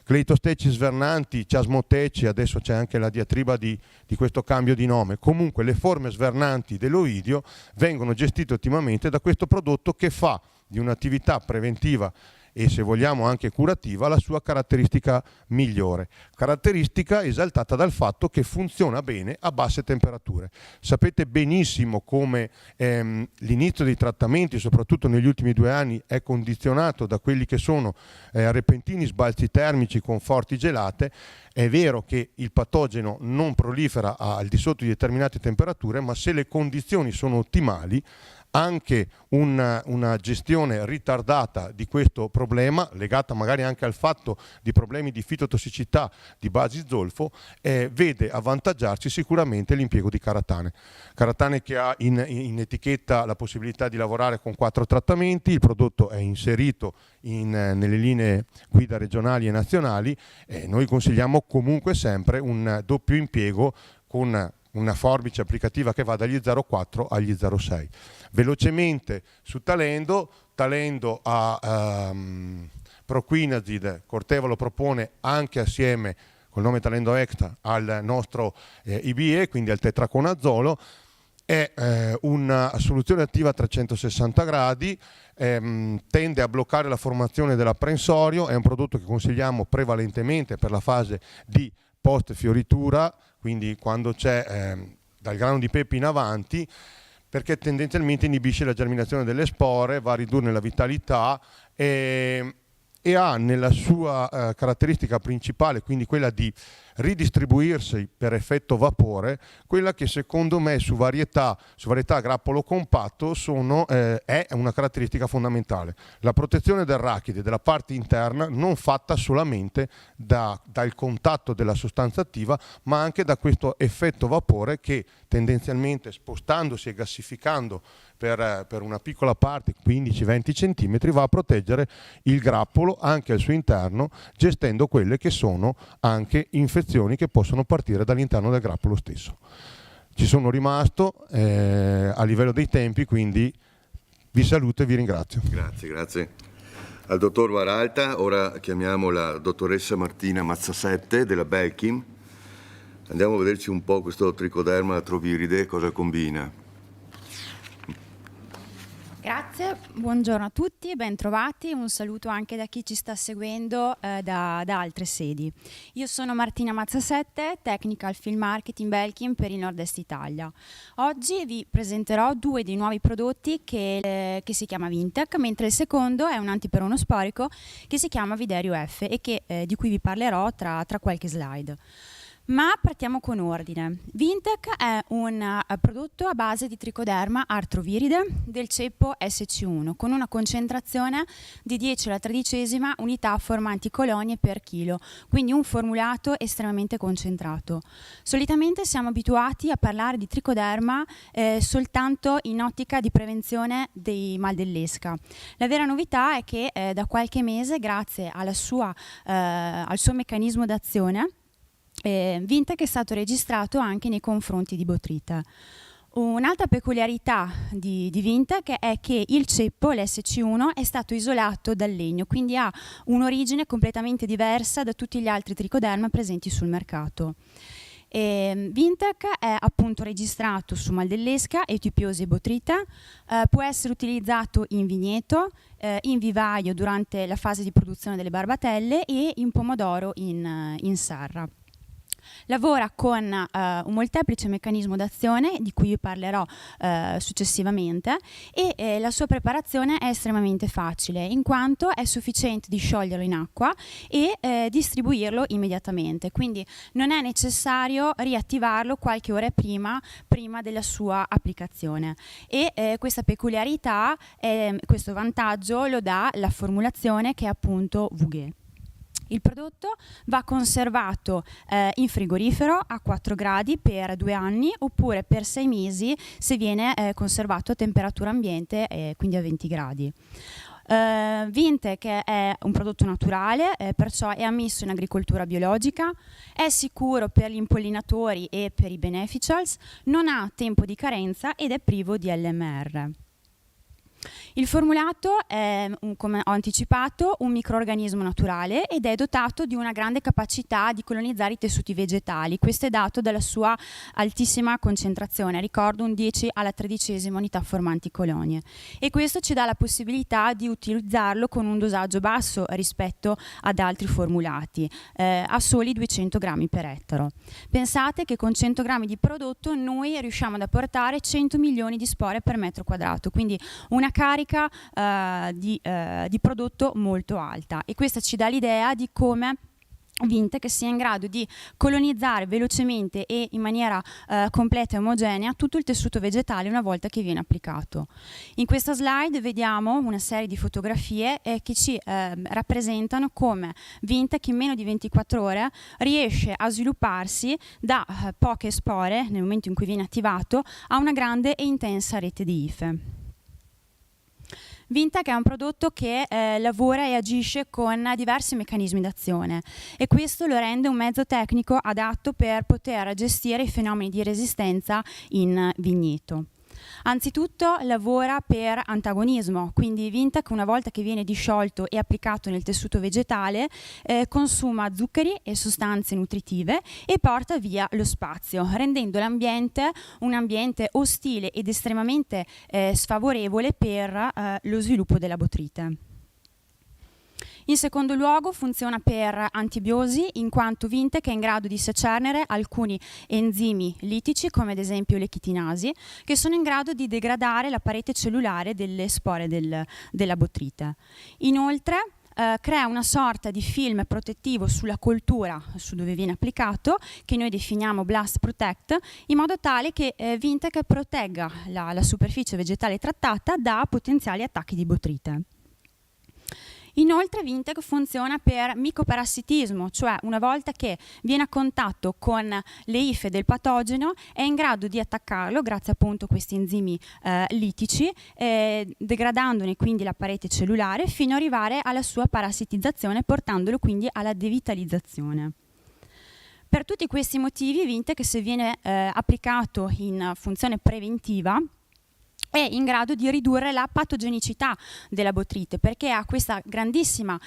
Cleitosteci svernanti, ciasmoteci, adesso c'è anche la diatriba di questo cambio di nome, comunque le forme svernanti dell'oidio vengono gestite ottimamente da questo prodotto che fa di un'attività preventiva e se vogliamo anche curativa la sua caratteristica migliore, caratteristica esaltata dal fatto che funziona bene a basse temperature. Sapete benissimo come l'inizio dei trattamenti, soprattutto negli ultimi 2 anni, è condizionato da quelli che sono repentini sbalzi termici con forti gelate. È vero che il patogeno non prolifera al di sotto di determinate temperature, ma se le condizioni sono ottimali, anche una gestione ritardata di questo problema, legata magari anche al fatto di problemi di fitotossicità di basi zolfo, vede avvantaggiarci sicuramente l'impiego di Caratane. Caratane che ha in etichetta la possibilità di lavorare con 4 trattamenti, il prodotto è inserito nelle linee guida regionali e nazionali e noi consigliamo comunque sempre un doppio impiego con una forbice applicativa che va dagli 0,4 agli 0,6. Velocemente su Talendo a Proquinazid, Corteva lo propone anche assieme col nome Talendo Extra al nostro IBE, quindi al tetraconazolo. È una soluzione attiva a 360 gradi, tende a bloccare la formazione dell'apprensorio, è un prodotto che consigliamo prevalentemente per la fase di post fioritura, quindi quando c'è dal grano di pepe in avanti, perché tendenzialmente inibisce la germinazione delle spore, va a ridurne la vitalità e ha nella sua caratteristica principale, quindi quella di ridistribuirsi per effetto vapore, quella che secondo me su varietà a grappolo compatto è una caratteristica fondamentale. La protezione del rachide della parte interna non fatta solamente dal contatto della sostanza attiva, ma anche da questo effetto vapore che tendenzialmente, spostandosi e gassificando per una piccola parte, 15-20 cm, va a proteggere il grappolo anche al suo interno, gestendo quelle che sono anche infezioni che possono partire dall'interno del grappolo stesso. Ci sono rimasto a livello dei tempi, quindi vi saluto e vi ringrazio. Grazie. Al dottor Varalta, ora chiamiamo la dottoressa Martina Mazzasette della Belkin. Andiamo a vederci un po' questo tricoderma atroviride, cosa combina. Grazie, buongiorno a tutti, ben trovati, un saluto anche da chi ci sta seguendo da altre sedi. Io sono Martina Mazzasette, Technical Field Marketing Belkin per il Nord-Est Italia. Oggi vi presenterò due dei nuovi prodotti che si chiama Vintec, mentre il secondo è un antiperonosporico che si chiama Viderio F e di cui vi parlerò tra qualche slide. Ma partiamo con ordine. Vintec è un prodotto a base di tricoderma artroviride del ceppo SC1 con una concentrazione di 10 alla 13ª unità formanti colonie per chilo, quindi un formulato estremamente concentrato. Solitamente siamo abituati a parlare di tricoderma soltanto in ottica di prevenzione dei mal dell'esca. La vera novità è che da qualche mese, grazie al suo meccanismo d'azione, Vintec è stato registrato anche nei confronti di botrite. Un'altra peculiarità di Vintec è che il ceppo, l'SC1, è stato isolato dal legno, quindi ha un'origine completamente diversa da tutti gli altri tricoderma presenti sul mercato. Vintec è appunto registrato su mal dell'esca, etipiosi e botrite, può essere utilizzato in vigneto, in vivaio durante la fase di produzione delle barbatelle e in pomodoro in serra. Lavora con un molteplice meccanismo d'azione di cui vi parlerò successivamente e la sua preparazione è estremamente facile in quanto è sufficiente di scioglierlo in acqua e distribuirlo immediatamente, quindi non è necessario riattivarlo qualche ora prima della sua applicazione e questa peculiarità, questo vantaggio lo dà la formulazione che è appunto Vuguet. Il prodotto va conservato in frigorifero a 4 gradi per 2 anni oppure per 6 mesi se viene conservato a temperatura ambiente, quindi a 20 gradi. Vintec è un prodotto naturale, perciò è ammesso in agricoltura biologica, è sicuro per gli impollinatori e per i beneficials, non ha tempo di carenza ed è privo di LMR. Il formulato è, come ho anticipato, un microorganismo naturale ed è dotato di una grande capacità di colonizzare i tessuti vegetali. Questo è dato dalla sua altissima concentrazione, ricordo un 10 alla 13ª unità formanti colonie. E questo ci dà la possibilità di utilizzarlo con un dosaggio basso rispetto ad altri formulati, a soli 200 grammi per ettaro. Pensate che con 100 grammi di prodotto noi riusciamo ad apportare 100 milioni di spore per metro quadrato, quindi una carica di prodotto molto alta e questa ci dà l'idea di come Vintec sia in grado di colonizzare velocemente e in maniera completa e omogenea tutto il tessuto vegetale una volta che viene applicato. In questa slide vediamo una serie di fotografie che ci rappresentano come Vintec in meno di 24 ore riesce a svilupparsi da poche spore nel momento in cui viene attivato a una grande e intensa rete di ife. Vintec è un prodotto che lavora e agisce con diversi meccanismi d'azione e questo lo rende un mezzo tecnico adatto per poter gestire i fenomeni di resistenza in vigneto. Anzitutto lavora per antagonismo, quindi Vintec una volta che viene disciolto e applicato nel tessuto vegetale consuma zuccheri e sostanze nutritive e porta via lo spazio, rendendo l'ambiente un ambiente ostile ed estremamente sfavorevole per lo sviluppo della botrite. In secondo luogo funziona per antibiosi, in quanto Vintec è in grado di secernere alcuni enzimi litici, come ad esempio le chitinasi, che sono in grado di degradare la parete cellulare delle spore della botrite. Inoltre crea una sorta di film protettivo sulla coltura su dove viene applicato, che noi definiamo Blast Protect, in modo tale che Vintec protegga la superficie vegetale trattata da potenziali attacchi di botrite. Inoltre Vintec funziona per micoparassitismo, cioè una volta che viene a contatto con le ife del patogeno è in grado di attaccarlo grazie appunto a questi enzimi litici, degradandone quindi la parete cellulare fino ad arrivare alla sua parassitizzazione, portandolo quindi alla devitalizzazione. Per tutti questi motivi Vintec, se viene applicato in funzione preventiva, è in grado di ridurre la patogenicità della botrite, perché ha questa grandissima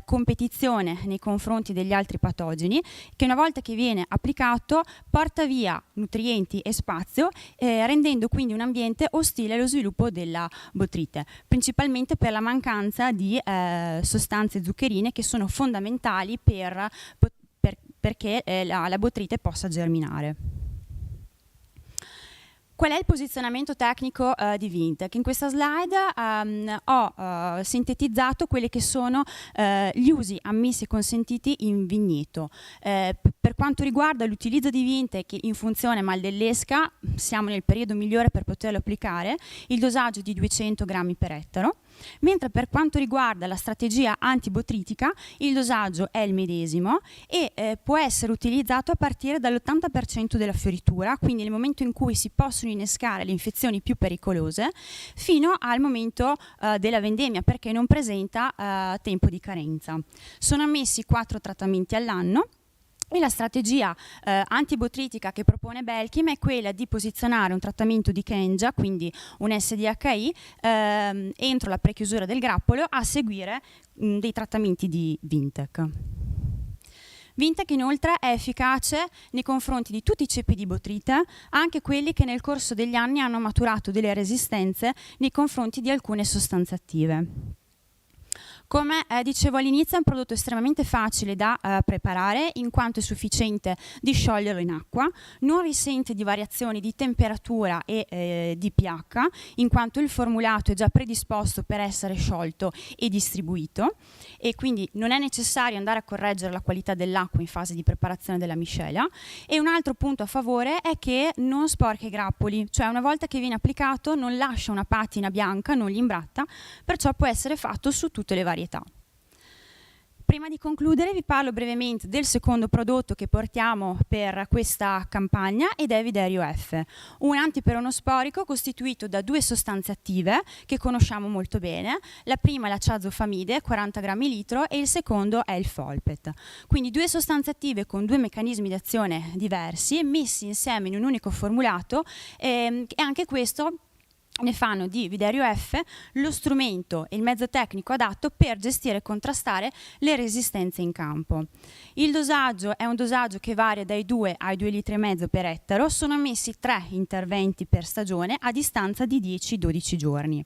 competizione nei confronti degli altri patogeni, che una volta che viene applicato porta via nutrienti e spazio, rendendo quindi un ambiente ostile allo sviluppo della botrite, principalmente per la mancanza di sostanze zuccherine che sono fondamentali perché la botrite possa germinare. Qual è il posizionamento tecnico di Vintec? In questa slide ho sintetizzato quelli che sono gli usi ammessi e consentiti in vigneto. Per quanto riguarda l'utilizzo di Vintec in funzione mal dell'esca, siamo nel periodo migliore per poterlo applicare, il dosaggio di 200 grammi per ettaro, mentre per quanto riguarda la strategia antibotritica il dosaggio è il medesimo e può essere utilizzato a partire dall'80% della fioritura, quindi nel momento in cui si possono innescare le infezioni più pericolose, fino al momento della vendemmia, perché non presenta tempo di carenza. Sono ammessi 4 trattamenti all'anno. E la strategia antibotritica che propone Belkim è quella di posizionare un trattamento di Kenja, quindi un SDHI, entro la prechiusura del grappolo a seguire dei trattamenti di Vintec. Vintec inoltre è efficace nei confronti di tutti i ceppi di botrite, anche quelli che nel corso degli anni hanno maturato delle resistenze nei confronti di alcune sostanze attive. Come dicevo all'inizio, è un prodotto estremamente facile da preparare, in quanto è sufficiente di scioglierlo in acqua, non risente di variazioni di temperatura e di pH, in quanto il formulato è già predisposto per essere sciolto e distribuito, e quindi non è necessario andare a correggere la qualità dell'acqua in fase di preparazione della miscela. E un altro punto a favore è che non sporca i grappoli, cioè una volta che viene applicato non lascia una patina bianca, non li imbratta, perciò può essere fatto su tutte le varietà. Prima di concludere vi parlo brevemente del secondo prodotto che portiamo per questa campagna ed è Viderio F, un antiperonosporico costituito da 2 sostanze attive che conosciamo molto bene. La prima è la ciazofamide, 40 grammi litro, e il secondo è il Folpet. Quindi 2 sostanze attive con 2 meccanismi di azione diversi, messi insieme in un unico formulato, e anche questo ne fanno di Viderio F lo strumento e il mezzo tecnico adatto per gestire e contrastare le resistenze in campo. Il dosaggio è un dosaggio che varia dai 2 ai 2,5 litri per ettaro, sono ammessi 3 interventi per stagione a distanza di 10-12 giorni.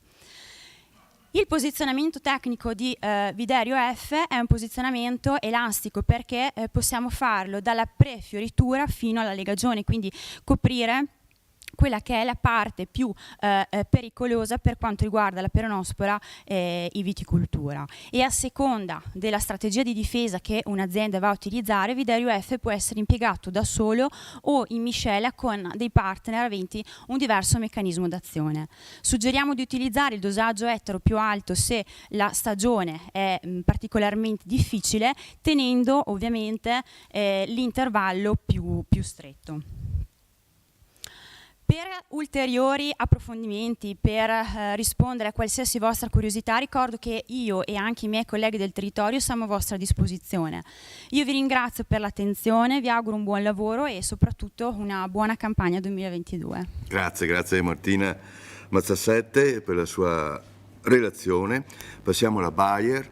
Il posizionamento tecnico di Viderio F è un posizionamento elastico, perché possiamo farlo dalla prefioritura fino alla legagione, quindi coprire quella che è la parte più pericolosa per quanto riguarda la peronospora e viticoltura. E a seconda della strategia di difesa che un'azienda va a utilizzare, Viderio F può essere impiegato da solo o in miscela con dei partner aventi un diverso meccanismo d'azione. Suggeriamo di utilizzare il dosaggio ettaro più alto se la stagione è particolarmente difficile, tenendo ovviamente l'intervallo più stretto. Per ulteriori approfondimenti, per rispondere a qualsiasi vostra curiosità, ricordo che io e anche i miei colleghi del territorio siamo a vostra disposizione. Io vi ringrazio per l'attenzione, vi auguro un buon lavoro e soprattutto una buona campagna 2022. Grazie Martina Mazzassette per la sua relazione. Passiamo alla Bayer,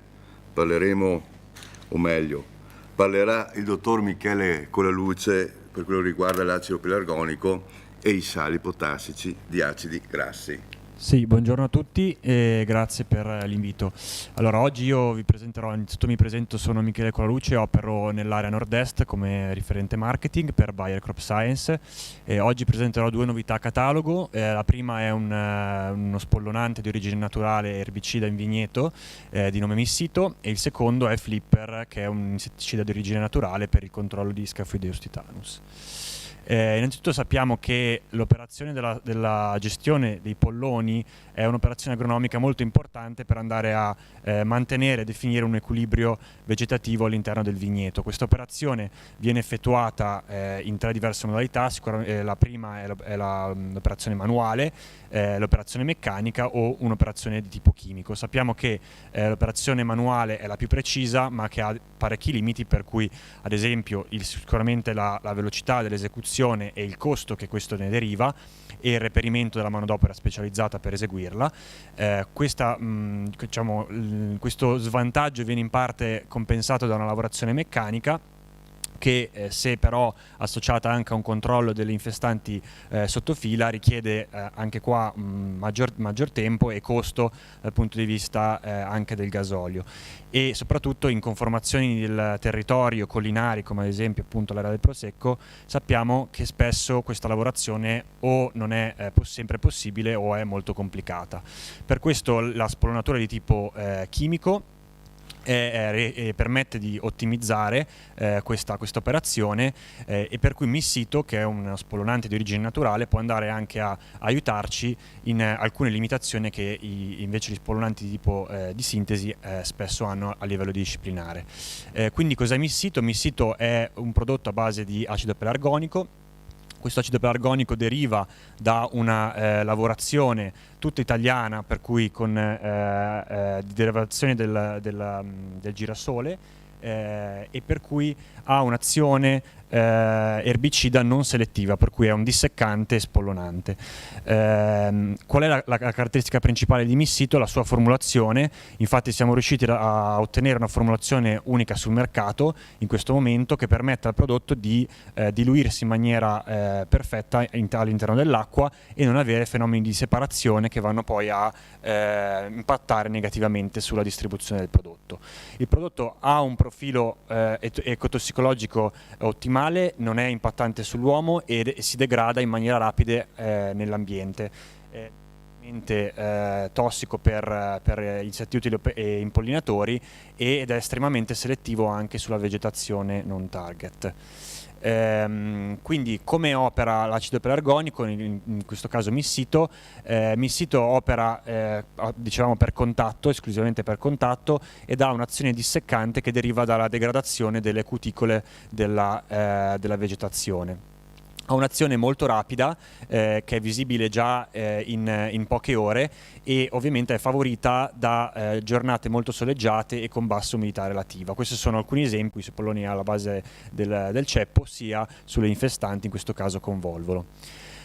parlerà il dottor Michele Colaluce per quello che riguarda l'acido pelargonico e i sali potassici di acidi grassi. Sì, buongiorno a tutti e grazie per l'invito. Allora, oggi io vi presenterò, innanzitutto mi presento, sono Michele Colaluce, opero nell'area nord-est come riferente marketing per Bayer Crop Science e oggi presenterò 2 novità a catalogo. La prima è uno spollonante di origine naturale erbicida in vigneto di nome Missito e il secondo è Flipper, che è un insetticida di origine naturale per il controllo di Scafoideus titanus. Innanzitutto sappiamo che l'operazione della gestione dei polloni è un'operazione agronomica molto importante per andare a mantenere e definire un equilibrio vegetativo all'interno del vigneto. Questa operazione viene effettuata in 3 diverse modalità. La prima è l'operazione manuale, l'operazione meccanica o un'operazione di tipo chimico. Sappiamo che l'operazione manuale è la più precisa, ma che ha parecchi limiti, per cui ad esempio sicuramente la velocità dell'esecuzione e il costo che questo ne deriva e il reperimento della manodopera specializzata per eseguirla. Questo svantaggio viene in parte compensato da una lavorazione meccanica che se però associata anche a un controllo delle infestanti sottofila richiede anche qua maggior tempo e costo dal punto di vista anche del gasolio, e soprattutto in conformazioni del territorio collinari come ad esempio appunto l'area del Prosecco sappiamo che spesso questa lavorazione o non è sempre possibile o è molto complicata. Per questo la spollonatura di tipo chimico permette di ottimizzare questa operazione e per cui Missito, che è uno spollonante di origine naturale, può andare anche a aiutarci in alcune limitazioni che invece gli spollonanti di tipo di sintesi spesso hanno a livello disciplinare. Quindi cos'è Missito? Missito è un prodotto a base di acido pelargonico. Questo acido pelargonico deriva da una lavorazione tutta italiana, per cui con derivazione del girasole e per cui ha un'azione erbicida non selettiva, per cui è un disseccante e spollonante. Qual è la caratteristica principale di Missito? La sua formulazione. Infatti siamo riusciti a ottenere una formulazione unica sul mercato in questo momento che permette al prodotto di diluirsi in maniera perfetta all'interno dell'acqua e non avere fenomeni di separazione che vanno poi a impattare negativamente sulla distribuzione del prodotto. Il prodotto ha un profilo ecotossicologico ottimale, non è impattante sull'uomo e si degrada in maniera rapida nell'ambiente. Tossico per insetti utili e impollinatori ed è estremamente selettivo anche sulla vegetazione non target. Quindi come opera l'acido pelargonico, in questo caso Missito? Missito opera dicevamo per contatto, esclusivamente per contatto, ed ha un'azione disseccante che deriva dalla degradazione delle cuticole della vegetazione. Ha un'azione molto rapida che è visibile già in poche ore e ovviamente è favorita da giornate molto soleggiate e con bassa umidità relativa. Questi sono alcuni esempi sui polloni alla base del ceppo, sia sulle infestanti, in questo caso con volvolo.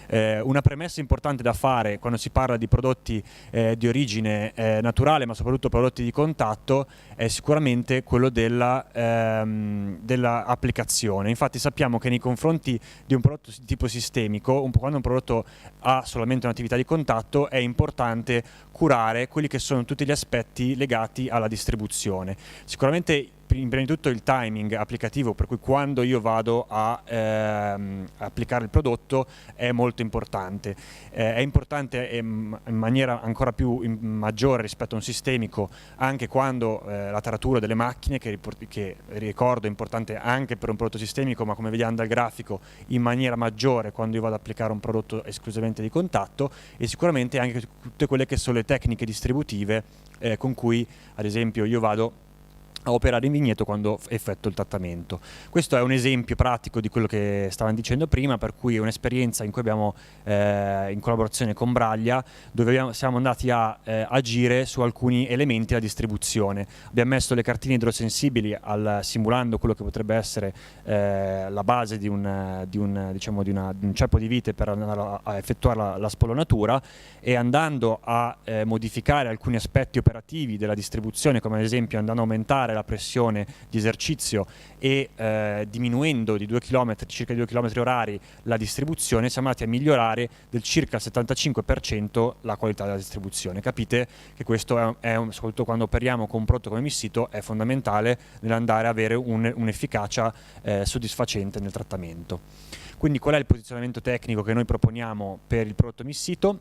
Una premessa importante da fare quando si parla di prodotti di origine naturale, ma soprattutto prodotti di contatto, è sicuramente quello dell'applicazione. Infatti sappiamo che nei confronti di un prodotto di tipo sistemico, quando un prodotto ha solamente un'attività di contatto, è importante curare quelli che sono tutti gli aspetti legati alla distribuzione. Sicuramente prima di tutto il timing applicativo, per cui quando io vado a applicare il prodotto è molto importante. È importante in maniera ancora più maggiore rispetto a un sistemico anche quando la taratura delle macchine, che ricordo è importante anche per un prodotto sistemico, ma come vediamo dal grafico in maniera maggiore quando io vado ad applicare un prodotto esclusivamente di contatto, e sicuramente anche tutte quelle che sono le tecniche distributive con cui ad esempio io vado a operare in vigneto quando effettua il trattamento. Questo è un esempio pratico di quello che stavamo dicendo prima, per cui è un'esperienza in cui abbiamo in collaborazione con Braglia, dove siamo andati a agire su alcuni elementi della distribuzione. Abbiamo messo le cartine idrosensibili simulando quello che potrebbe essere la base di un ceppo di vite per andare a effettuare la spollonatura, e andando a modificare alcuni aspetti operativi della distribuzione, come ad esempio andando a aumentare la pressione di esercizio e diminuendo di circa 2 km orari la distribuzione, siamo andati a migliorare del circa il 75% la qualità della distribuzione. Capite che questo soprattutto quando operiamo con un prodotto come Missito, è fondamentale nell'andare a avere un'efficacia soddisfacente nel trattamento. Quindi qual è il posizionamento tecnico che noi proponiamo per il prodotto Missito?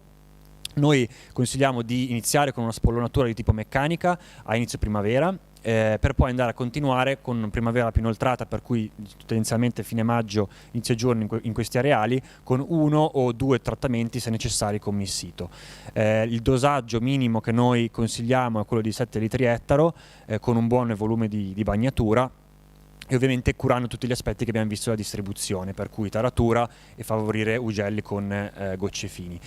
Noi consigliamo di iniziare con una spollonatura di tipo meccanica a inizio primavera, per poi andare a continuare con primavera più inoltrata, per cui tendenzialmente fine maggio, inizio giugno in questi areali, con 1 o 2 trattamenti se necessari con Missito. Il dosaggio minimo che noi consigliamo è quello di 7 litri ettaro, con un buon volume di bagnatura, e ovviamente curando tutti gli aspetti che abbiamo visto della distribuzione, per cui taratura e favorire ugelli con gocce fini.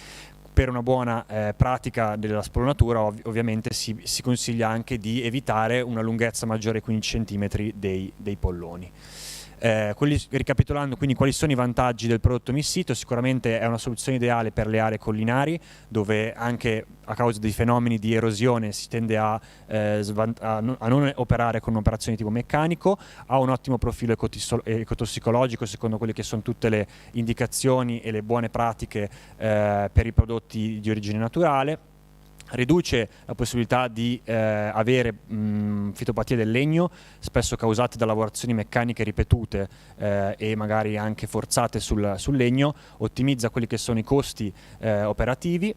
Per una buona pratica della spollonatura ovviamente si consiglia anche di evitare una lunghezza maggiore ai 15 cm dei polloni. Ricapitolando quindi quali sono i vantaggi del prodotto Missito, sicuramente è una soluzione ideale per le aree collinari, dove anche a causa dei fenomeni di erosione si tende a non operare con un'operazione di tipo meccanico, ha un ottimo profilo ecotossicologico secondo quelle che sono tutte le indicazioni e le buone pratiche per i prodotti di origine naturale. Riduce la possibilità di avere fitopatie del legno, spesso causate da lavorazioni meccaniche ripetute e magari anche forzate sul legno, ottimizza quelli che sono i costi operativi,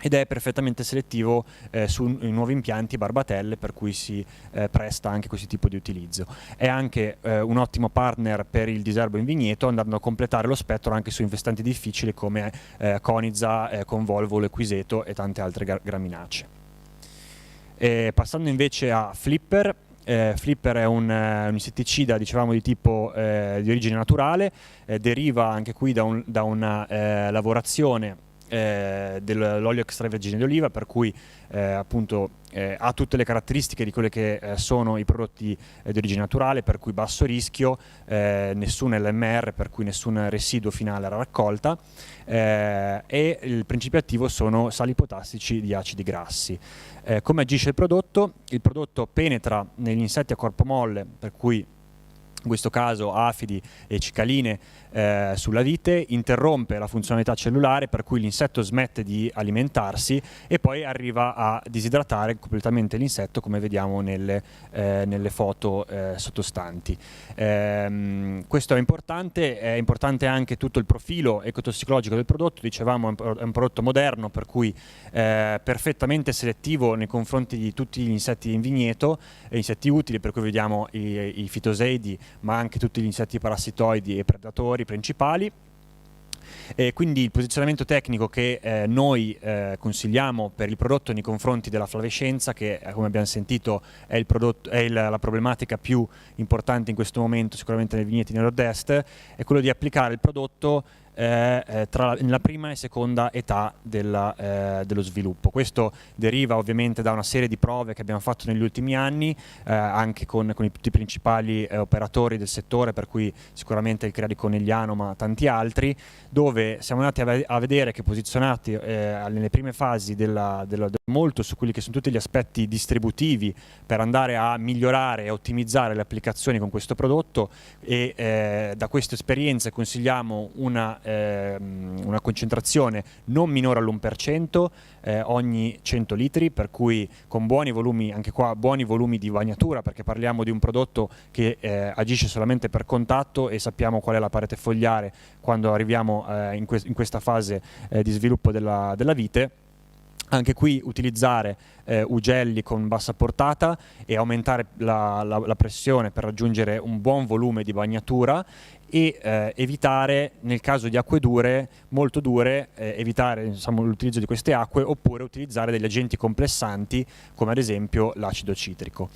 ed è perfettamente selettivo sui nuovi impianti barbatelle, per cui si presta anche questo tipo di utilizzo. È anche un ottimo partner per il diserbo in vigneto, andando a completare lo spettro anche su infestanti difficili come coniza, convolvolo, quiseto e tante altre graminacee. Passando invece a Flipper. Flipper è un insetticida, dicevamo, di tipo di origine naturale, deriva anche qui da una lavorazione dell'olio extravergine di oliva, per cui appunto ha tutte le caratteristiche di quelle che sono i prodotti di origine naturale, per cui basso rischio, nessun LMR, per cui nessun residuo finale alla raccolta, e il principio attivo sono sali potassici di acidi grassi. Come agisce il prodotto? Il prodotto penetra negli insetti a corpo molle, per cui in questo caso afidi e cicaline sulla vite, interrompe la funzionalità cellulare, per cui l'insetto smette di alimentarsi e poi arriva a disidratare completamente l'insetto, come vediamo nelle foto sottostanti. Questo è importante anche tutto il profilo ecotossicologico del prodotto. Dicevamo è un prodotto moderno, per cui perfettamente selettivo nei confronti di tutti gli insetti in vigneto, insetti utili, per cui vediamo i fitoseidi, ma anche tutti gli insetti parassitoidi e predatori principali. E quindi il posizionamento tecnico che noi consigliamo per il prodotto nei confronti della flavescenza, che come abbiamo sentito è la problematica più importante in questo momento sicuramente nei vigneti nel nord-est, è quello di applicare il prodotto nella prima e seconda età dello sviluppo. Questo deriva ovviamente da una serie di prove che abbiamo fatto negli ultimi anni, anche con tutti i principali operatori del settore, per cui sicuramente il Criari Conegliano, ma tanti altri, dove siamo andati a vedere che posizionati nelle prime fasi molto su quelli che sono tutti gli aspetti distributivi per andare a migliorare e ottimizzare le applicazioni con questo prodotto, e da queste esperienze consigliamo una concentrazione non minore all'1% ogni 100 litri, per cui con buoni volumi, anche qua buoni volumi di bagnatura, perché parliamo di un prodotto che agisce solamente per contatto e sappiamo qual è la parete fogliare quando arriviamo in questa fase di sviluppo della vite. Anche qui utilizzare ugelli con bassa portata e aumentare la pressione per raggiungere un buon volume di bagnatura, e evitare, nel caso di acque dure, molto dure, evitare l'utilizzo di queste acque, oppure utilizzare degli agenti complessanti come ad esempio l'acido citrico.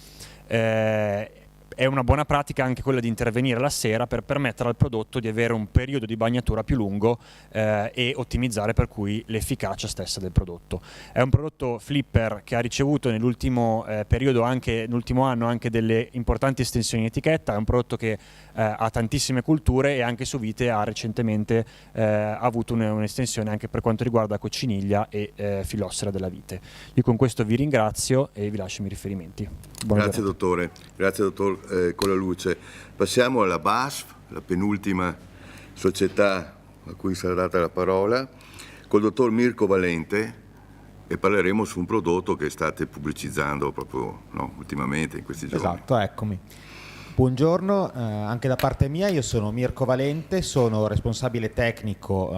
è una buona pratica anche quella di intervenire la sera per permettere al prodotto di avere un periodo di bagnatura più lungo e ottimizzare per cui l'efficacia stessa del prodotto. È un prodotto flipper che ha ricevuto nell'ultimo periodo, nell'ultimo anno, anche delle importanti estensioni in etichetta. È un prodotto che ha tantissime culture e anche su vite ha recentemente avuto un'estensione anche per quanto riguarda cocciniglia e filossera della vite. Io con questo vi ringrazio e vi lascio i miei riferimenti. Grazie dottore, grazie dottor Colaluce. Passiamo alla BASF, la penultima società a cui sarà data la parola, col dottor Mirko Valente, e parleremo su un prodotto che state pubblicizzando proprio ultimamente in questi giorni. Esatto, eccomi. Buongiorno, anche da parte mia, io sono Mirko Valente, sono responsabile tecnico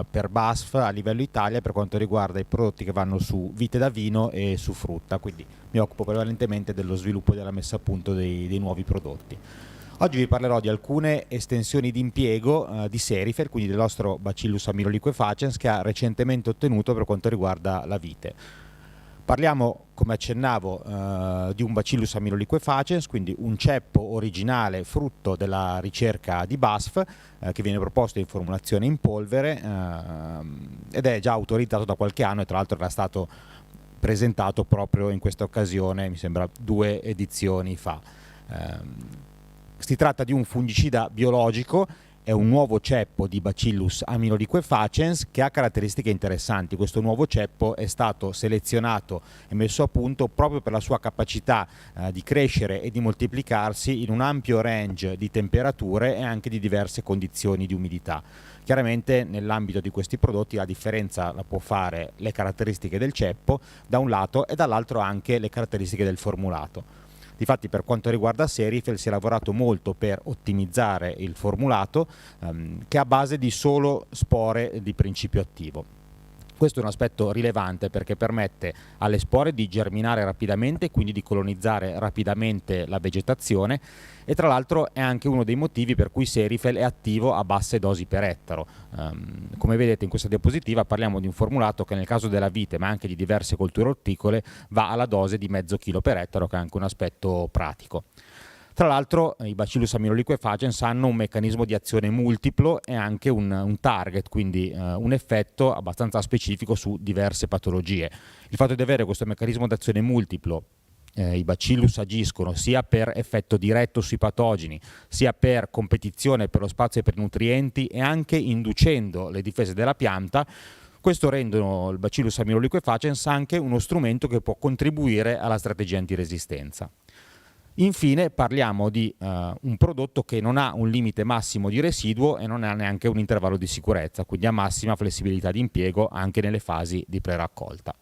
per BASF a livello Italia per quanto riguarda i prodotti che vanno su vite da vino e su frutta, quindi mi occupo prevalentemente dello sviluppo e della messa a punto dei nuovi prodotti. Oggi vi parlerò di alcune estensioni di impiego di Serifel, quindi del nostro Bacillus amyloliquefacens che ha recentemente ottenuto per quanto riguarda la vite. Parliamo, come accennavo, di un Bacillus amyloliquefacens, quindi un ceppo originale frutto della ricerca di BASF che viene proposto in formulazione in polvere ed è già autorizzato da qualche anno e tra l'altro era stato presentato proprio in questa occasione, mi sembra 2 edizioni fa. Si tratta di un fungicida biologico. È un nuovo ceppo di Bacillus amyloliquefacens che ha caratteristiche interessanti. Questo nuovo ceppo è stato selezionato e messo a punto proprio per la sua capacità di crescere e di moltiplicarsi in un ampio range di temperature e anche di diverse condizioni di umidità. Chiaramente nell'ambito di questi prodotti la differenza la può fare le caratteristiche del ceppo da un lato e dall'altro anche le caratteristiche del formulato. Difatti per quanto riguarda Serifel si è lavorato molto per ottimizzare il formulato che è a base di solo spore di principio attivo. Questo è un aspetto rilevante perché permette alle spore di germinare rapidamente e quindi di colonizzare rapidamente la vegetazione e tra l'altro è anche uno dei motivi per cui Serifel è attivo a basse dosi per ettaro. Come vedete in questa diapositiva parliamo di un formulato che nel caso della vite ma anche di diverse colture orticole va alla dose di mezzo chilo per ettaro, che è anche un aspetto pratico. Tra l'altro i Bacillus amyloliquefacens hanno un meccanismo di azione multiplo e anche un target, quindi un effetto abbastanza specifico su diverse patologie. Il fatto di avere questo meccanismo di azione multiplo, i Bacillus agiscono sia per effetto diretto sui patogeni, sia per competizione per lo spazio e per i nutrienti e anche inducendo le difese della pianta. Questo rendono il Bacillus amyloliquefacens anche uno strumento che può contribuire alla strategia antiresistenza. Infine parliamo di un prodotto che non ha un limite massimo di residuo e non ha neanche un intervallo di sicurezza, quindi ha massima flessibilità di impiego anche nelle fasi di preraccolta.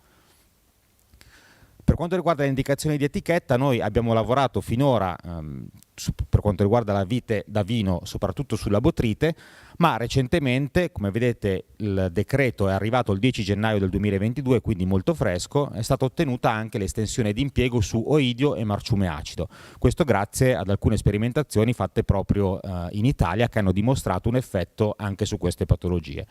Per quanto riguarda le indicazioni di etichetta, noi abbiamo lavorato finora per quanto riguarda la vite da vino soprattutto sulla botrite, ma recentemente, come vedete, il decreto è arrivato il 10 gennaio del 2022, quindi molto fresco, è stata ottenuta anche l'estensione di impiego su oidio e marciume acido. Questo grazie ad alcune sperimentazioni fatte proprio in Italia che hanno dimostrato un effetto anche su queste patologie.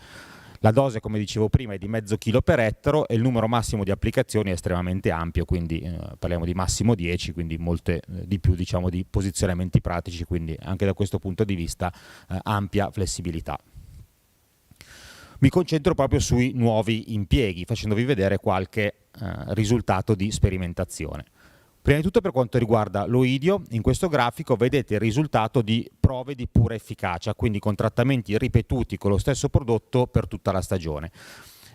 La dose, come dicevo prima, è di mezzo chilo per ettaro e il numero massimo di applicazioni è estremamente ampio, quindi parliamo di massimo 10, quindi molte di più diciamo di posizionamenti pratici, quindi anche da questo punto di vista ampia flessibilità. Mi concentro proprio sui nuovi impieghi, facendovi vedere qualche risultato di sperimentazione. Prima di tutto per quanto riguarda l'oidio, in questo grafico vedete il risultato di prove di pura efficacia, quindi con trattamenti ripetuti con lo stesso prodotto per tutta la stagione.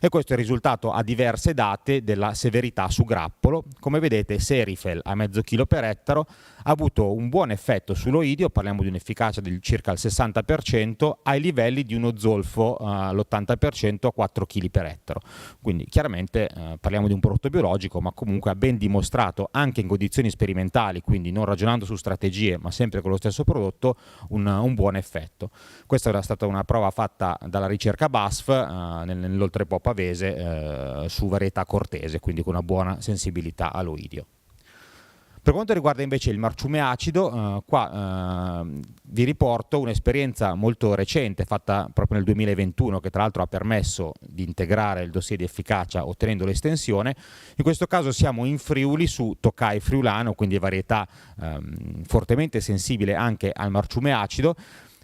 E questo è il risultato a diverse date della severità su grappolo. Come vedete Serifel a mezzo chilo per ettaro ha avuto un buon effetto sull'oidio, parliamo di un'efficacia di circa il 60% ai livelli di uno zolfo all'80% a 4 kg per ettaro. Quindi chiaramente parliamo di un prodotto biologico ma comunque ha ben dimostrato anche in condizioni sperimentali, quindi non ragionando su strategie ma sempre con lo stesso prodotto, un buon effetto. Questa era stata una prova fatta dalla ricerca BASF nell'oltrepo pavese su varietà cortese, quindi con una buona sensibilità all'oidio. Per quanto riguarda invece il marciume acido, qua vi riporto un'esperienza molto recente fatta proprio nel 2021, che tra l'altro ha permesso di integrare il dossier di efficacia ottenendo l'estensione. In questo caso siamo in Friuli su Tokai friulano, quindi varietà fortemente sensibile anche al marciume acido.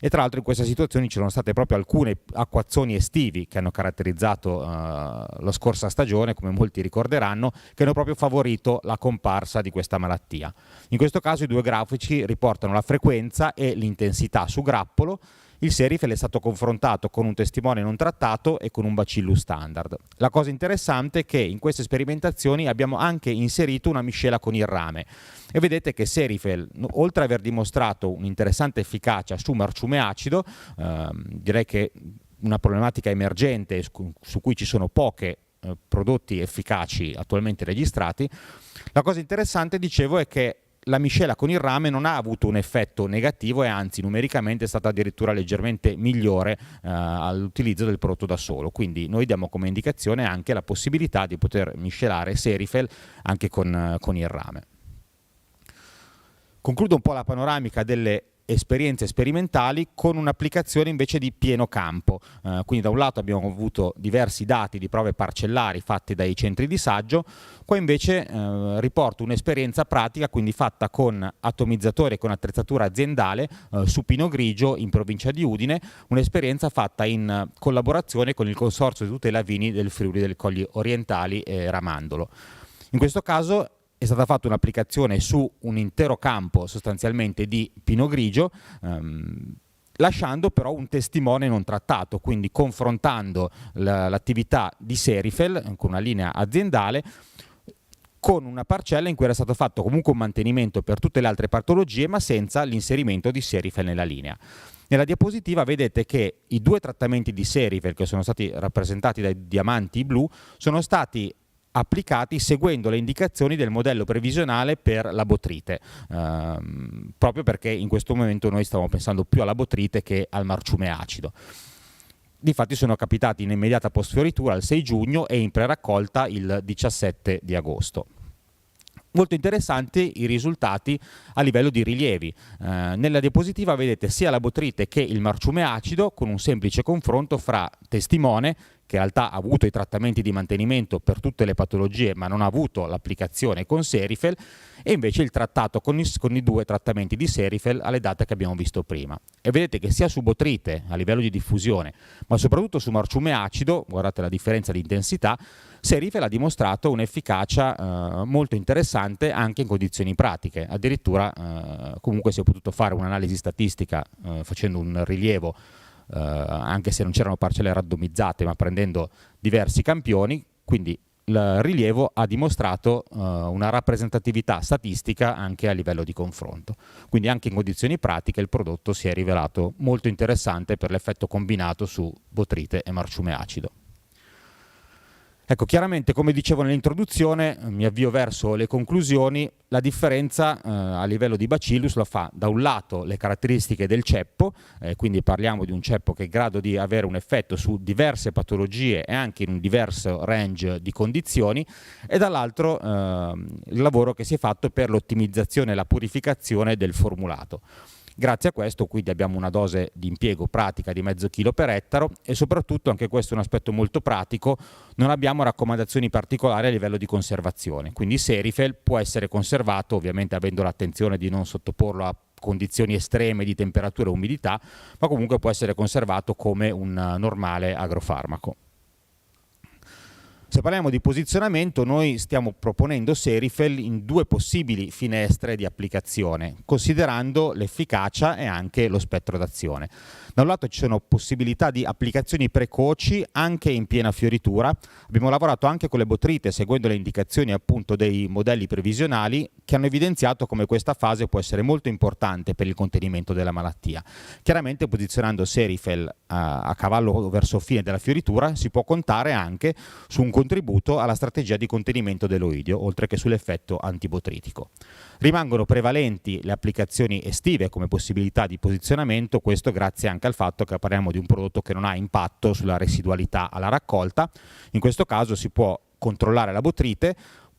E tra l'altro in questa situazione ci sono state proprio alcune acquazzoni estivi che hanno caratterizzato la scorsa stagione, come molti ricorderanno, che hanno proprio favorito la comparsa di questa malattia. In questo caso i due grafici riportano la frequenza e l'intensità su grappolo. Il Serifel è stato confrontato con un testimone non trattato e con un bacillus standard. La cosa interessante è che in queste sperimentazioni abbiamo anche inserito una miscela con il rame e vedete che Serifel, oltre ad aver dimostrato un'interessante efficacia su marciume acido, direi che una problematica emergente su cui ci sono pochi prodotti efficaci attualmente registrati, la cosa interessante, dicevo, è che la miscela con il rame non ha avuto un effetto negativo e anzi numericamente è stata addirittura leggermente migliore all'utilizzo del prodotto da solo, quindi noi diamo come indicazione anche la possibilità di poter miscelare Serifel anche con il rame. Concludo un po' la panoramica delle esperienze sperimentali con un'applicazione invece di pieno campo, quindi da un lato abbiamo avuto diversi dati di prove parcellari fatte dai centri di saggio, qua invece riporto un'esperienza pratica quindi fatta con atomizzatori e con attrezzatura aziendale su Pino Grigio in provincia di Udine, un'esperienza fatta in collaborazione con il Consorzio di tutela vini del Friuli del Colli Orientali e Ramandolo. In questo caso è stata fatta un'applicazione su un intero campo sostanzialmente di Pino Grigio, lasciando però un testimone non trattato, quindi confrontando l'attività di Serifel con una linea aziendale con una parcella in cui era stato fatto comunque un mantenimento per tutte le altre patologie ma senza l'inserimento di Serifel nella linea. Nella diapositiva vedete che i due trattamenti di Serifel che sono stati rappresentati dai diamanti blu sono stati applicati seguendo le indicazioni del modello previsionale per la botrite, proprio perché in questo momento noi stiamo pensando più alla botrite che al marciume acido. Difatti sono capitati in immediata postfioritura il 6 giugno e in preraccolta il 17 di agosto. Molto interessanti i risultati a livello di rilievi. Nella diapositiva vedete sia la botrite che il marciume acido con un semplice confronto fra testimone, che in realtà ha avuto i trattamenti di mantenimento per tutte le patologie ma non ha avuto l'applicazione con Serifel, e invece il trattato con i due trattamenti di Serifel alle date che abbiamo visto prima. E vedete che sia su botrite a livello di diffusione ma soprattutto su marciume acido, guardate la differenza di intensità, Serifel ha dimostrato un'efficacia molto interessante anche in condizioni pratiche. Addirittura comunque si è potuto fare un'analisi statistica facendo un rilievo anche se non c'erano parcelle randomizzate ma prendendo diversi campioni, quindi il rilievo ha dimostrato una rappresentatività statistica anche a livello di confronto. Quindi anche in condizioni pratiche il prodotto si è rivelato molto interessante per l'effetto combinato su botrite e marciume acido. Ecco, chiaramente, come dicevo nell'introduzione, mi avvio verso le conclusioni, la differenza a livello di bacillus lo fa da un lato le caratteristiche del ceppo, quindi parliamo di un ceppo che è in grado di avere un effetto su diverse patologie e anche in un diverso range di condizioni, e dall'altro il lavoro che si è fatto per l'ottimizzazione e la purificazione del formulato. Grazie a questo quindi abbiamo una dose di impiego pratica di mezzo chilo per ettaro e soprattutto, anche questo è un aspetto molto pratico, non abbiamo raccomandazioni particolari a livello di conservazione, quindi Serifel può essere conservato ovviamente avendo l'attenzione di non sottoporlo a condizioni estreme di temperatura e umidità, ma comunque può essere conservato come un normale agrofarmaco. Se parliamo di posizionamento, noi stiamo proponendo Serifel in due possibili finestre di applicazione, considerando l'efficacia e anche lo spettro d'azione. Da un lato ci sono possibilità di applicazioni precoci anche in piena fioritura. Abbiamo lavorato anche con le botrite seguendo le indicazioni appunto dei modelli previsionali che hanno evidenziato come questa fase può essere molto importante per il contenimento della malattia. Chiaramente posizionando Serifel a cavallo verso fine della fioritura si può contare anche su un contributo alla strategia di contenimento dell'oidio, oltre che sull'effetto antibotritico. Rimangono prevalenti le applicazioni estive come possibilità di posizionamento, questo grazie anche al fatto che parliamo di un prodotto che non ha impatto sulla residualità alla raccolta. In questo caso si può controllare la botrite,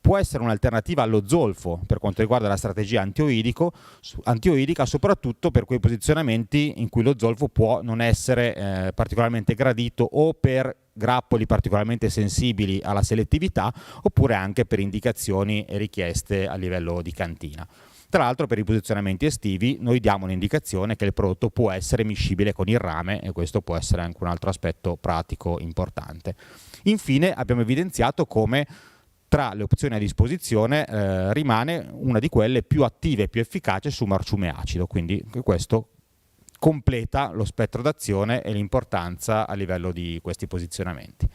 può essere un'alternativa allo zolfo per quanto riguarda la strategia antioidica, soprattutto per quei posizionamenti in cui lo zolfo può non essere particolarmente gradito o per grappoli particolarmente sensibili alla selettività, oppure anche per indicazioni e richieste a livello di cantina. Tra l'altro per i posizionamenti estivi noi diamo un'indicazione che il prodotto può essere miscibile con il rame, e questo può essere anche un altro aspetto pratico importante. Infine abbiamo evidenziato come tra le opzioni a disposizione rimane una di quelle più attive e più efficaci su marciume acido, quindi questo completa lo spettro d'azione e l'importanza a livello di questi posizionamenti.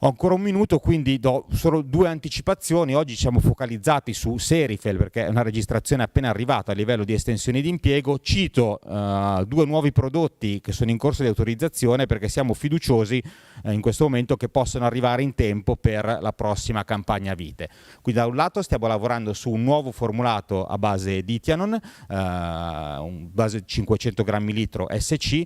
Ho ancora un minuto, quindi do solo 2 anticipazioni. Oggi siamo focalizzati su Serifel perché è una registrazione appena arrivata a livello di estensioni di impiego. Cito 2 nuovi prodotti che sono in corso di autorizzazione perché siamo fiduciosi in questo momento che possano arrivare in tempo per la prossima campagna vite. Quindi da un lato stiamo lavorando su un nuovo formulato a base di Itianon, base 500 grammi litro SC,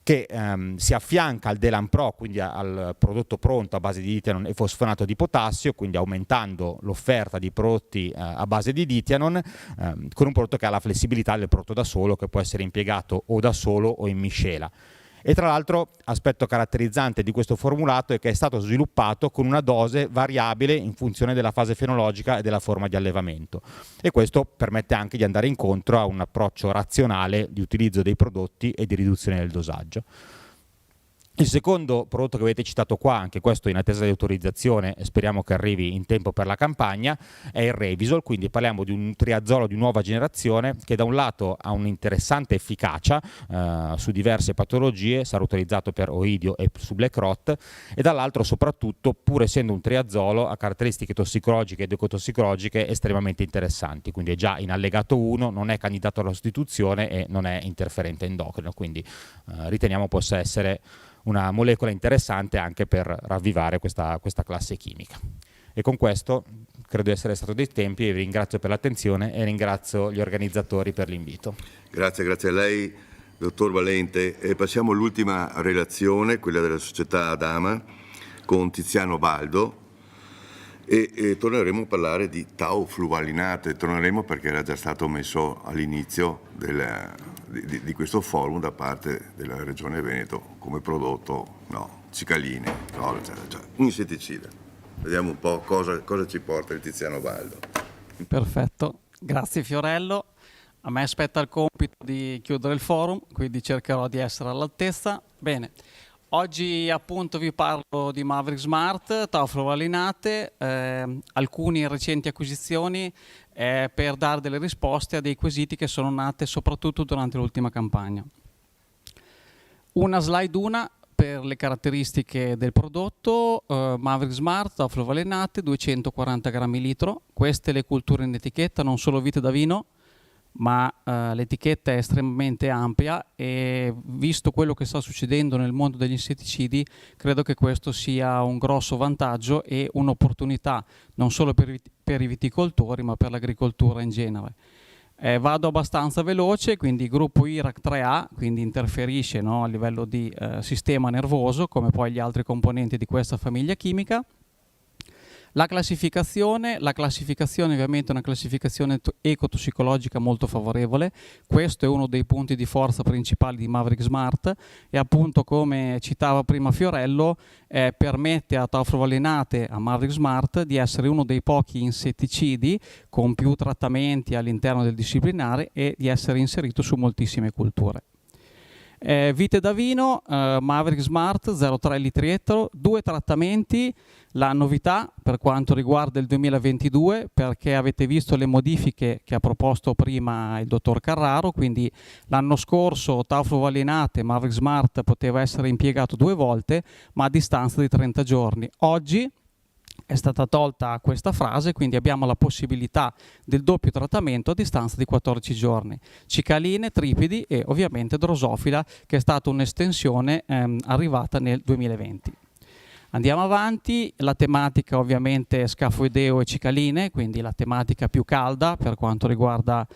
che si affianca al Delan Pro, quindi al prodotto pronto a base di Dithyanon e fosfonato di potassio, quindi aumentando l'offerta di prodotti a base di Dithyanon, con un prodotto che ha la flessibilità del prodotto da solo, che può essere impiegato o da solo o in miscela. E tra l'altro aspetto caratterizzante di questo formulato è che è stato sviluppato con una dose variabile in funzione della fase fenologica e della forma di allevamento, e questo permette anche di andare incontro a un approccio razionale di utilizzo dei prodotti e di riduzione del dosaggio. Il secondo prodotto che avete citato qua, anche questo in attesa di autorizzazione e speriamo che arrivi in tempo per la campagna, è il Revisol, quindi parliamo di un triazolo di nuova generazione che da un lato ha un'interessante efficacia su diverse patologie, sarà utilizzato per oidio e su black rot, e dall'altro soprattutto, pur essendo un triazolo, ha caratteristiche tossicologiche ed ecotossicologiche estremamente interessanti, quindi è già in allegato 1, non è candidato alla sostituzione e non è interferente endocrino, quindi riteniamo possa essere una molecola interessante anche per ravvivare questa classe chimica. E con questo credo di essere stato dei tempi e vi ringrazio per l'attenzione e ringrazio gli organizzatori per l'invito. Grazie a lei, dottor Valente. E passiamo all'ultima relazione, quella della società Adama, con Tiziano Baldo, e torneremo a parlare di taofluvalinate. Torneremo perché era già stato messo all'inizio di questo forum da parte della Regione Veneto come prodotto, cicaline, cioè un insetticida. Vediamo un po' cosa ci porta il Tiziano Baldo. Perfetto, grazie Fiorello. A me spetta il compito di chiudere il forum, quindi cercherò di essere all'altezza. Bene. Oggi appunto vi parlo di Maverick Smart, taofluvalinate, alcune recenti acquisizioni per dare delle risposte a dei quesiti che sono nate soprattutto durante l'ultima campagna. Una slide per le caratteristiche del prodotto, Maverick Smart, taofluvalinate, 240 grammi litro, queste le culture in etichetta, non solo vite da vino, ma l'etichetta è estremamente ampia e visto quello che sta succedendo nel mondo degli insetticidi credo che questo sia un grosso vantaggio e un'opportunità non solo per i viticoltori ma per l'agricoltura in genere. Vado abbastanza veloce, quindi gruppo IRAC 3A, quindi interferisce a livello di sistema nervoso come poi gli altri componenti di questa famiglia chimica. La classificazione ovviamente è una classificazione ecotossicologica molto favorevole, questo è uno dei punti di forza principali di Maverick Smart e appunto come citava prima Fiorello permette a taofluvalinate, a Maverick Smart, di essere uno dei pochi insetticidi con più trattamenti all'interno del disciplinare e di essere inserito su moltissime culture. Vite da vino, Maverick Smart 0,3 litri ettaro, 2 trattamenti. La novità per quanto riguarda il 2022, perché avete visto le modifiche che ha proposto prima il dottor Carraro, quindi l'anno scorso taofluvalinate Maverick Smart poteva essere impiegato 2 volte ma a distanza di 30 giorni. Oggi è stata tolta questa frase, quindi abbiamo la possibilità del doppio trattamento a distanza di 14 giorni. Cicaline, tripidi e ovviamente drosofila, che è stata un'estensione arrivata nel 2020. Andiamo avanti, la tematica ovviamente scafoideo e cicaline, quindi la tematica più calda per quanto riguarda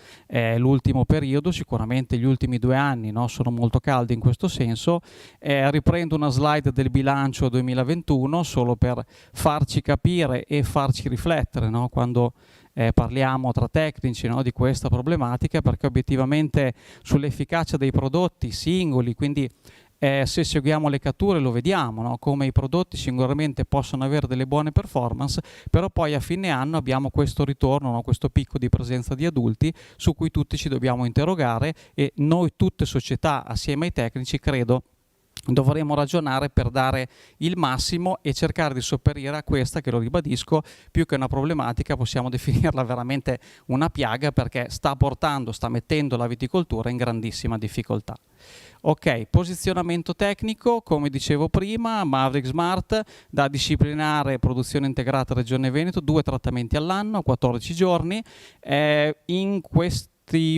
l'ultimo periodo, sicuramente gli ultimi 2 anni, no, sono molto caldi in questo senso. Riprendo una slide del bilancio 2021 solo per farci capire e farci riflettere, no, quando parliamo tra tecnici, no, di questa problematica, perché obiettivamente sull'efficacia dei prodotti singoli, quindi se seguiamo le catture lo vediamo, no, come i prodotti singolarmente possono avere delle buone performance, però poi a fine anno abbiamo questo ritorno, no, questo picco di presenza di adulti su cui tutti ci dobbiamo interrogare, e noi tutte società assieme ai tecnici credo dovremo ragionare per dare il massimo e cercare di sopperire a questa, che lo ribadisco, più che una problematica possiamo definirla veramente una piaga, perché sta mettendo la viticoltura in grandissima difficoltà. Ok, posizionamento tecnico, come dicevo prima, Maverick Smart, da disciplinare produzione integrata Regione Veneto, 2 trattamenti all'anno, 14 giorni, in questi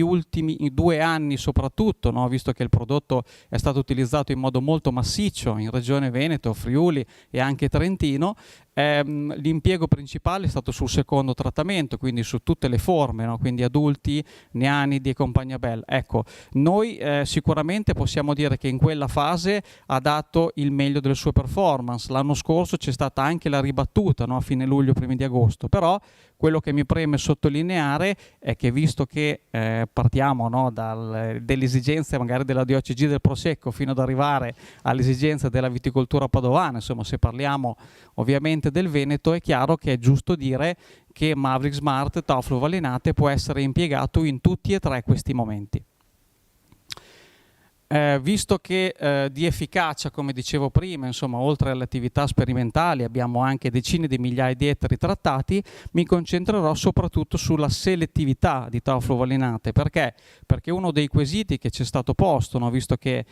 ultimi 2 anni soprattutto, no, visto che il prodotto è stato utilizzato in modo molto massiccio in Regione Veneto, Friuli e anche Trentino, l'impiego principale è stato sul secondo trattamento, quindi su tutte le forme, no? Quindi adulti, neanidi e compagnia bella. Ecco, noi sicuramente possiamo dire che in quella fase ha dato il meglio delle sue performance. L'anno scorso c'è stata anche la ribattuta, no? A fine luglio, primi di agosto, però quello che mi preme sottolineare è che, visto che partiamo, no, delle esigenze magari della DOCG del Prosecco fino ad arrivare alle esigenze della viticoltura padovana, insomma, se parliamo ovviamente del Veneto, è chiaro che è giusto dire che Maverick Smart Taofluvalinate può essere impiegato in tutti e 3 questi momenti. Visto che di efficacia, come dicevo prima, insomma, oltre alle attività sperimentali abbiamo anche decine di migliaia di ettari trattati, mi concentrerò soprattutto sulla selettività di Taofluvalinate. Perché? Perché uno dei quesiti che ci è stato posto, no, visto che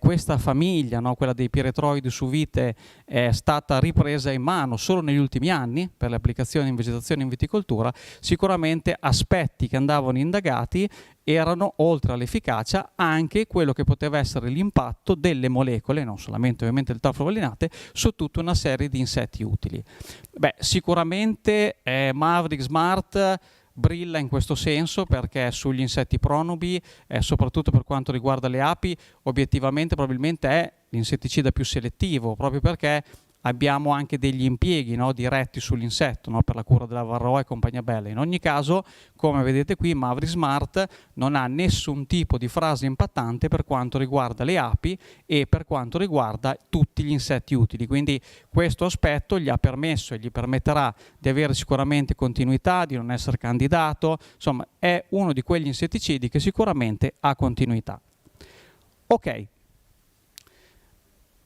questa famiglia, no, quella dei piretroidi su vite, è stata ripresa in mano solo negli ultimi anni per le applicazioni in vegetazione e in viticoltura, sicuramente aspetti che andavano indagati erano, oltre all'efficacia, anche quello che poteva essere l'impatto delle molecole, non solamente ovviamente del Taofluvalinate, su tutta una serie di insetti utili. Beh, sicuramente Maverick Smart brilla in questo senso, perché sugli insetti pronubi, soprattutto per quanto riguarda le api, obiettivamente probabilmente è l'insetticida più selettivo, proprio perché abbiamo anche degli impieghi, no, diretti sull'insetto, no, per la cura della varroa e compagnia bella. In ogni caso, come vedete qui, Maverick Smart non ha nessun tipo di frase impattante per quanto riguarda le api e per quanto riguarda tutti gli insetti utili, quindi questo aspetto gli ha permesso e gli permetterà di avere sicuramente continuità, di non essere candidato, insomma è uno di quegli insetticidi che sicuramente ha continuità. Ok.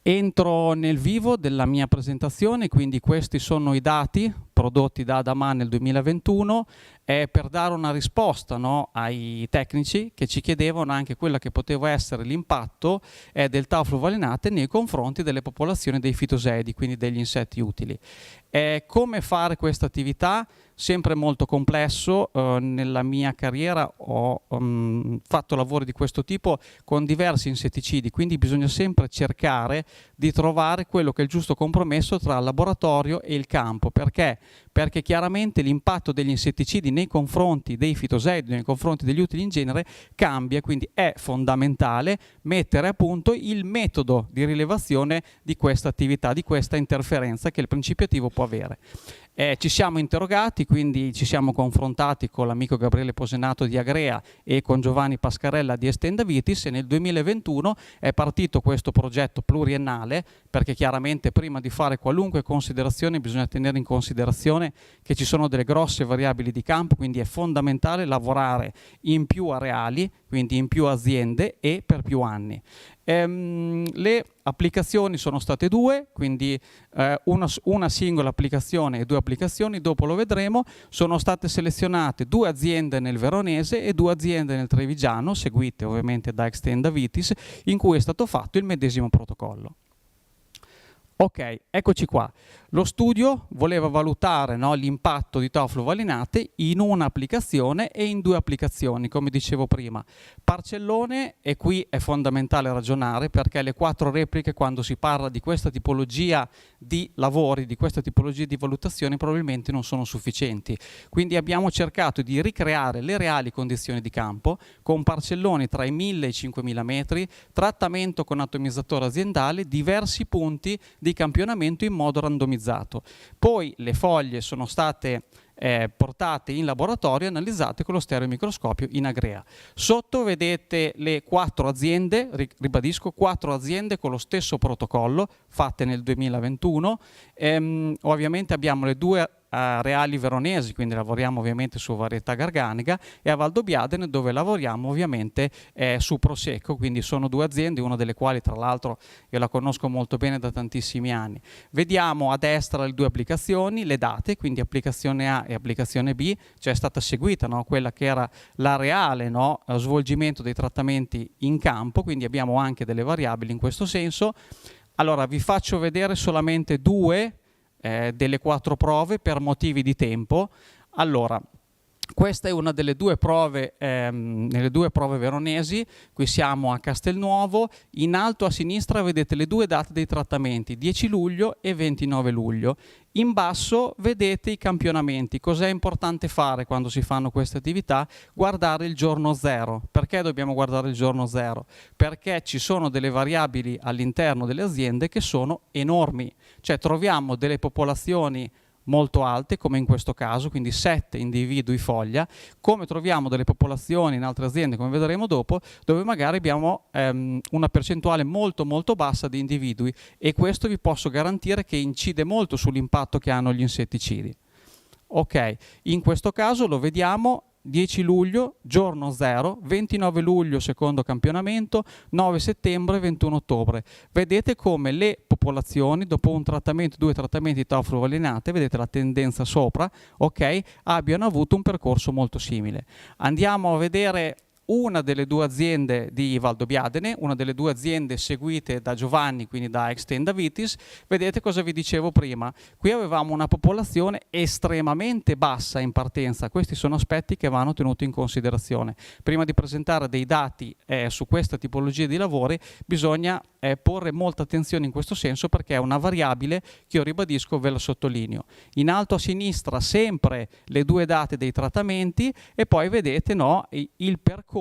Entro nel vivo della mia presentazione, quindi questi sono i dati prodotti da Adaman nel 2021 per dare una risposta, no, ai tecnici che ci chiedevano anche quella che poteva essere l'impatto del Taofluvalinate nei confronti delle popolazioni dei fitoseidi, quindi degli insetti utili. Come fare questa attività? Sempre molto complesso. Nella mia carriera ho fatto lavori di questo tipo con diversi insetticidi, quindi bisogna sempre cercare di trovare quello che è il giusto compromesso tra il laboratorio e il campo. Perché? Perché chiaramente l'impatto degli insetticidi nei confronti dei fitoseidi, nei confronti degli utili in genere, cambia, quindi è fondamentale mettere a punto il metodo di rilevazione di questa attività, di questa interferenza che il principio attivo può avere. Ci siamo interrogati, quindi ci siamo confrontati con l'amico Gabriele Posenato di Agrea e con Giovanni Pascarella di Estendavitis, e nel 2021 è partito questo progetto pluriennale, perché chiaramente prima di fare qualunque considerazione bisogna tenere in considerazione che ci sono delle grosse variabili di campo, quindi è fondamentale lavorare in più areali, quindi in più aziende e per più anni. Le applicazioni sono state 2, quindi una singola applicazione e 2 applicazioni, dopo lo vedremo. Sono state selezionate 2 aziende nel Veronese e 2 aziende nel Trevigiano, seguite ovviamente da Extendavitis, in cui è stato fatto il medesimo protocollo. Ok, eccoci qua. Lo studio voleva valutare, no, l'impatto di Taofluvalinate in una applicazione e in 2 applicazioni, come dicevo prima. Parcellone, e qui è fondamentale ragionare, perché le 4 repliche, quando si parla di questa tipologia di lavori di questa tipologia di valutazioni probabilmente non sono sufficienti. Quindi abbiamo cercato di ricreare le reali condizioni di campo con parcelloni tra i 1000 e i 5000 metri, trattamento con atomizzatore aziendale, diversi punti di campionamento in modo randomizzato. Poi le foglie sono state portate in laboratorio e analizzate con lo stereomicroscopio in agrea. Sotto vedete le 4 aziende, ribadisco 4 aziende con lo stesso protocollo fatte nel 2021. Ovviamente abbiamo le 2 reali veronesi, quindi lavoriamo ovviamente su varietà garganica, e a Valdobbiadene dove lavoriamo ovviamente su Prosecco, quindi sono 2 aziende, una delle quali tra l'altro io la conosco molto bene da tantissimi anni. Vediamo a destra le 2 applicazioni, le date, quindi applicazione A e applicazione B, cioè è stata seguita, no, quella che era la reale, no, svolgimento dei trattamenti in campo, quindi abbiamo anche delle variabili in questo senso. Allora vi faccio vedere solamente 2 delle 4 prove per motivi di tempo. Allora, questa è una delle 2 prove, nelle 2 prove veronesi. Qui siamo a Castelnuovo. In alto a sinistra vedete le 2 date dei trattamenti, 10 luglio e 29 luglio. In basso vedete i campionamenti. Cos'è importante fare quando si fanno queste attività? Guardare il giorno 0. Perché dobbiamo guardare il giorno 0? Perché ci sono delle variabili all'interno delle aziende che sono enormi. Cioè troviamo delle popolazioni molto alte, come in questo caso, quindi 7 individui foglia, come troviamo delle popolazioni in altre aziende, come vedremo dopo, dove magari abbiamo una percentuale molto molto bassa di individui, e questo vi posso garantire che incide molto sull'impatto che hanno gli insetticidi. Ok, in questo caso lo vediamo 10 luglio, giorno 0, 29 luglio secondo campionamento, 9 settembre, 21 ottobre. Vedete come le popolazioni dopo un trattamento, 2 trattamenti taufluvalinate, vedete la tendenza sopra, ok, abbiano avuto un percorso molto simile. Andiamo a vedere una delle 2 aziende di Valdobbiadene, una delle 2 aziende seguite da Giovanni, quindi da Extendavitis. Vedete cosa vi dicevo prima, qui avevamo una popolazione estremamente bassa in partenza. Questi sono aspetti che vanno tenuti in considerazione. Prima di presentare dei dati su questa tipologia di lavori bisogna porre molta attenzione in questo senso, perché è una variabile che io ribadisco, ve la sottolineo. In alto a sinistra sempre le 2 date dei trattamenti e poi vedete, no, il percorso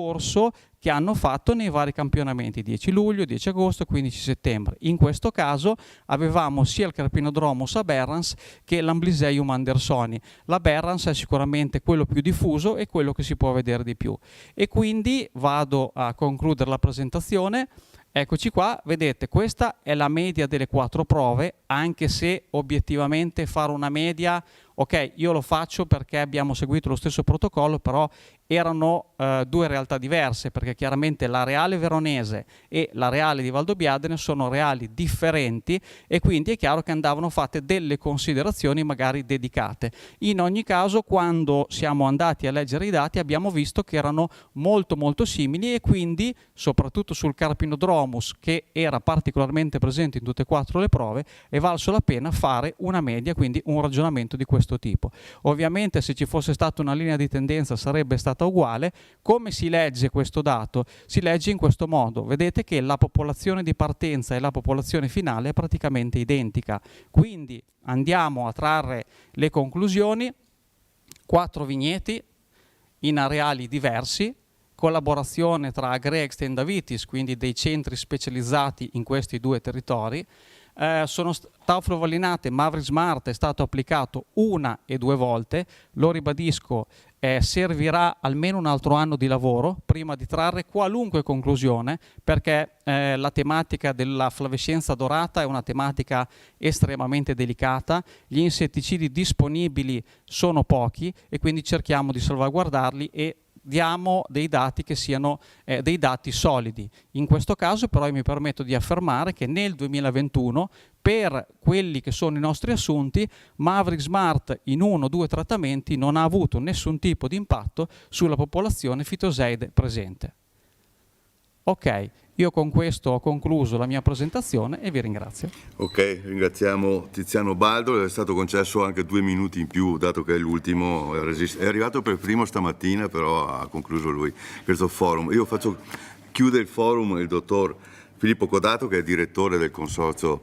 che hanno fatto nei vari campionamenti, 10 luglio, 10 agosto, 15 settembre. In questo caso avevamo sia il Carpinodromus aberrans che l'Amblyseum andersoni. L'aberrans è sicuramente quello più diffuso e quello che si può vedere di più. E quindi vado a concludere la presentazione. Eccoci qua, vedete, questa è la media delle 4 prove, anche se obiettivamente fare una media, ok, io lo faccio perché abbiamo seguito lo stesso protocollo, però erano 2 realtà diverse, perché chiaramente la reale veronese e la reale di Valdobbiadene sono reali differenti, e quindi è chiaro che andavano fatte delle considerazioni magari dedicate. In ogni caso, quando siamo andati a leggere i dati abbiamo visto che erano molto molto simili, e quindi soprattutto sul Carpinodromus, che era particolarmente presente in tutte e 4 le prove, è valso la pena fare una media, quindi un ragionamento di questo tipo. Ovviamente se ci fosse stata una linea di tendenza sarebbe stata uguale. Come si legge questo dato? Si legge in questo modo. Vedete che la popolazione di partenza e la popolazione finale è praticamente identica. Quindi andiamo a trarre le conclusioni. 4 vigneti in areali diversi, collaborazione tra Agrea e Extendavitis, quindi dei centri specializzati in questi 2 territori. Sono taufluvalinate, Maverick Smart è stato applicato 1 e 2 volte, lo ribadisco, servirà almeno un altro anno di lavoro prima di trarre qualunque conclusione, perché la tematica della flavescenza dorata è una tematica estremamente delicata, gli insetticidi disponibili sono pochi e quindi cerchiamo di salvaguardarli e diamo dei dati che siano dei dati solidi. In questo caso però io mi permetto di affermare che nel 2021, per quelli che sono i nostri assunti, Maverick Smart in 1 o 2 trattamenti non ha avuto nessun tipo di impatto sulla popolazione fitoseide presente. Ok, io con questo ho concluso la mia presentazione e vi ringrazio. Ok, ringraziamo Tiziano Baldo, è stato concesso anche 2 minuti in più, dato che è l'ultimo, è arrivato per primo stamattina, però ha concluso lui questo forum. Io chiude il forum il dottor Filippo Codato, che è direttore del consorzio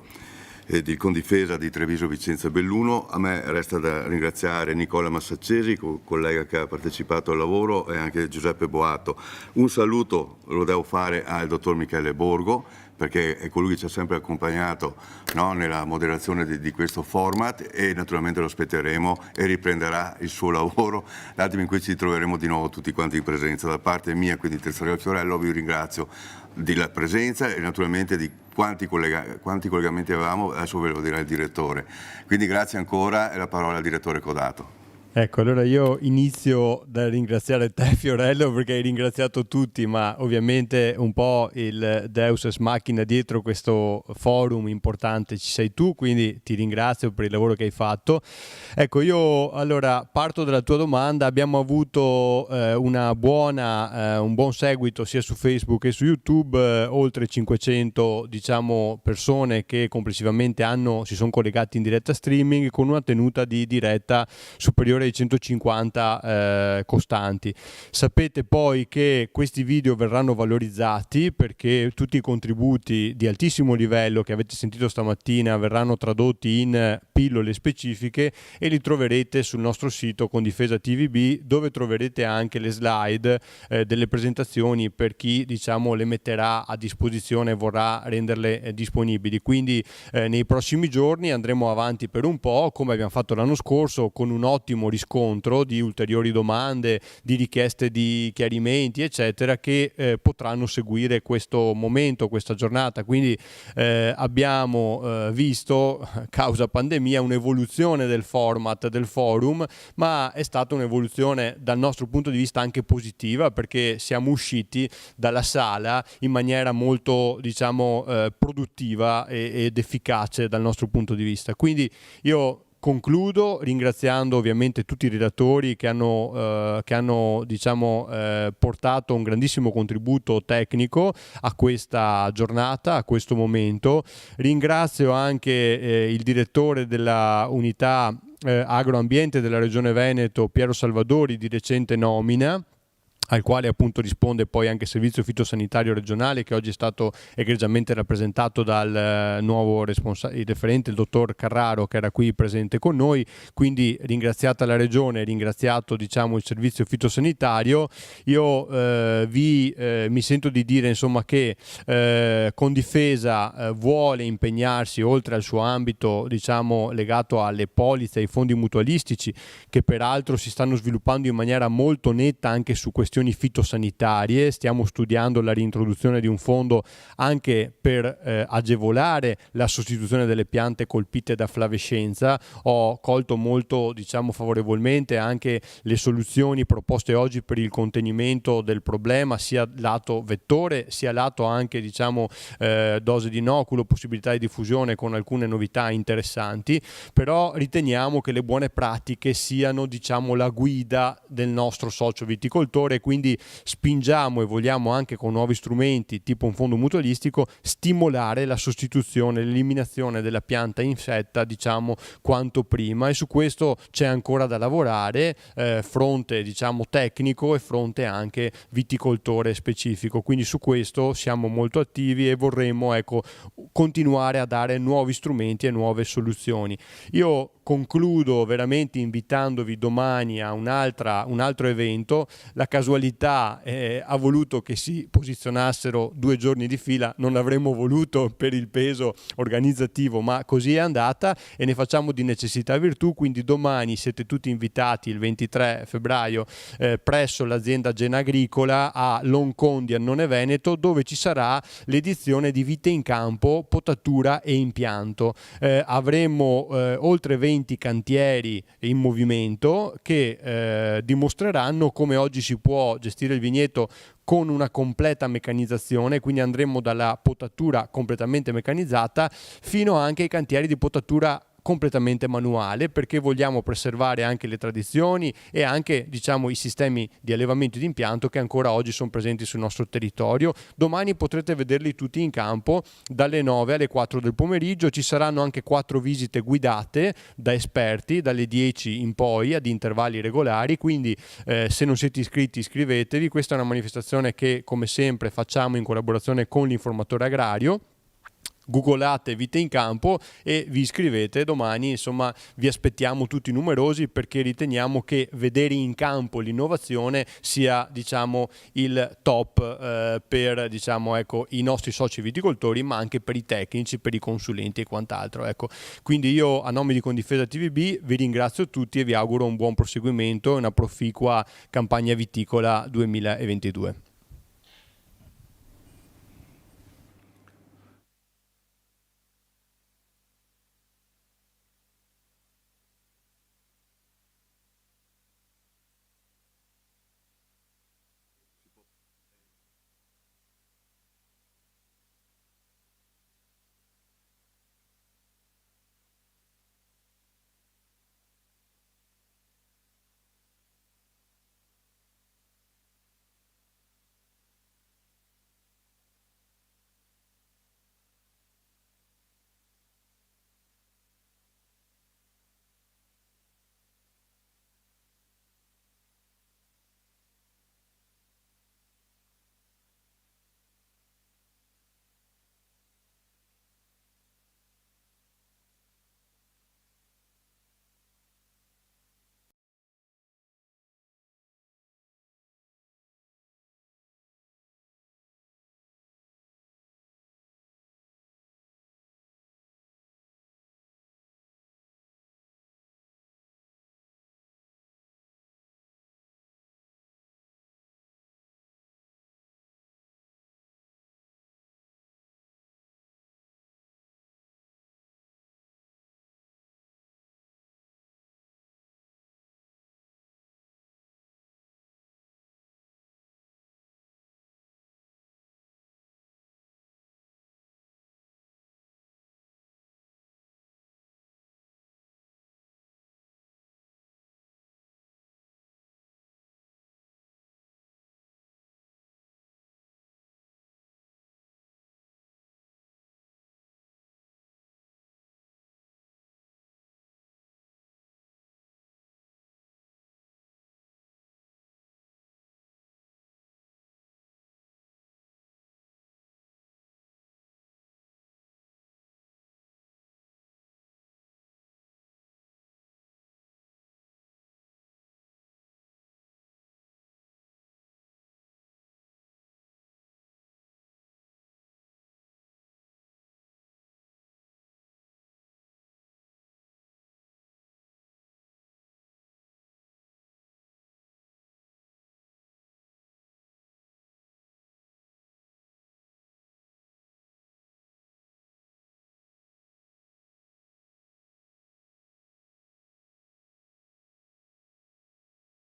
di Condifesa di Treviso Vicenza Belluno. A me resta da ringraziare Nicola Massaccesi, collega che ha partecipato al lavoro, e anche Giuseppe Boato. Un saluto lo devo fare al dottor Michele Borgo, perché è colui che ci ha sempre accompagnato, no, nella moderazione di questo format, e naturalmente lo aspetteremo e riprenderà il suo lavoro l'attimo in cui ci troveremo di nuovo tutti quanti in presenza. Da parte mia, quindi Terzarello Fiorello, vi ringrazio della presenza e naturalmente di quanti collegamenti avevamo, adesso ve lo dirà il direttore. Quindi grazie ancora, e la parola al direttore Codato. Ecco, allora io inizio da ringraziare te, Fiorello, perché hai ringraziato tutti, ma ovviamente un po' il Deus ex machina dietro questo forum importante ci sei tu, quindi ti ringrazio per il lavoro che hai fatto. Ecco, io allora parto dalla tua domanda. Abbiamo avuto un buon seguito sia su Facebook che su YouTube, oltre 500 persone che complessivamente si sono collegati in diretta streaming, con una tenuta di diretta superiore ai 150 costanti. Sapete poi che questi video verranno valorizzati, perché tutti i contributi di altissimo livello che avete sentito stamattina verranno tradotti in pillole specifiche e li troverete sul nostro sito Condifesa TVB, dove troverete anche le slide delle presentazioni per chi le metterà a disposizione e vorrà renderle disponibili. Quindi nei prossimi giorni andremo avanti per un po', come abbiamo fatto l'anno scorso, con un ottimo riscontro di ulteriori domande, di richieste di chiarimenti eccetera, che potranno seguire questo momento, questa giornata. Quindi abbiamo visto, causa pandemia, un'evoluzione del format del forum, ma è stata un'evoluzione dal nostro punto di vista anche positiva, perché siamo usciti dalla sala in maniera molto produttiva ed efficace dal nostro punto di vista. Quindi io concludo ringraziando ovviamente tutti i relatori che hanno portato un grandissimo contributo tecnico a questa giornata, a questo momento. Ringrazio anche il direttore della unità agroambiente della Regione Veneto, Piero Salvadori, di recente nomina, al quale appunto risponde poi anche il servizio fitosanitario regionale, che oggi è stato egregiamente rappresentato dal nuovo referente, il dottor Carraro, che era qui presente con noi. Quindi ringraziata la regione, ringraziato il servizio fitosanitario. Io mi sento di dire che Condifesa vuole impegnarsi, oltre al suo ambito legato alle polizze e ai fondi mutualistici, che peraltro si stanno sviluppando in maniera molto netta anche su questioni fitosanitarie. Stiamo studiando la reintroduzione di un fondo anche per agevolare la sostituzione delle piante colpite da flavescenza. Ho colto molto favorevolmente anche le soluzioni proposte oggi per il contenimento del problema, sia lato vettore sia lato anche dose di inoculo, possibilità di diffusione, con alcune novità interessanti. Però riteniamo che le buone pratiche siano la guida del nostro socio viticoltore, quindi spingiamo e vogliamo anche con nuovi strumenti tipo un fondo mutualistico stimolare la sostituzione, l'eliminazione della pianta infetta quanto prima, e su questo c'è ancora da lavorare, fronte tecnico e fronte anche viticoltore specifico. Quindi su questo siamo molto attivi e vorremmo continuare a dare nuovi strumenti e nuove soluzioni. Io concludo veramente invitandovi domani a un altro evento. La casualità ha voluto che si posizionassero 2 giorni di fila, non avremmo voluto per il peso organizzativo, ma così è andata e ne facciamo di necessità virtù. Quindi domani siete tutti invitati, il 23 febbraio, presso l'azienda Genagricola a Loncondi, Annone Veneto, dove ci sarà l'edizione di Vite in Campo, Potatura e Impianto. Avremo oltre 20 cantieri in movimento che dimostreranno come oggi si può gestire il vigneto con una completa meccanizzazione. Quindi andremo dalla potatura completamente meccanizzata fino anche ai cantieri di potatura completamente manuale, perché vogliamo preservare anche le tradizioni e anche i sistemi di allevamento di impianto che ancora oggi sono presenti sul nostro territorio. Domani potrete vederli tutti in campo dalle 9 alle 4 del pomeriggio. Ci saranno anche 4 visite guidate da esperti dalle 10 in poi ad intervalli regolari, quindi se non siete iscritti iscrivetevi. Questa è una manifestazione che come sempre facciamo in collaborazione con l'Informatore Agrario googolate Vite in Campo e vi iscrivete domani. Insomma, vi aspettiamo tutti numerosi, perché riteniamo che vedere in campo l'innovazione sia, diciamo, il top per, diciamo, ecco, i nostri soci viticoltori, ma anche per i tecnici, per i consulenti e quant'altro. Ecco. Quindi io, a nome di Condifesa TVB, vi ringrazio tutti e vi auguro un buon proseguimento e una proficua campagna viticola 2022.